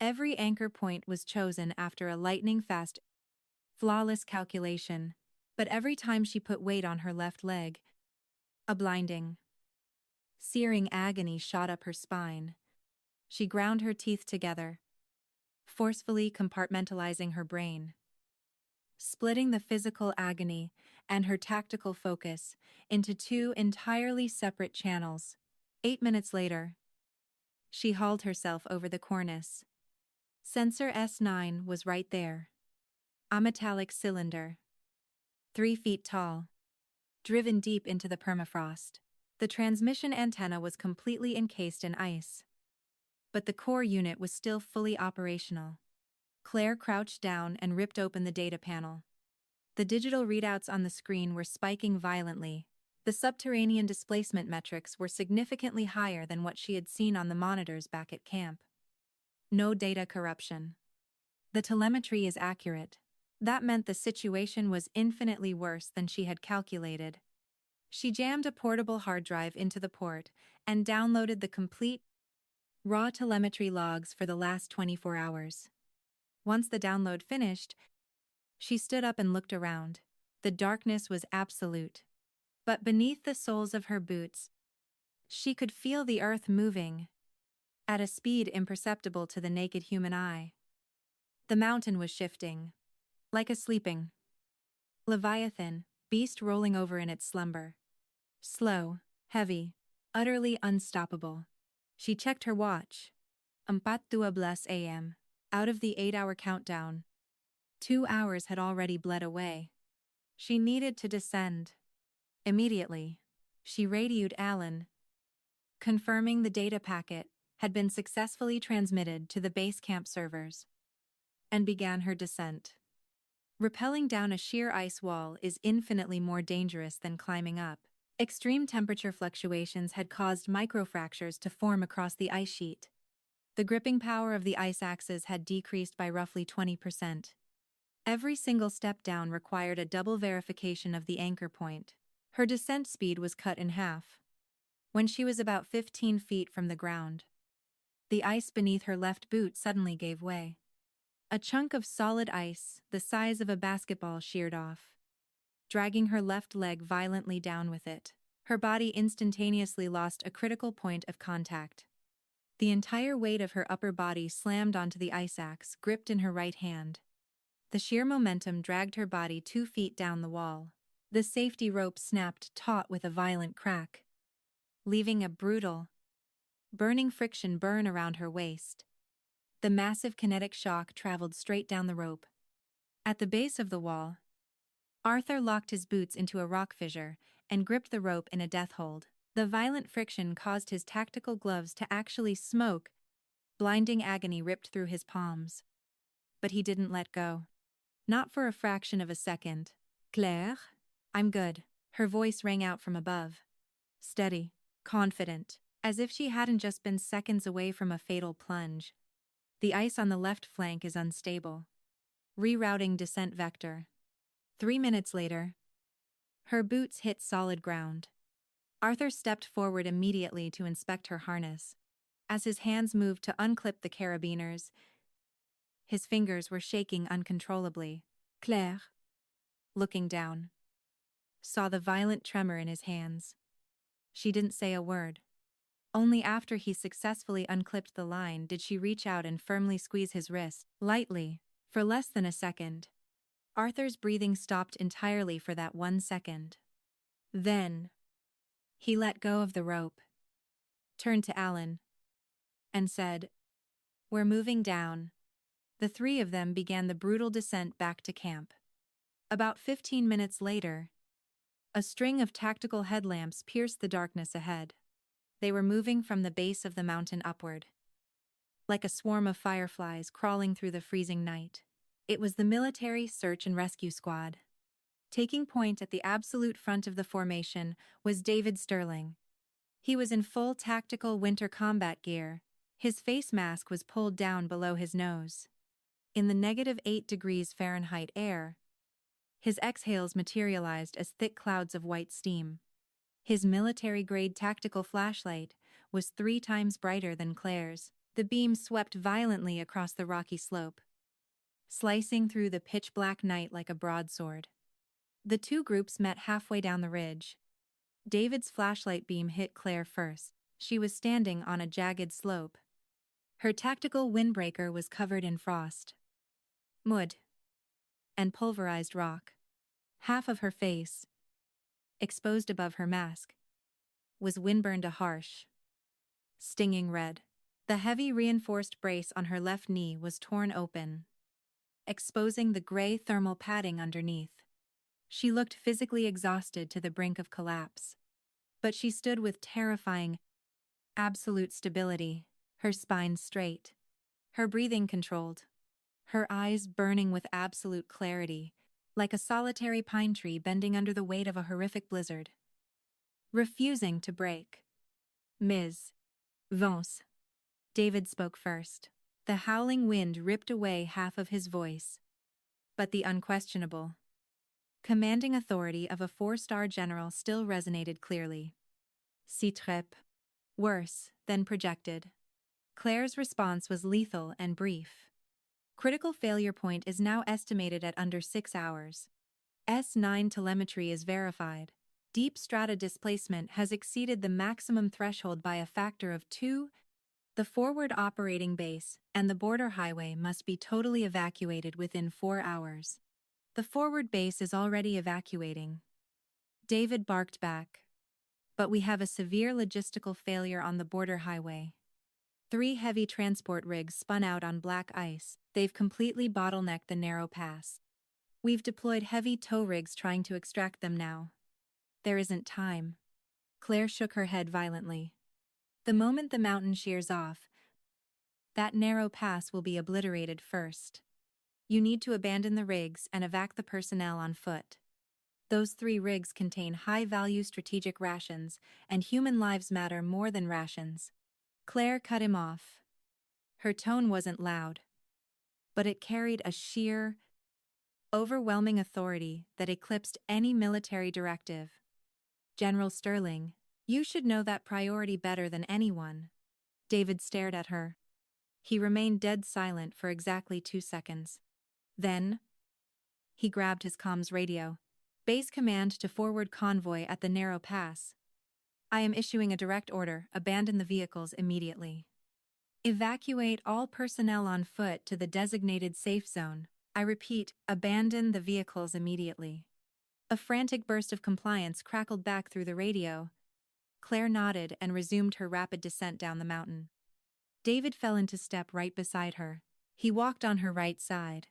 Every anchor point was chosen after a lightning-fast, flawless calculation, but every time she put weight on her left leg, a blinding, searing agony shot up her spine. She ground her teeth together, forcefully compartmentalizing her brain, splitting the physical agony and her tactical focus into two entirely separate channels. 8 minutes later, she hauled herself over the cornice. Sensor S9 was right there. A metallic cylinder, 3 feet tall, driven deep into the permafrost. The transmission antenna was completely encased in ice, but the core unit was still fully operational. Claire crouched down and ripped open the data panel. The digital readouts on the screen were spiking violently. The subterranean displacement metrics were significantly higher than what she had seen on the monitors back at camp. No data corruption. The telemetry is accurate. That meant the situation was infinitely worse than she had calculated. She jammed a portable hard drive into the port and downloaded the complete, raw telemetry logs for the last 24 hours. Once the download finished, she stood up and looked around. The darkness was absolute. But beneath the soles of her boots, she could feel the earth moving, at a speed imperceptible to the naked human eye. The mountain was shifting, like a sleeping Leviathan, beast rolling over in its slumber. Slow, heavy, utterly unstoppable. She checked her watch. 4:12 a.m. Out of the 8-hour countdown, 2 hours had already bled away. She needed to descend. Immediately, she radioed Alan, confirming the data packet had been successfully transmitted to the base camp servers, and began her descent. Rappelling down a sheer ice wall is infinitely more dangerous than climbing up. Extreme temperature fluctuations had caused microfractures to form across the ice sheet. The gripping power of the ice axes had decreased by roughly 20%. Every single step down required a double verification of the anchor point. Her descent speed was cut in half. When she was about 15 feet from the ground, the ice beneath her left boot suddenly gave way. A chunk of solid ice, the size of a basketball, sheared off, dragging her left leg violently down with it. Her body instantaneously lost a critical point of contact. The entire weight of her upper body slammed onto the ice axe, gripped in her right hand. The sheer momentum dragged her body 2 feet down the wall. The safety rope snapped taut with a violent crack, leaving a brutal, burning friction burn around her waist. The massive kinetic shock traveled straight down the rope. At the base of the wall, Arthur locked his boots into a rock fissure and gripped the rope in a death hold. The violent friction caused his tactical gloves to actually smoke. Blinding agony ripped through his palms. But he didn't let go. Not for a fraction of a second. Claire? I'm good. Her voice rang out from above. Steady, confident, as if she hadn't just been seconds away from a fatal plunge. The ice on the left flank is unstable. Rerouting descent vector. 3 minutes later, her boots hit solid ground. Arthur stepped forward immediately to inspect her harness. As his hands moved to unclip the carabiners, his fingers were shaking uncontrollably. Claire, looking down, saw the violent tremor in his hands. She didn't say a word. Only after he successfully unclipped the line did she reach out and firmly squeeze his wrist. Lightly, For less than a second, Arthur's breathing stopped entirely for that 1 second. Then, he let go of the rope, turned to Alan, and said, "We're moving down." The three of them began the brutal descent back to camp. About 15 minutes later, a string of tactical headlamps pierced the darkness ahead. They were moving from the base of the mountain upward, like a swarm of fireflies crawling through the freezing night. It was the military search and rescue squad. Taking point at the absolute front of the formation was David Sterling. He was in full tactical winter combat gear. His face mask was pulled down below his nose. In the -8 degrees Fahrenheit air, his exhales materialized as thick clouds of white steam. His military-grade tactical flashlight was 3 times brighter than Claire's. The beam swept violently across the rocky slope, slicing through the pitch-black night like a broadsword. The two groups met halfway down the ridge. David's flashlight beam hit Claire first. She was standing on a jagged slope. Her tactical windbreaker was covered in frost, mud, and pulverized rock. Half of her face, exposed above her mask, was windburned a harsh, stinging red. The heavy reinforced brace on her left knee was torn open, exposing the gray thermal padding underneath. She looked physically exhausted to the brink of collapse. But she stood with terrifying, absolute stability, her spine straight, her breathing controlled, her eyes burning with absolute clarity, like a solitary pine tree bending under the weight of a horrific blizzard, refusing to break. "Ms. Vance," David spoke first. The howling wind ripped away half of his voice, but the unquestionable, commanding authority of a 4-star general still resonated clearly. "C'est très worse than projected." Claire's response was lethal and brief. "Critical failure point is now estimated at under 6 hours. S9 telemetry is verified. Deep strata displacement has exceeded the maximum threshold by a factor of 2. The forward operating base and the border highway must be totally evacuated within 4 hours. The forward base is already evacuating." David barked back. "But we have a severe logistical failure on the border highway. 3 heavy transport rigs spun out on black ice. They've completely bottlenecked the narrow pass. We've deployed heavy tow rigs trying to extract them now. There isn't time." Claire shook her head violently. "The moment the mountain shears off, that narrow pass will be obliterated first. You need to abandon the rigs and evac the personnel on foot. Those 3 rigs contain high-value strategic rations, and human lives matter more than rations." Claire cut him off. Her tone wasn't loud, but it carried a sheer, overwhelming authority that eclipsed any military directive. "General Sterling, you should know that priority better than anyone." David stared at her. He remained dead silent for exactly 2 seconds. Then, he grabbed his comms radio. "Base command to forward convoy at the narrow pass. I am issuing a direct order: abandon the vehicles immediately. Evacuate all personnel on foot to the designated safe zone. I repeat, abandon the vehicles immediately." A frantic burst of compliance crackled back through the radio. Claire nodded and resumed her rapid descent down the mountain. David fell into step right beside her. He walked on her right side,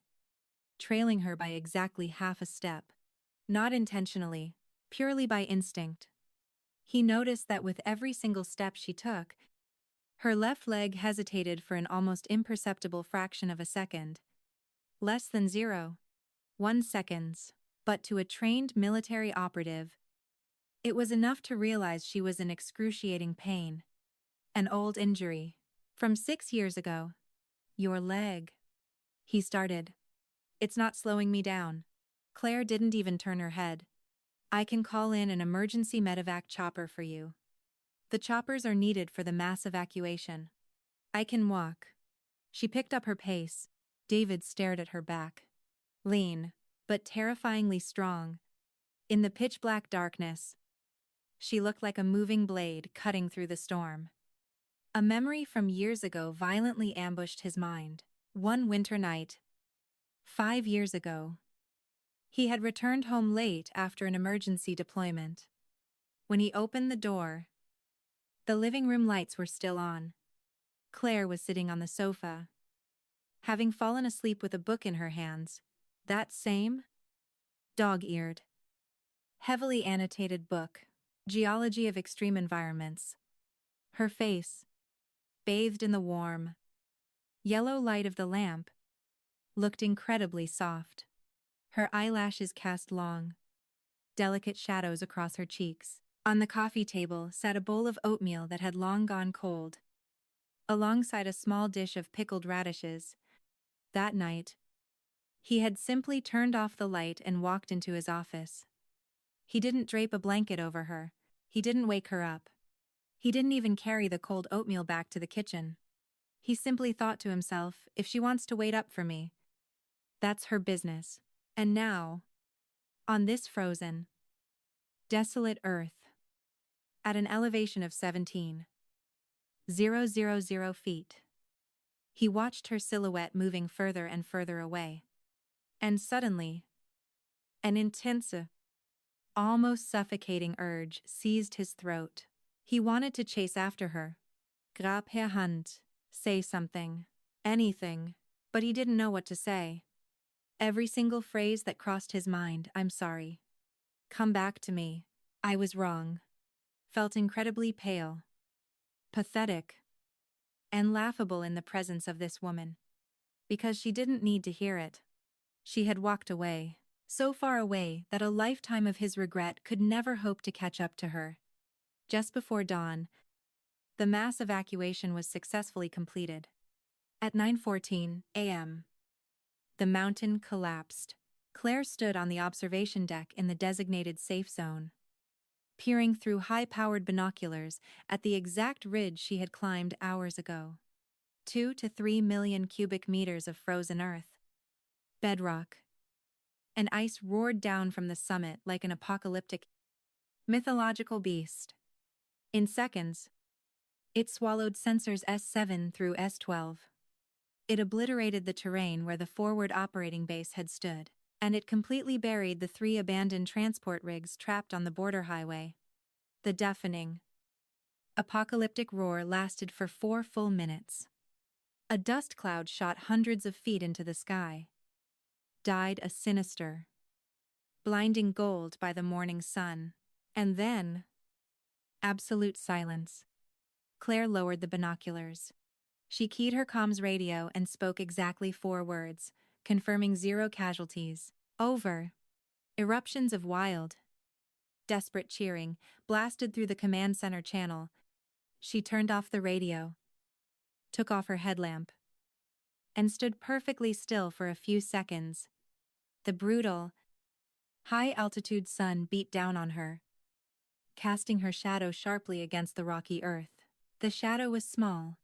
trailing her by exactly half a step. Not intentionally, purely by instinct. He noticed that with every single step she took, her left leg hesitated for an almost imperceptible fraction of a second. Less than 0.1 seconds. But to a trained military operative, it was enough to realize she was in excruciating pain. An old injury. From 6 years ago. "Your leg," he started. "It's not slowing me down." Claire didn't even turn her head. "I can call in an emergency medevac chopper for you. The choppers are needed for the mass evacuation. I can walk." She picked up her pace. David stared at her back. Lean, but terrifyingly strong. In the pitch-black darkness, she looked like a moving blade cutting through the storm. A memory from years ago violently ambushed his mind. One winter night, 5 years ago. He had returned home late after an emergency deployment. When he opened the door, the living room lights were still on. Claire was sitting on the sofa, having fallen asleep with a book in her hands. That same dog-eared, heavily annotated book, Geology of Extreme Environments. Her face, bathed in the warm, yellow light of the lamp, looked incredibly soft. Her eyelashes cast long, delicate shadows across her cheeks. On the coffee table sat a bowl of oatmeal that had long gone cold, alongside a small dish of pickled radishes. That night, he had simply turned off the light and walked into his office. He didn't drape a blanket over her. He didn't wake her up. He didn't even carry the cold oatmeal back to the kitchen. He simply thought to himself, if she wants to wait up for me, that's her business. And now, on this frozen, desolate earth, at an elevation of 17,000 feet, he watched her silhouette moving further and further away. And suddenly, an intense, almost suffocating urge seized his throat. He wanted to chase after her, grab her hand, say something, anything, but he didn't know what to say. Every single phrase that crossed his mind, I'm sorry. Come back to me. I was wrong. Felt incredibly pale, pathetic, and laughable in the presence of this woman. Because she didn't need to hear it. She had walked away, so far away that a lifetime of his regret could never hope to catch up to her. Just before dawn, the mass evacuation was successfully completed. At 9:14 a.m., the mountain collapsed. Claire stood on the observation deck in the designated safe zone, peering through high-powered binoculars at the exact ridge she had climbed hours ago. 2 to 3 million cubic meters of frozen earth, bedrock, and ice roared down from the summit like an apocalyptic, mythological beast. In seconds, it swallowed sensors S7 through S12. It obliterated the terrain where the forward operating base had stood, and it completely buried the 3 abandoned transport rigs trapped on the border highway. The deafening, apocalyptic roar lasted for 4 full minutes. A dust cloud shot hundreds of feet into the sky, dyed a sinister, blinding gold by the morning sun, and then, absolute silence. Claire lowered the binoculars. She keyed her comms radio and spoke exactly 4 words, confirming 0 casualties. Over. Eruptions of wild, desperate cheering blasted through the command center channel. She turned off the radio, took off her headlamp, and stood perfectly still for a few seconds. The brutal, high-altitude sun beat down on her, casting her shadow sharply against the rocky earth. The shadow was small,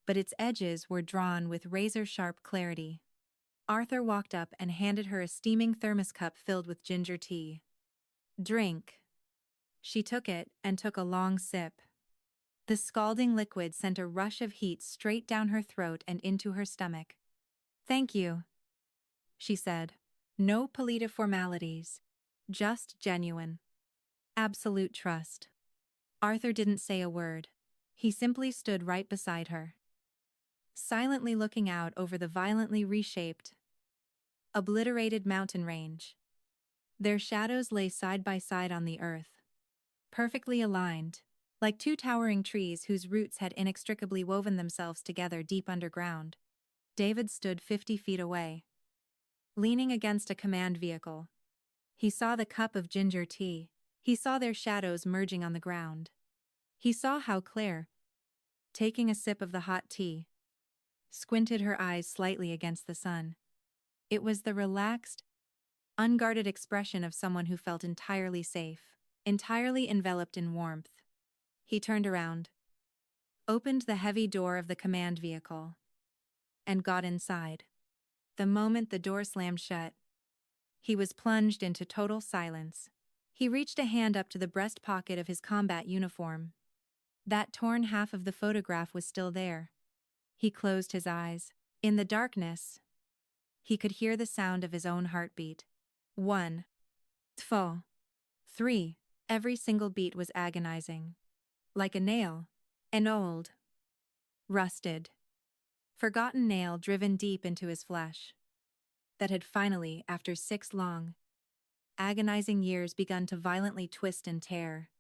but its edges were drawn with razor-sharp clarity. Arthur walked up and handed her a steaming thermos cup filled with ginger tea. Drink. She took it and took a long sip. The scalding liquid sent a rush of heat straight down her throat and into her stomach. Thank you, she said. No polite formalities. Just genuine, absolute trust. Arthur didn't say a word. He simply stood right beside her, silently looking out over the violently reshaped, obliterated mountain range. Their shadows lay side by side on the earth, perfectly aligned, like 2 towering trees whose roots had inextricably woven themselves together deep underground. David stood 50 feet away, leaning against a command vehicle. He saw the cup of ginger tea. He saw their shadows merging on the ground. He saw how Claire, taking a sip of the hot tea, squinted her eyes slightly against the sun. It was the relaxed, unguarded expression of someone who felt entirely safe, entirely enveloped in warmth. He turned around, opened the heavy door of the command vehicle, and got inside. The moment the door slammed shut, he was plunged into total silence. He reached a hand up to the breast pocket of his combat uniform. That torn half of the photograph was still there. He closed his eyes. In the darkness, He could hear the sound of his own heartbeat. 1, 2, 3. Every single beat was agonizing. Like a nail. An old, rusted, forgotten nail driven deep into his flesh. That had finally, after 6 long, agonizing years, begun to violently twist and tear.